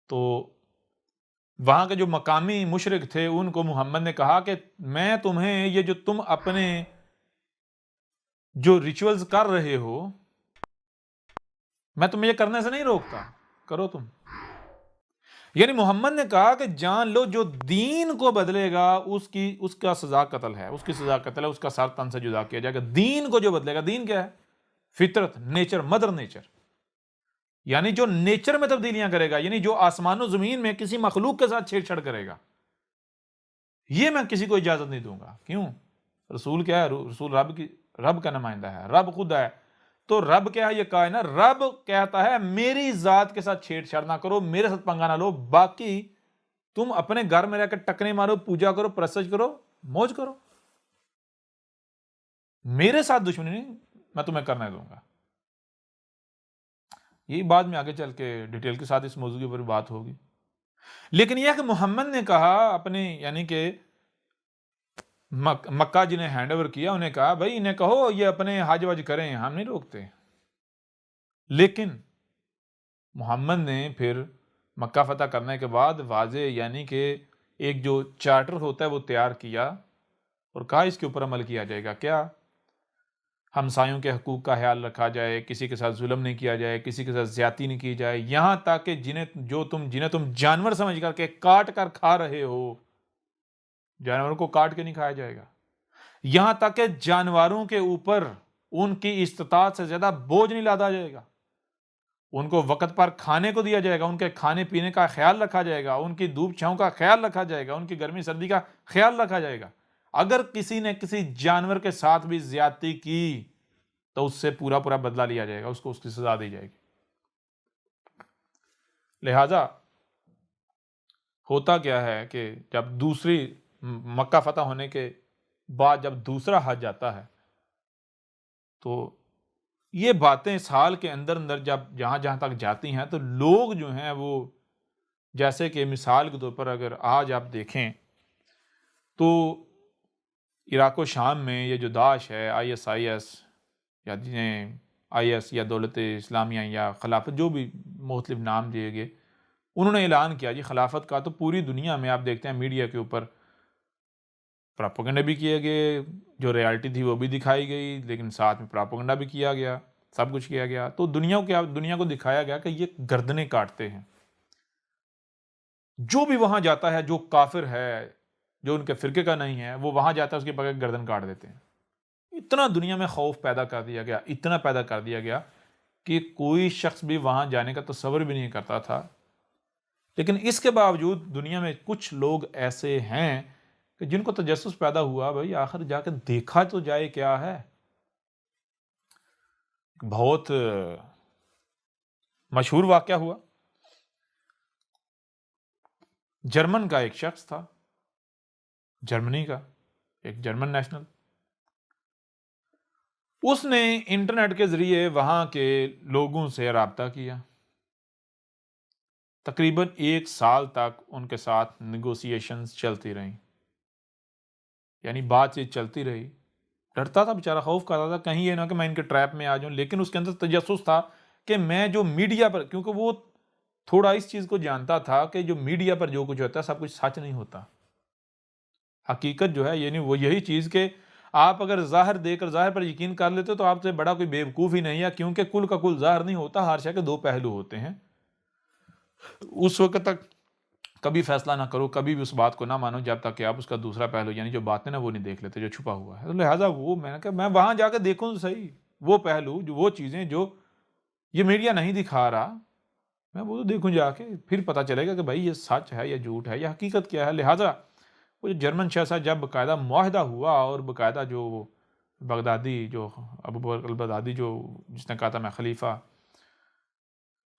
تو وہاں کے جو مقامی مشرک تھے ان کو محمد نے کہا کہ میں تمہیں یہ جو تم اپنے جو ریچولز کر رہے ہو, میں تمہیں یہ کرنے سے نہیں روکتا, کرو تم. یعنی محمد نے کہا کہ جان لو جو دین کو بدلے گا اس کا سزا قتل ہے, اس کی سزا قتل ہے, اس کا سر تن سے جدا کیا جائے گا. دین کو جو بدلے گا, دین کیا ہے؟ فطرت, نیچر, مدر نیچر. یعنی جو نیچر میں تبدیلیاں کرے گا, یعنی جو آسمان و زمین میں کسی مخلوق کے ساتھ چھیڑ چھاڑ کرے گا, یہ میں کسی کو اجازت نہیں دوں گا. کیوں؟ رسول کیا ہے؟ رسول رب کا نمائندہ ہے, رب خود ہے. تو رب کیا ہے؟ یہ کہا ہے نا, رب کہتا ہے میری ذات کے ساتھ چھیڑ چھاڑ نہ کرو, میرے ساتھ پنگا نہ لو, باقی تم اپنے گھر میں رہ کر ٹکنے مارو, پوجا کرو, پرستش کرو, موج کرو, میرے ساتھ دشمنی نہیں میں تمہیں کرنے دوں گا. یہی بعد میں آگے چل کے ڈیٹیل کے ساتھ اس موضوع کے اوپر بات ہوگی. لیکن یہ کہ محمد نے کہا اپنے, یعنی کہ مکہ جنہیں ہینڈ اوور کیا, انہیں کہا بھائی انہیں کہو یہ اپنے حج وج کریں, ہم نہیں روکتے. لیکن محمد نے پھر مکہ فتح کرنے کے بعد واضح, یعنی کہ ایک جو چارٹر ہوتا ہے وہ تیار کیا اور کہا اس کے اوپر عمل کیا جائے گا. کیا؟ ہمسایوں کے حقوق کا خیال رکھا جائے, کسی کے ساتھ ظلم نہیں کیا جائے, کسی کے ساتھ زیادتی نہیں کی جائے, یہاں تک کہ جنہیں تم جانور سمجھ کر کے کاٹ کر کھا رہے ہو, جانوروں کو کاٹ کے نہیں کھایا جائے گا. یہاں تک کہ جانوروں کے اوپر ان کی استطاعت سے زیادہ بوجھ نہیں لادا جائے گا, ان کو وقت پر کھانے کو دیا جائے گا, ان کے کھانے پینے کا خیال رکھا جائے گا, ان کی دھوپ چھاؤں کا خیال رکھا جائے گا, ان کی گرمی سردی کا خیال رکھا جائے گا. اگر کسی نے کسی جانور کے ساتھ بھی زیادتی کی تو اس سے پورا بدلہ لیا جائے گا, اس کو اس کی سزا دی جائے گی. لہذا ہوتا کیا ہے کہ جب دوسری مکہ فتح ہونے کے بعد جب دوسرا حج آتا ہے تو یہ باتیں سال کے اندر جب جہاں تک جاتی ہیں تو لوگ جو ہیں وہ, جیسے کہ مثال کے طور پر اگر آج آپ دیکھیں تو عراق و شام میں یہ جو داعش ہے, IS یا جنہیں IS یا دولت اسلامیہ یا خلافت, جو بھی مختلف نام دیے گئے, انہوں نے اعلان کیا جی خلافت کا. تو پوری دنیا میں آپ دیکھتے ہیں میڈیا کے اوپر پراپیگنڈا بھی کیے گئے, جو ریالٹی تھی وہ بھی دکھائی گئی, لیکن ساتھ میں پراپیگنڈا بھی کیا گیا, سب کچھ کیا گیا. تو دنیا کو دکھایا گیا کہ یہ گردنیں کاٹتے ہیں. جو بھی وہاں جاتا ہے, جو کافر ہے, جو ان کے فرقے کا نہیں ہے, وہ وہاں جاتا ہے اس کے بغیر گردن کاٹ دیتے ہیں. اتنا دنیا میں خوف پیدا کر دیا گیا, اتنا پیدا کر دیا گیا کہ کوئی شخص بھی وہاں جانے کا تصور بھی نہیں کرتا تھا. لیکن اس کے باوجود دنیا میں کچھ لوگ ایسے ہیں کہ جن کو تجسس پیدا ہوا, بھائی آخر جا کے دیکھا تو جائے کیا ہے. بہت مشہور واقعہ ہوا. جرمن کا ایک شخص تھا, جرمنی کا ایک جرمن نیشنل, اس نے انٹرنیٹ کے ذریعے وہاں کے لوگوں سے رابطہ کیا. تقریباً 1 سال تک ان کے ساتھ نیگوسیشنز چلتی رہیں, یعنی بات چیت چلتی رہی. ڈرتا تھا بیچارہ، خوف کھاتا تھا کہیں یہ نہ کہ میں ان کے ٹریپ میں آ جاؤں، لیکن اس کے اندر تجسس تھا کہ میں جو میڈیا پر، کیونکہ وہ تھوڑا اس چیز کو جانتا تھا کہ جو میڈیا پر جو کچھ ہوتا ہے سب کچھ سچ نہیں ہوتا، حقیقت جو ہے یعنی وہ یہی چیز کہ آپ اگر ظاہر دے کر ظاہر پر یقین کر لیتے تو آپ سے بڑا کوئی بیوقوف ہی نہیں ہے، کیونکہ کل کا کل ظاہر نہیں ہوتا، ہر شے کے دو پہلو ہوتے ہیں۔ اس وقت تک کبھی فیصلہ نہ کرو، کبھی بھی اس بات کو نہ مانو جب تک کہ آپ اس کا دوسرا پہلو یعنی جو بات ہے نا وہ نہیں دیکھ لیتے جو چھپا ہوا ہے۔ تو لہٰذا وہ میں نے کہا میں وہاں جا کے دیکھوں تو صحیح وہ پہلو، جو وہ چیزیں جو یہ میڈیا نہیں دکھا رہا، میں وہ تو دیکھوں جا کے، پھر پتہ چلے گا کہ بھائی یہ سچ ہے یا جھوٹ ہے یا حقیقت کیا ہے۔ لہٰذا وہ جو جرمن شہزادہ جب باقاعدہ معاہدہ ہوا اور باقاعدہ جو بغدادی جو ابو بکر البغدادی جو جس نے کہا تھا میں خلیفہ،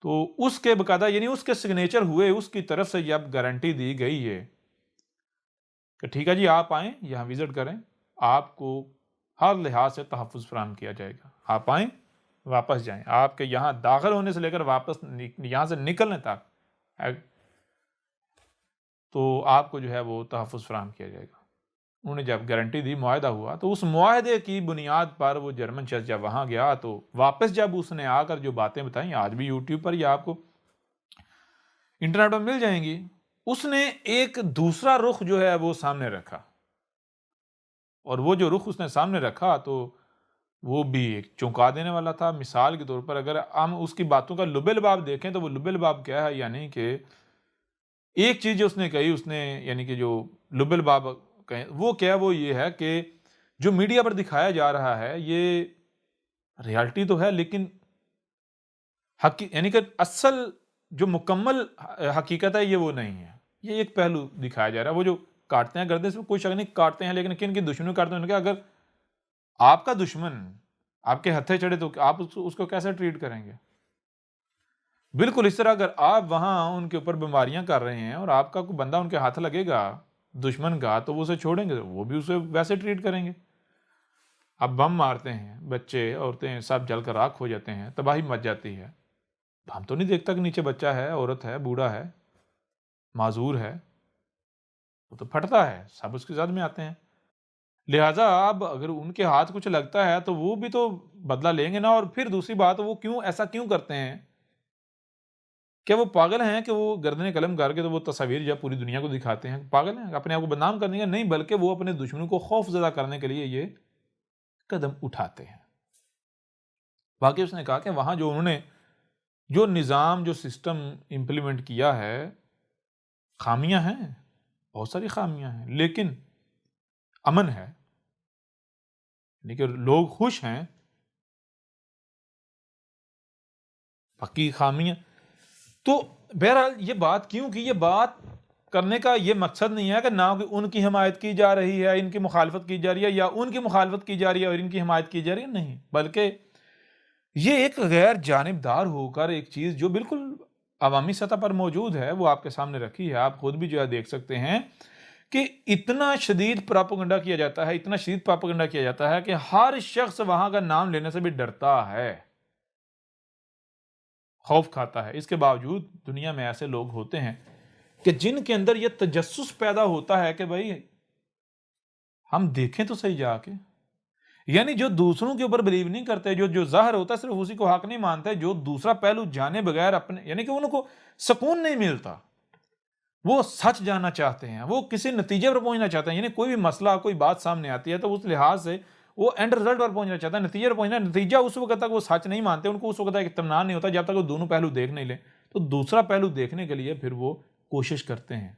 تو اس کے باقاعدہ یعنی اس کے سگنیچر ہوئے، اس کی طرف سے جب گارنٹی دی گئی ہے کہ ٹھیک ہے جی آپ آئیں یہاں وزٹ کریں، آپ کو ہر لحاظ سے تحفظ فراہم کیا جائے گا، آپ آئیں واپس جائیں، آپ کے یہاں داخل ہونے سے لے کر واپس یہاں سے نکلنے تک تو آپ کو جو ہے وہ تحفظ فراہم کیا جائے گا۔ انہوں نے جب گارنٹی دی، معاہدہ ہوا، تو اس معاہدے کی بنیاد پر وہ جرمن شخص جب وہاں گیا تو واپس جب اس نے آ کر جو باتیں بتائیں، آج بھی یوٹیوب پر یا آپ کو انٹرنیٹ پر مل جائیں گی، اس نے ایک دوسرا رخ جو ہے وہ سامنے رکھا، اور وہ جو رخ اس نے سامنے رکھا تو وہ بھی ایک چونکا دینے والا تھا۔ مثال کے طور پر اگر ہم اس کی باتوں کا لب لباب دیکھیں تو وہ لب لباب کیا ہے، یعنی کہ ایک چیز جو اس نے کہی، اس نے یعنی کہ جو لب لباب کہیں وہ کیا، وہ یہ ہے کہ جو میڈیا پر دکھایا جا رہا ہے یہ ریالٹی تو ہے، لیکن یعنی کہ اصل جو مکمل حقیقت ہے یہ وہ نہیں ہے، یہ ایک پہلو دکھایا جا رہا ہے۔ وہ جو کاٹتے ہیں گردے سے کوئی شک نہیں کاٹتے ہیں، لیکن کن کی دشمنی کاٹتے ہیں، کہ اگر آپ کا دشمن آپ کے ہتھے چڑھے تو آپ اس کو کیسے ٹریٹ کریں گے؟ بالکل اس طرح اگر آپ وہاں ان کے اوپر بیماریاں کر رہے ہیں اور آپ کا کوئی بندہ ان کے ہاتھ لگے گا دشمن کا تو وہ اسے چھوڑیں گے، وہ بھی اسے ویسے ٹریٹ کریں گے۔ اب بم مارتے ہیں، بچے عورتیں سب جل کر راکھ ہو جاتے ہیں، تباہی مچ جاتی ہے، ہم تو نہیں دیکھتا کہ نیچے بچہ ہے، عورت ہے، بوڑھا ہے، معذور ہے، وہ تو پھٹتا ہے، سب اس کی زد میں آتے ہیں۔ لہٰذا اب اگر ان کے ہاتھ کچھ لگتا ہے تو وہ بھی تو بدلہ لیں گے نا۔ اور پھر دوسری بات، وہ ایسا کیوں کرتے ہیں؟ کیا وہ پاگل ہیں کہ وہ گردن قلم کر کے تو وہ تصاویر جب پوری دنیا کو دکھاتے ہیں؟ پاگل ہیں اپنے آپ کو بدنام کرنے کا؟ نہیں، بلکہ وہ اپنے دشمنوں کو خوف زدہ کرنے کے لیے یہ قدم اٹھاتے ہیں۔ باقی اس نے کہا کہ وہاں جو انہوں نے جو نظام جو سسٹم امپلیمنٹ کیا ہے، خامیاں ہیں، بہت ساری خامیاں ہیں، لیکن امن ہے، یعنی کہ لوگ خوش ہیں۔ باقی خامیاں تو بہرحال یہ بات کیوں کی، یہ بات کرنے کا یہ مقصد نہیں ہے کہ نہ ان کی حمایت کی جا رہی ہے، ان کی مخالفت کی جا رہی ہے، یا ان کی مخالفت کی جا رہی ہے اور ان کی حمایت کی جا رہی ہے، نہیں، بلکہ یہ ایک غیر جانبدار ہو کر ایک چیز جو بالکل عوامی سطح پر موجود ہے وہ آپ کے سامنے رکھی ہے۔ آپ خود بھی جو ہے دیکھ سکتے ہیں کہ اتنا شدید پراپیگنڈا کیا جاتا ہے، اتنا شدید پراپیگنڈا کیا جاتا ہے کہ ہر شخص وہاں کا نام لینے سے بھی ڈرتا ہے، خوف کھاتا ہے۔ اس کے باوجود دنیا میں ایسے لوگ ہوتے ہیں کہ جن کے اندر یہ تجسس پیدا ہوتا ہے کہ بھائی ہم دیکھیں تو صحیح جا کے، یعنی جو دوسروں کے اوپر بلیو نہیں کرتے، جو ظاہر ہوتا ہے صرف اسی کو حق نہیں مانتے، جو دوسرا پہلو جانے بغیر اپنے یعنی کہ ان کو سکون نہیں ملتا، وہ سچ جاننا چاہتے ہیں، وہ کسی نتیجے پر پہنچنا چاہتے ہیں، یعنی کوئی بھی مسئلہ کوئی بات سامنے آتی ہے تو اس لحاظ سے وہ اینڈ رزلٹ پر پہنچنا چاہتا ہے، نتیجے پر پہنچنا، نتیجہ اس وقت تک وہ سچ نہیں مانتے، ان کو اس وقت تک اطمینان نہیں ہوتا جب تک وہ دونوں پہلو دیکھ نہیں لیں، تو دوسرا پہلو دیکھنے کے لیے پھر وہ کوشش کرتے ہیں۔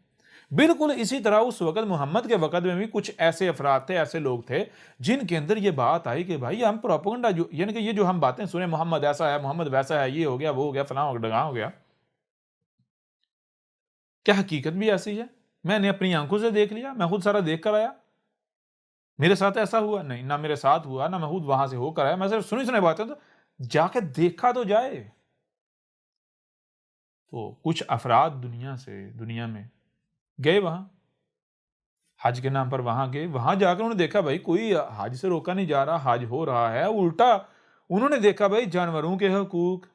بالکل اسی طرح اس وقت محمد کے وقت میں بھی کچھ ایسے افراد تھے، ایسے لوگ تھے جن کے اندر یہ بات آئی کہ بھائی ہم پروپیگنڈا جو یعنی کہ یہ جو ہم باتیں سنیں، محمد ایسا ہے، محمد ویسا ہے، یہ ہو گیا، وہ ہو گیا، فلاں ہو گیا، ڈگاں ہو گیا، کیا حقیقت بھی ایسی ہے؟ میں نے اپنی آنکھوں سے دیکھ لیا، میں خود سارا دیکھ کر آیا، میرے ساتھ ایسا ہوا نہیں، نہ میرے ساتھ ہوا، نہ میں خود وہاں سے ہو کر آیا، میں صرف سنی باتیں، تو جا کے دیکھا تو جائے۔ تو کچھ افراد دنیا میں گئے وہاں، حج کے نام پر وہاں گئے، وہاں جا کر انہوں نے دیکھا بھائی کوئی حج سے روکا نہیں جا رہا، حج ہو رہا ہے، الٹا انہوں نے دیکھا بھائی جانوروں کے حقوق،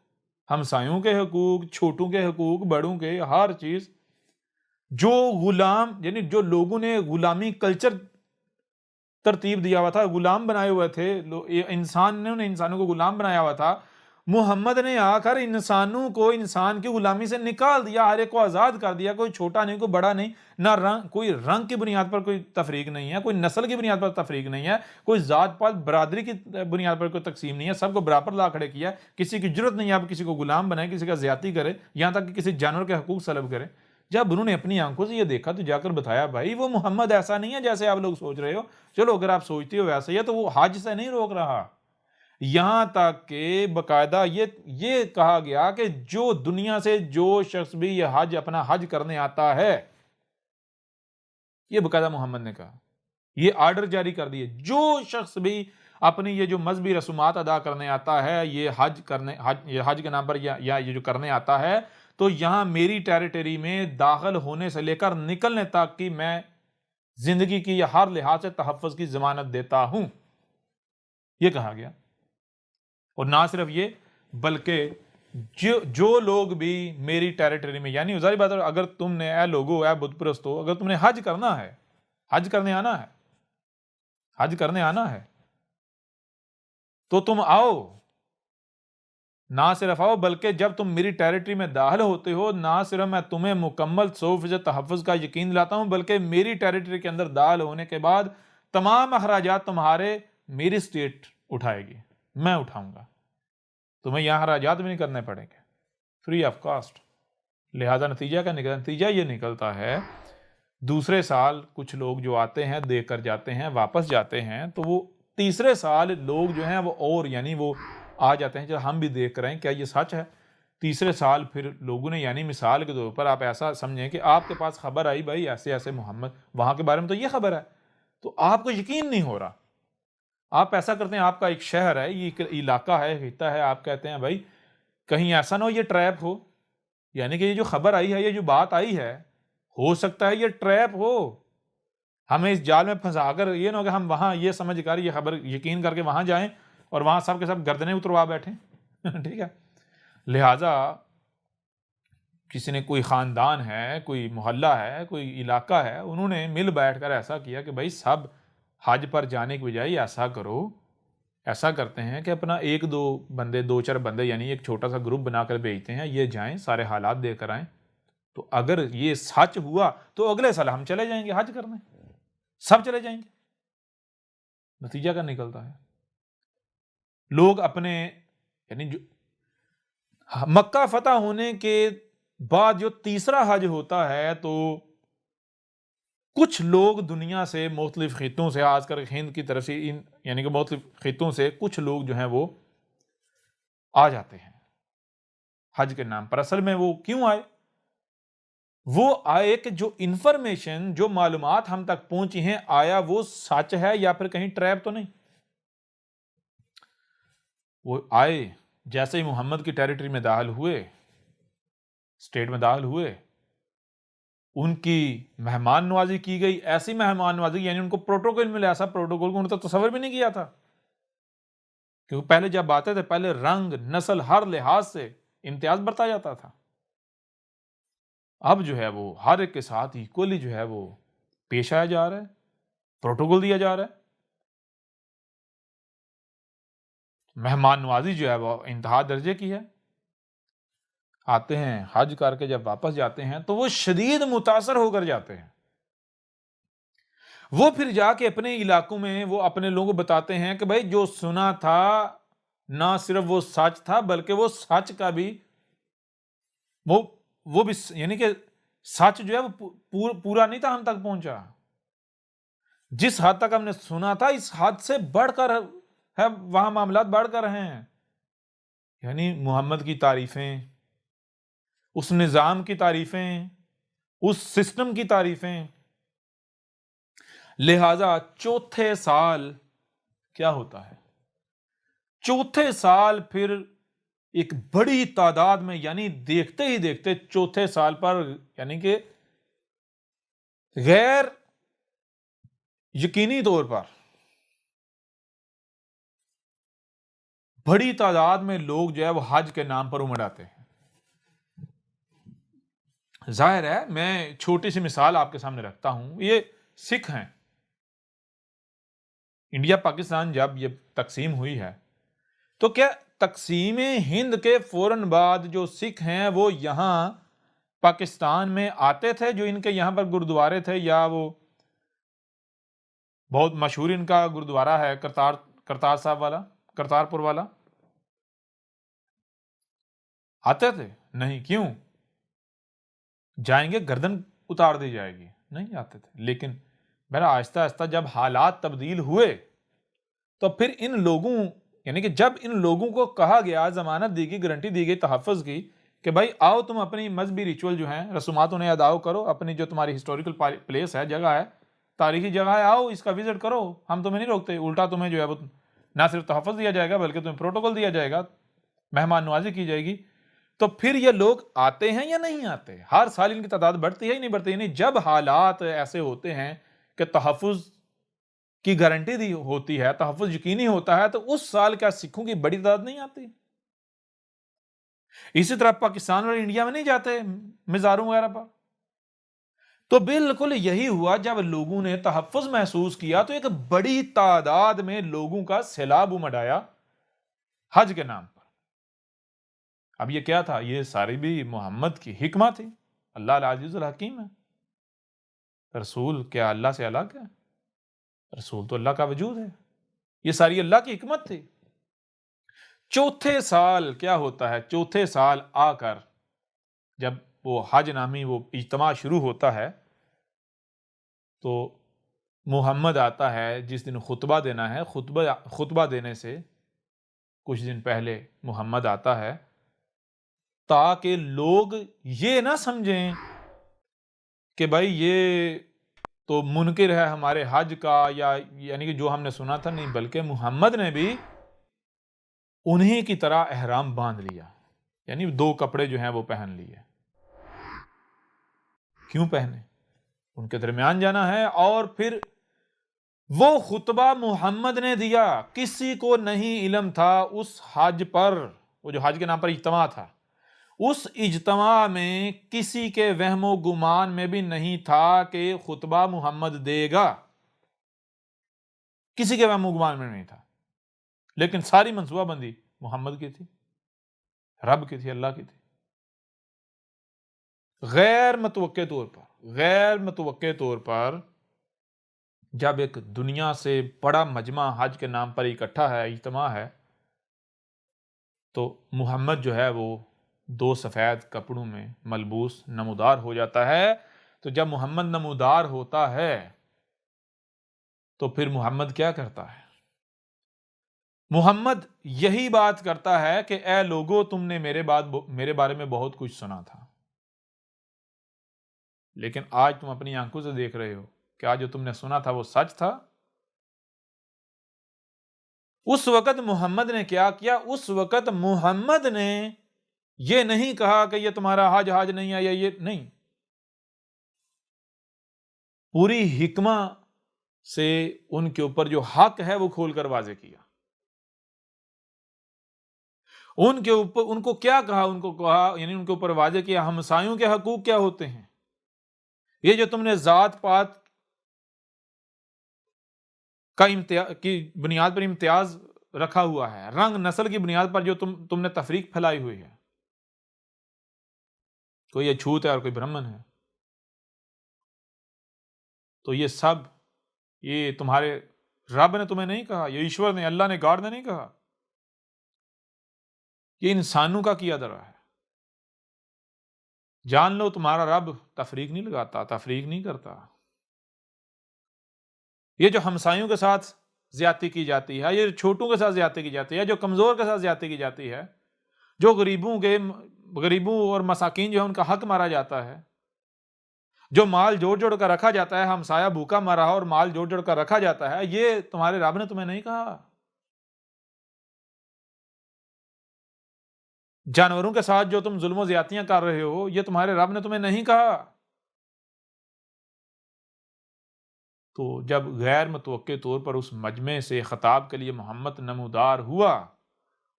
ہمسایوں کے حقوق، چھوٹوں کے حقوق، بڑوں کے، ہر چیز، جو غلام یعنی جو لوگوں نے غلامی کلچر ترتیب دیا ہوا تھا، غلام بنائے ہوئے تھے، انسانوں نے انسانوں کو غلام بنایا ہوا تھا. محمد نے آ کر انسانوں کو انسان کی غلامی سے نکال دیا، ہر ایک کو آزاد کر دیا. کوئی چھوٹا نہیں، کوئی بڑا نہیں، نہ کوئی رنگ کی بنیاد پر کوئی تفریق نہیں ہے، کوئی نسل کی بنیاد پر تفریق نہیں ہے، کوئی ذات پات برادری کی بنیاد پر کوئی تقسیم نہیں ہے. سب کو برابر لا کھڑے کیا. کسی کی جرت نہیں ہے اب کسی کو غلام بنائے، کسی کا زیادتی کرے، یہاں تک کہ کسی جانور کے حقوق سلب کرے. جب انہوں نے اپنی آنکھوں سے یہ دیکھا تو جا کر بتایا بھائی وہ محمد ایسا نہیں ہے جیسے آپ لوگ سوچ رہے ہو. چلو اگر آپ سوچتے ہو ویسا ہی ہے تو وہ حج سے نہیں روک رہا. یہاں تک کہ باقاعدہ یہ کہا گیا کہ جو دنیا سے جو شخص بھی یہ اپنا حج کرنے آتا ہے، یہ باقاعدہ محمد نے کہا، یہ آرڈر جاری کر دیے، جو شخص بھی اپنی یہ جو مذہبی رسومات ادا کرنے آتا ہے، یہ حج کے نام پر یا یہ جو کرنے آتا ہے، تو یہاں میری ٹیریٹری میں داخل ہونے سے لے کر نکلنے تک کی میں زندگی کی یا ہر لحاظ سے تحفظ کی ضمانت دیتا ہوں. یہ کہا گیا. اور نہ صرف یہ بلکہ جو لوگ بھی میری ٹیریٹری میں، یعنی ظاہر بات ہے اگر تم نے اے لوگو اے بت پرستو، اگر تم نے حج کرنا ہے، حج کرنے آنا ہے تو تم آؤ. نہ صرف آؤ بلکہ جب تم میری ٹیریٹری میں داخل ہوتے ہو، نہ صرف میں تمہیں مکمل 100% تحفظ کا یقین دلاتا ہوں، بلکہ میری ٹیریٹری کے اندر داخل ہونے کے بعد تمام اخراجات تمہارے میری اسٹیٹ اٹھائے گی، میں اٹھاؤں گا. تمہیں یہاں اخراجات بھی نہیں کرنے پڑیں گے، فری آف کاسٹ. لہذا نتیجہ کیا نکلتا ہے؟ نتیجہ یہ نکلتا ہے دوسرے سال کچھ لوگ جو آتے ہیں دیکھ کر جاتے ہیں، واپس جاتے ہیں، تو وہ تیسرے سال لوگ جو ہیں وہ اور یعنی وہ آ جاتے ہیں، جو ہم بھی دیکھ رہے ہیں کیا یہ سچ ہے. تیسرے سال پھر لوگوں نے، یعنی مثال کے طور پر آپ ایسا سمجھیں کہ آپ کے پاس خبر آئی بھائی ایسے ایسے محمد وہاں کے بارے میں تو یہ خبر ہے، تو آپ کو یقین نہیں ہو رہا. آپ ایسا کرتے ہیں، آپ کا ایک شہر ہے، یہ ایک علاقہ ہے، خطہ ہے، آپ کہتے ہیں بھائی کہیں ایسا نہ ہو یہ ٹریپ ہو، یعنی کہ یہ جو خبر آئی ہے، یہ جو بات آئی ہے، ہو سکتا ہے یہ ٹریپ ہو، ہمیں اس جال میں پھنسا کر یہ نہ ہو کہ ہم وہاں یہ سمجھ کر یہ خبر یقین کر کے وہاں جائیں اور وہاں سب کے سب گردنیں اتروا بیٹھیں. ٹھیک ہے. لہٰذا کسی نے، کوئی خاندان ہے، کوئی محلہ ہے، کوئی علاقہ ہے، انہوں نے مل بیٹھ کر ایسا کیا کہ بھائی سب حج پر جانے کی بجائے ایسا کرو، ایسا کرتے ہیں کہ اپنا ایک دو بندے، دو چار بندے، یعنی ایک چھوٹا سا گروپ بنا کر بھیجتے ہیں، یہ جائیں سارے حالات دیکھ کر آئیں، تو اگر یہ سچ ہوا تو اگلے سال ہم چلے جائیں گے حج کرنے، سب چلے جائیں گے. نتیجہ کیا نکلتا ہے؟ لوگ اپنے، یعنی جو مکہ فتح ہونے کے بعد جو تیسرا حج ہوتا ہے، تو کچھ لوگ دنیا سے مختلف خطوں سے، آج کر ہند کی طرف سے یعنی کہ مختلف خطوں سے کچھ لوگ جو ہیں وہ آ جاتے ہیں حج کے نام پر. اصل میں وہ کیوں آئے؟ وہ آئے کہ جو انفارمیشن، جو معلومات ہم تک پہنچی ہیں، آیا وہ سچ ہے یا پھر کہیں ٹریپ تو نہیں. وہ آئے، جیسے ہی محمد کی ٹیریٹری میں داخل ہوئے، اسٹیٹ میں داخل ہوئے، ان کی مہمان نوازی کی گئی، ایسی مہمان نوازی، یعنی ان کو پروٹوکول ملا، ایسا پروٹوکول کو انہوں نے تصور بھی نہیں کیا تھا. کیونکہ پہلے جب آتے تھے، پہلے رنگ نسل ہر لحاظ سے امتیاز برتا جاتا تھا. اب جو ہے وہ ہر ایک کے ساتھ ایکولی جو ہے وہ پیش آیا جا رہا ہے، پروٹوکول دیا جا رہا ہے. مہمان نوازی جو ہے وہ انتہا درجے کی ہے. آتے ہیں حج کر کے جب واپس جاتے ہیں تو وہ شدید متاثر ہو کر جاتے ہیں. وہ پھر جا کے اپنے علاقوں میں وہ اپنے لوگوں کو بتاتے ہیں کہ بھائی جو سنا تھا نہ صرف وہ سچ تھا بلکہ وہ سچ کا بھی وہ بھی، یعنی کہ سچ جو ہے وہ پورا نہیں تھا ہم تک پہنچا. جس حد تک ہم نے سنا تھا اس حد سے بڑھ کر ہے، وہاں معاملات بڑھ کر رہے ہیں. یعنی محمد کی تعریفیں، اس نظام کی تعریفیں، اس سسٹم کی تعریفیں. لہذا چوتھے سال کیا ہوتا ہے؟ چوتھے سال پھر ایک بڑی تعداد میں، یعنی دیکھتے ہی دیکھتے چوتھے سال پر، یعنی کہ غیر یقینی طور پر بڑی تعداد میں لوگ جو ہے وہ حج کے نام پر امڑ آتے ہیں. ظاہر ہے میں چھوٹی سی مثال آپ کے سامنے رکھتا ہوں. یہ سکھ ہیں، انڈیا پاکستان جب یہ تقسیم ہوئی ہے تو کیا تقسیم ہند کے فوراً بعد جو سکھ ہیں وہ یہاں پاکستان میں آتے تھے، جو ان کے یہاں پر گردوارے تھے، یا وہ بہت مشہور ان کا گردوارہ ہے کرتار صاحب والا، کرتارپور والا، آتے تھے؟ نہیں۔ کیوں؟ جائیں گے گردن اتار دی جائے گی، نہیں آتے تھے۔ لیکن میرا آہستہ آہستہ جب حالات تبدیل ہوئے تو پھر ان لوگوں، یعنی کہ جب ان لوگوں کو کہا گیا، ضمانت دی گئی، گارنٹی دی گئی تحفظ کی کہ بھائی آؤ تم اپنی مذہبی ریچول جو ہیں، رسومات انہیں ادا کرو، اپنی جو تمہاری ہسٹوریکل پلیس ہے، جگہ ہے، تاریخی جگہ ہے، آؤ اس کا وزٹ کرو، ہم تمہیں نہیں روکتے، الٹا تمہیں جو ہے وہ نہ صرف تحفظ دیا جائے گا بلکہ تمہیں پروٹوکول دیا جائے گا، مہمان نوازی کی جائے گی۔ تو پھر یہ لوگ آتے ہیں یا نہیں آتے؟ ہر سال ان کی تعداد بڑھتی ہے یا نہیں بڑھتی؟ یعنی جب حالات ایسے ہوتے ہیں کہ تحفظ کی گارنٹی دی ہوتی ہے، تحفظ یقینی ہوتا ہے، تو اس سال کیا سکھوں کی بڑی تعداد نہیں آتی؟ اسی طرح پاکستان اور انڈیا میں نہیں جاتے مزاروں وغیرہ پر؟ تو بالکل یہی ہوا، جب لوگوں نے تحفظ محسوس کیا تو ایک بڑی تعداد میں لوگوں کا سیلاب امڑ آیا حج کے نام پر۔ اب یہ کیا تھا؟ یہ ساری بھی محمد کی حکمت تھی۔ اللہ العزیز الحکیم ہے۔ رسول کیا اللہ سے الگ ہے؟ رسول تو اللہ کا وجود ہے۔ یہ ساری اللہ کی حکمت تھی۔ چوتھے سال کیا ہوتا ہے؟ چوتھے سال آ کر جب وہ حج نامی وہ اجتماع شروع ہوتا ہے تو محمد آتا ہے، جس دن خطبہ دینا ہے، خطبہ دینے سے کچھ دن پہلے محمد آتا ہے تاکہ لوگ یہ نہ سمجھیں کہ بھائی یہ تو منکر ہے ہمارے حج کا، یا یعنی کہ جو ہم نے سنا تھا، نہیں، بلکہ محمد نے بھی انہی کی طرح احرام باندھ لیا، یعنی 2 کپڑے جو ہیں وہ پہن لیے۔ کیوں پہنے؟ ان کے درمیان جانا ہے، اور پھر وہ خطبہ محمد نے دیا، کسی کو نہیں علم تھا اس حج پر، وہ جو حج کے نام پر اجتماع تھا، اس اجتماع میں کسی کے وہم و گمان میں بھی نہیں تھا کہ خطبہ محمد دے گا، کسی کے وہم و گمان میں نہیں تھا، لیکن ساری منصوبہ بندی محمد کی تھی، رب کی تھی، اللہ کی تھی۔ غیر متوقع طور پر جب ایک دنیا سے بڑا مجمع حج کے نام پر اکٹھا ہے، اجتماع ہے، تو محمد جو ہے وہ 2 سفید کپڑوں میں ملبوس نمودار ہو جاتا ہے۔ تو جب محمد نمودار ہوتا ہے تو پھر محمد کیا کرتا ہے؟ محمد یہی بات کرتا ہے کہ اے لوگو، تم نے میرے بارے میں بہت کچھ سنا تھا، لیکن آج تم اپنی آنکھوں سے دیکھ رہے ہو کہ آج جو تم نے سنا تھا وہ سچ تھا۔ اس وقت محمد نے کیا کیا؟ اس وقت محمد نے یہ نہیں کہا کہ یہ تمہارا حج نہیں ہے، یا یہ نہیں، پوری حکمت سے ان کے اوپر جو حق ہے وہ کھول کر واضح کیا۔ ان کو کیا کہا؟ ان کو کہا، یعنی ان کے اوپر واضح کیا ہمسایوں کے حقوق کیا ہوتے ہیں، یہ جو تم نے ذات پات کی بنیاد پر امتیاز رکھا ہوا ہے، رنگ نسل کی بنیاد پر جو تم نے تفریق پھیلائی ہوئی ہے، کوئی اچھوت ہے اور کوئی برہمن ہے، تو یہ سب یہ تمہارے رب نے تمہیں نہیں کہا، یہ ایشور نے، اللہ نے، گاڈ نے نہیں کہا، یہ انسانوں کا کیا درا ہے۔ جان لو تمہارا رب تفریق نہیں لگاتا، تفریق نہیں کرتا۔ یہ جو ہمسایوں کے ساتھ زیادتی کی جاتی ہے، یہ چھوٹوں کے ساتھ زیادتی کی جاتی ہے، جو کمزور کے ساتھ زیادتی کی جاتی ہے، جو غریبوں اور مساکین جو ہے ان کا حق مارا جاتا ہے، جو مال جوڑ جوڑ کر رکھا جاتا ہے، ہمسایہ بھوکا مرا اور مال جوڑ جوڑ کر رکھا جاتا ہے، یہ تمہارے رب نے تمہیں نہیں کہا۔ جانوروں کے ساتھ جو تم ظلم و زیادتیاں کر رہے ہو، یہ تمہارے رب نے تمہیں نہیں کہا۔ تو جب غیر متوقع طور پر اس مجمع سے خطاب کے لیے محمد نمودار ہوا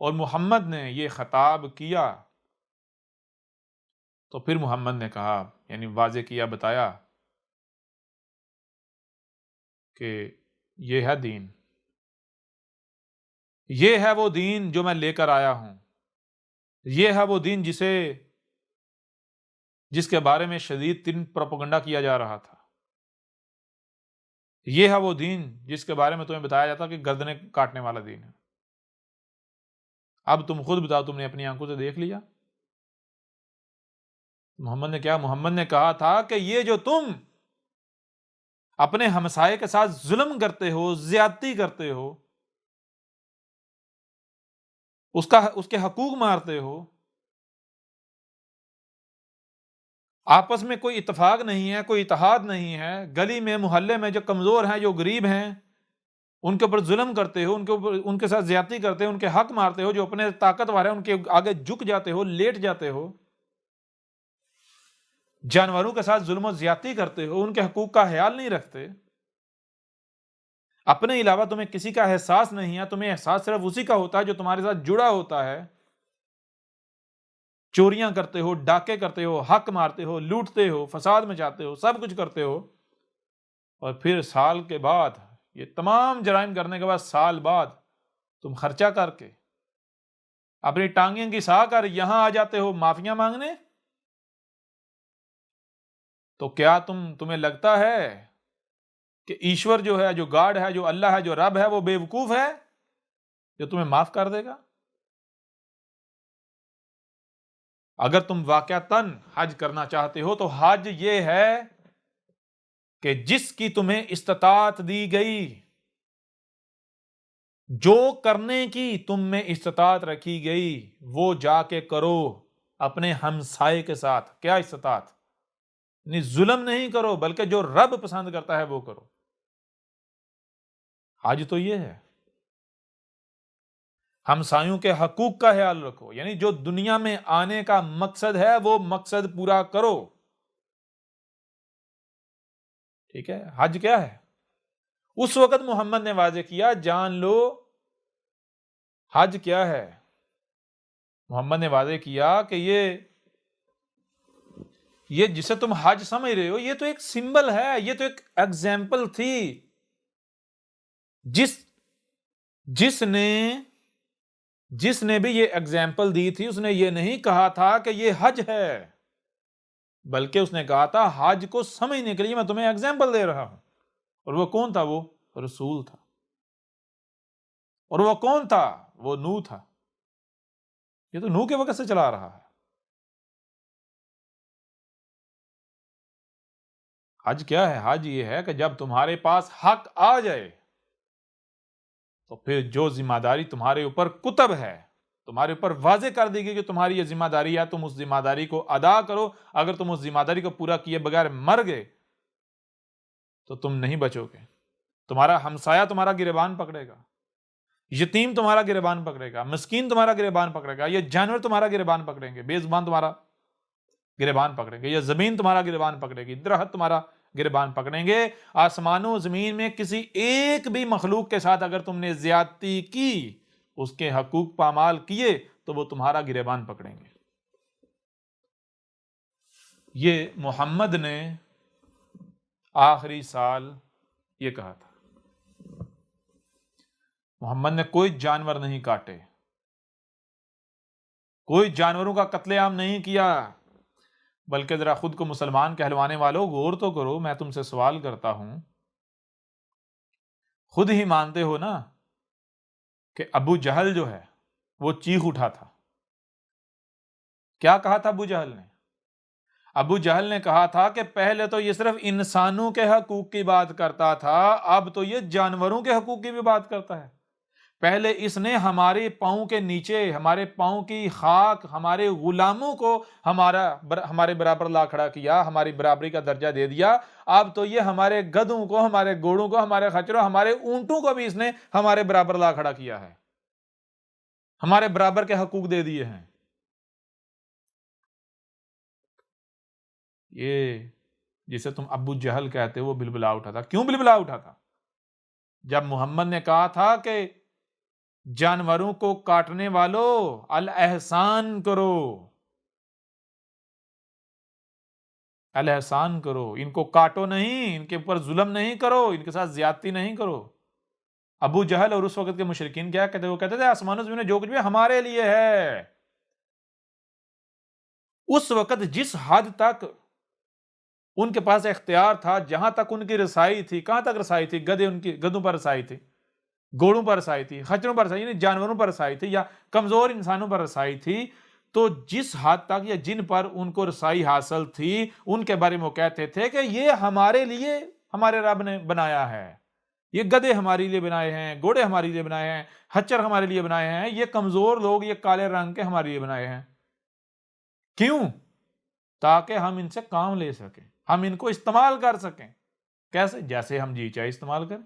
اور محمد نے یہ خطاب کیا، تو پھر محمد نے کہا، یعنی واضح کیا، بتایا کہ یہ ہے دین، یہ ہے وہ دین جو میں لے کر آیا ہوں، یہ ہے وہ دین جس کے بارے میں شدید ترین پروپیگنڈا کیا جا رہا تھا، یہ ہے وہ دین جس کے بارے میں تمہیں بتایا جاتا کہ گردنیں کاٹنے والا دین ہے۔ اب تم خود بتاؤ، تم نے اپنی آنکھوں سے دیکھ لیا؟ محمد نے کیا؟ محمد نے کہا تھا کہ یہ جو تم اپنے ہمسائے کے ساتھ ظلم کرتے ہو، زیادتی کرتے ہو، اس کے حقوق مارتے ہو، آپس میں کوئی اتفاق نہیں ہے، کوئی اتحاد نہیں ہے، گلی میں محلے میں جو کمزور ہیں، جو غریب ہیں، ان کے اوپر ظلم کرتے ہو، ان کے ساتھ زیادتی کرتے ہو، ان کے حق مارتے ہو، جو اپنے طاقتور ہیں ان کے آگے جھک جاتے ہو، لیٹ جاتے ہو، جانوروں کے ساتھ ظلم و زیادتی کرتے ہو، ان کے حقوق کا خیال نہیں رکھتے، اپنے علاوہ تمہیں کسی کا احساس نہیں ہے، تمہیں احساس صرف اسی کا ہوتا ہے جو تمہارے ساتھ جڑا ہوتا ہے، چوریاں کرتے ہو، ڈاکے کرتے ہو، حق مارتے ہو، لوٹتے ہو، فساد مچاتے ہو، سب کچھ کرتے ہو، اور پھر سال کے بعد یہ تمام جرائم کرنے کے بعد سال بعد تم خرچہ کر کے اپنی ٹانگیں گھسا کر یہاں آ جاتے ہو معافیاں مانگنے؟ تو کیا تمہیں لگتا ہے کہ ایشور جو ہے، جو گاڈ ہے، جو اللہ ہے، جو رب ہے، وہ بے وقوف ہے جو تمہیں معاف کر دے گا؟ اگر تم واقعتاً حج کرنا چاہتے ہو تو حج یہ ہے کہ جس کی تمہیں استطاعت دی گئی، جو کرنے کی تم میں استطاعت رکھی گئی، وہ جا کے کرو اپنے ہمسائے کے ساتھ۔ کیا استطاعت؟ یعنی ظلم نہیں کرو، بلکہ جو رب پسند کرتا ہے وہ کرو۔ حج تو یہ ہے، ہمسایوں کے حقوق کا خیال رکھو، یعنی جو دنیا میں آنے کا مقصد ہے وہ مقصد پورا کرو۔ ٹھیک ہے؟ حج کیا ہے؟ اس وقت محمد نے واضح کیا، جان لو حج کیا ہے۔ محمد نے واضح کیا کہ یہ جسے تم حج سمجھ رہے ہو، یہ تو ایک سمبل ہے، یہ تو ایک ایگزامپل تھی۔ جس نے بھی یہ ایگزامپل دی تھی، اس نے یہ نہیں کہا تھا کہ یہ حج ہے، بلکہ اس نے کہا تھا حج کو سمجھنے کے لیے میں تمہیں ایگزامپل دے رہا ہوں۔ اور وہ کون تھا؟ وہ رسول تھا۔ اور وہ کون تھا؟ وہ نوح تھا۔ یہ تو نوح کے وقت سے چلا رہا ہے۔ حج کیا ہے؟ حج یہ ہے کہ جب تمہارے پاس حق آ جائے تو پھر جو ذمہ داری تمہارے اوپر کتب ہے، تمہارے اوپر واضح کر دی گئی کہ تمہاری یہ ذمہ داری ہے، تم اس ذمہ داری کو ادا کرو۔ اگر تم اس ذمہ داری کو پورا کیے بغیر مر گئے تو تم نہیں بچو گے۔ تمہارا ہمسایہ تمہارا گریبان پکڑے گا، یتیم تمہارا گریبان پکڑے گا، مسکین تمہارا گریبان پکڑے گا، یہ جانور تمہارا گریبان پکڑیں گے، بے زبان تمہارا گریبان پکڑیں گے، یہ زمین تمہارا گریبان پکڑے گی، درخت تمہارا گریبان پکڑیں گے۔ آسمانوں و زمین میں کسی ایک بھی مخلوق کے ساتھ اگر تم نے زیادتی کی، اس کے حقوق پامال کیے، تو وہ تمہارا گریبان پکڑیں گے۔ یہ محمد نے آخری سال یہ کہا تھا۔ محمد نے کوئی جانور نہیں کاٹے، کوئی جانوروں کا قتل عام نہیں کیا، بلکہ ذرا خود کو مسلمان کہلوانے والوں غور تو کرو۔ میں تم سے سوال کرتا ہوں، خود ہی مانتے ہو نا کہ ابو جہل جو ہے وہ چیخ اٹھا تھا۔ کیا کہا تھا ابو جہل نے؟ ابو جہل نے کہا تھا کہ پہلے تو یہ صرف انسانوں کے حقوق کی بات کرتا تھا، اب تو یہ جانوروں کے حقوق کی بھی بات کرتا ہے۔ پہلے اس نے ہمارے پاؤں کے نیچے، ہمارے پاؤں کی خاک، ہمارے غلاموں کو ہمارے برابر لا کھڑا کیا، ہماری برابری کا درجہ دے دیا۔ اب تو یہ ہمارے گدھوں کو، ہمارے گھوڑوں کو، ہمارے خچروں، ہمارے اونٹوں کو بھی اس نے ہمارے برابر لا کھڑا کیا ہے، ہمارے برابر کے حقوق دے دیے ہیں۔ یہ جسے تم ابو جہل کہتے ہو وہ بلبلا اٹھا تھا۔ کیوں بلبلا اٹھا تھا؟ جب محمد نے کہا تھا کہ جانوروں کو کاٹنے والوں الاحسان کرو، الاحسان کرو، ان کو کاٹو نہیں، ان کے اوپر ظلم نہیں کرو، ان کے ساتھ زیادتی نہیں کرو۔ ابو جہل اور اس وقت کے مشرکین کیا کہتے، وہ کہتے تھے آسمان و زمین میں جو کچھ بھی ہمارے لیے ہے۔ اس وقت جس حد تک ان کے پاس اختیار تھا، جہاں تک ان کی رسائی تھی، کہاں تک رسائی تھی؟ گدھوں پر رسائی تھی، گھوڑوں پر رسائی تھی، خچروں پر رسائی، یعنی جانوروں پر رسائی تھی، یا کمزور انسانوں پر رسائی تھی۔ تو جس حد تک یا جن پر ان کو رسائی حاصل تھی، ان کے بارے میں وہ کہتے تھے کہ یہ ہمارے لیے ہمارے رب نے بنایا ہے، یہ گدھے ہمارے لیے بنائے ہیں، گھوڑے ہمارے لیے بنائے ہیں، خچر ہمارے لیے بنائے ہیں، یہ کمزور لوگ یہ کالے رنگ کے ہمارے لیے بنائے ہیں۔ کیوں؟ تاکہ ہم ان سے کام لے سکیں، ہم ان کو استعمال کر سکیں۔ کیسے؟ جیسے ہم جی چاہے استعمال کریں۔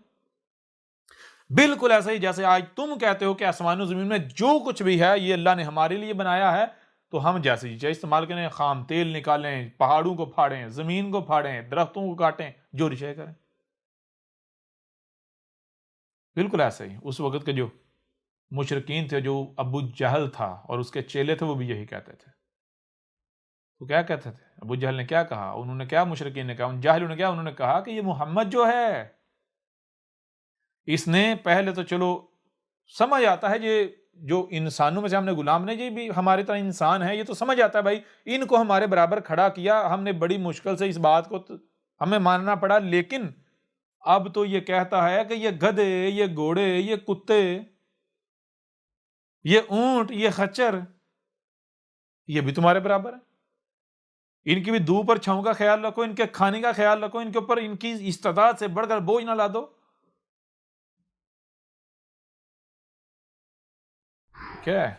بالکل ایسا ہی جیسے آج تم کہتے ہو کہ آسمان و زمین میں جو کچھ بھی ہے یہ اللہ نے ہمارے لیے بنایا ہے، تو ہم جیسے جی چاہے استعمال کریں، خام تیل نکالیں، پہاڑوں کو پھاڑیں، زمین کو پھاڑیں، درختوں کو کاٹیں، جو رشے کریں۔ بالکل ایسا ہی اس وقت کے جو مشرکین تھے، جو ابو جہل تھا اور اس کے چیلے تھے، وہ بھی یہی کہتے تھے۔ تو کیا کہتے تھے؟ ابو جہل نے کیا کہا؟ انہوں نے کیا مشرکین نے کہا؟ ان جاہلوں نے کیا؟ انہوں نے کہا کہ یہ محمد جو ہے، اس نے پہلے تو چلو سمجھ آتا ہے، یہ جو انسانوں میں سے ہم نے غلام نے، یہ بھی ہماری طرح انسان ہے، یہ تو سمجھ آتا ہے بھائی، ان کو ہمارے برابر کھڑا کیا ہم نے، بڑی مشکل سے اس بات کو ہمیں ماننا پڑا، لیکن اب تو یہ کہتا ہے کہ یہ گدھے، یہ گھوڑے، یہ کتے، یہ اونٹ، یہ خچر، یہ بھی تمہارے برابر ہے۔ ان کی بھی دو پر چھاؤں کا خیال رکھو، ان کے کھانے کا خیال رکھو، ان کے اوپر ان کی استطاعت سے بڑھ کر بوجھ نہ لا دو۔ کیا ہے؟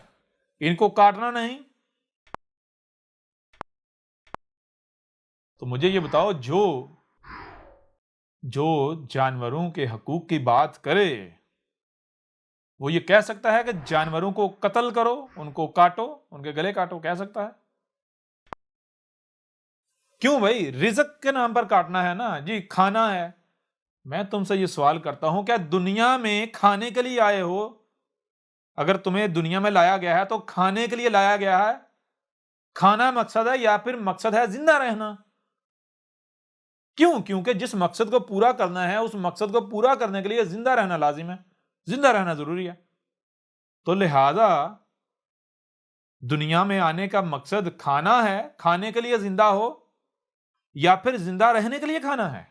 ان کو کاٹنا نہیں۔ تو مجھے یہ بتاؤ، جو جانوروں کے حقوق کی بات کرے، وہ یہ کہہ سکتا ہے کہ جانوروں کو قتل کرو، ان کو کاٹو، ان کے گلے کاٹو؟ کہہ سکتا ہے؟ کیوں بھائی؟ رزق کے نام پر کاٹنا ہے نا جی، کھانا ہے۔ میں تم سے یہ سوال کرتا ہوں، کیا دنیا میں کھانے کے لیے آئے ہو؟ اگر تمہیں دنیا میں لایا گیا ہے تو کھانے کے لیے لایا گیا ہے؟ کھانا مقصد ہے یا پھر مقصد ہے زندہ رہنا؟ کیوں؟ کیونکہ جس مقصد کو پورا کرنا ہے، اس مقصد کو پورا کرنے کے لیے زندہ رہنا لازم ہے، زندہ رہنا ضروری ہے۔ تو لہذا دنیا میں آنے کا مقصد کھانا ہے، کھانے کے لیے زندہ ہو، یا پھر زندہ رہنے کے لیے کھانا ہے؟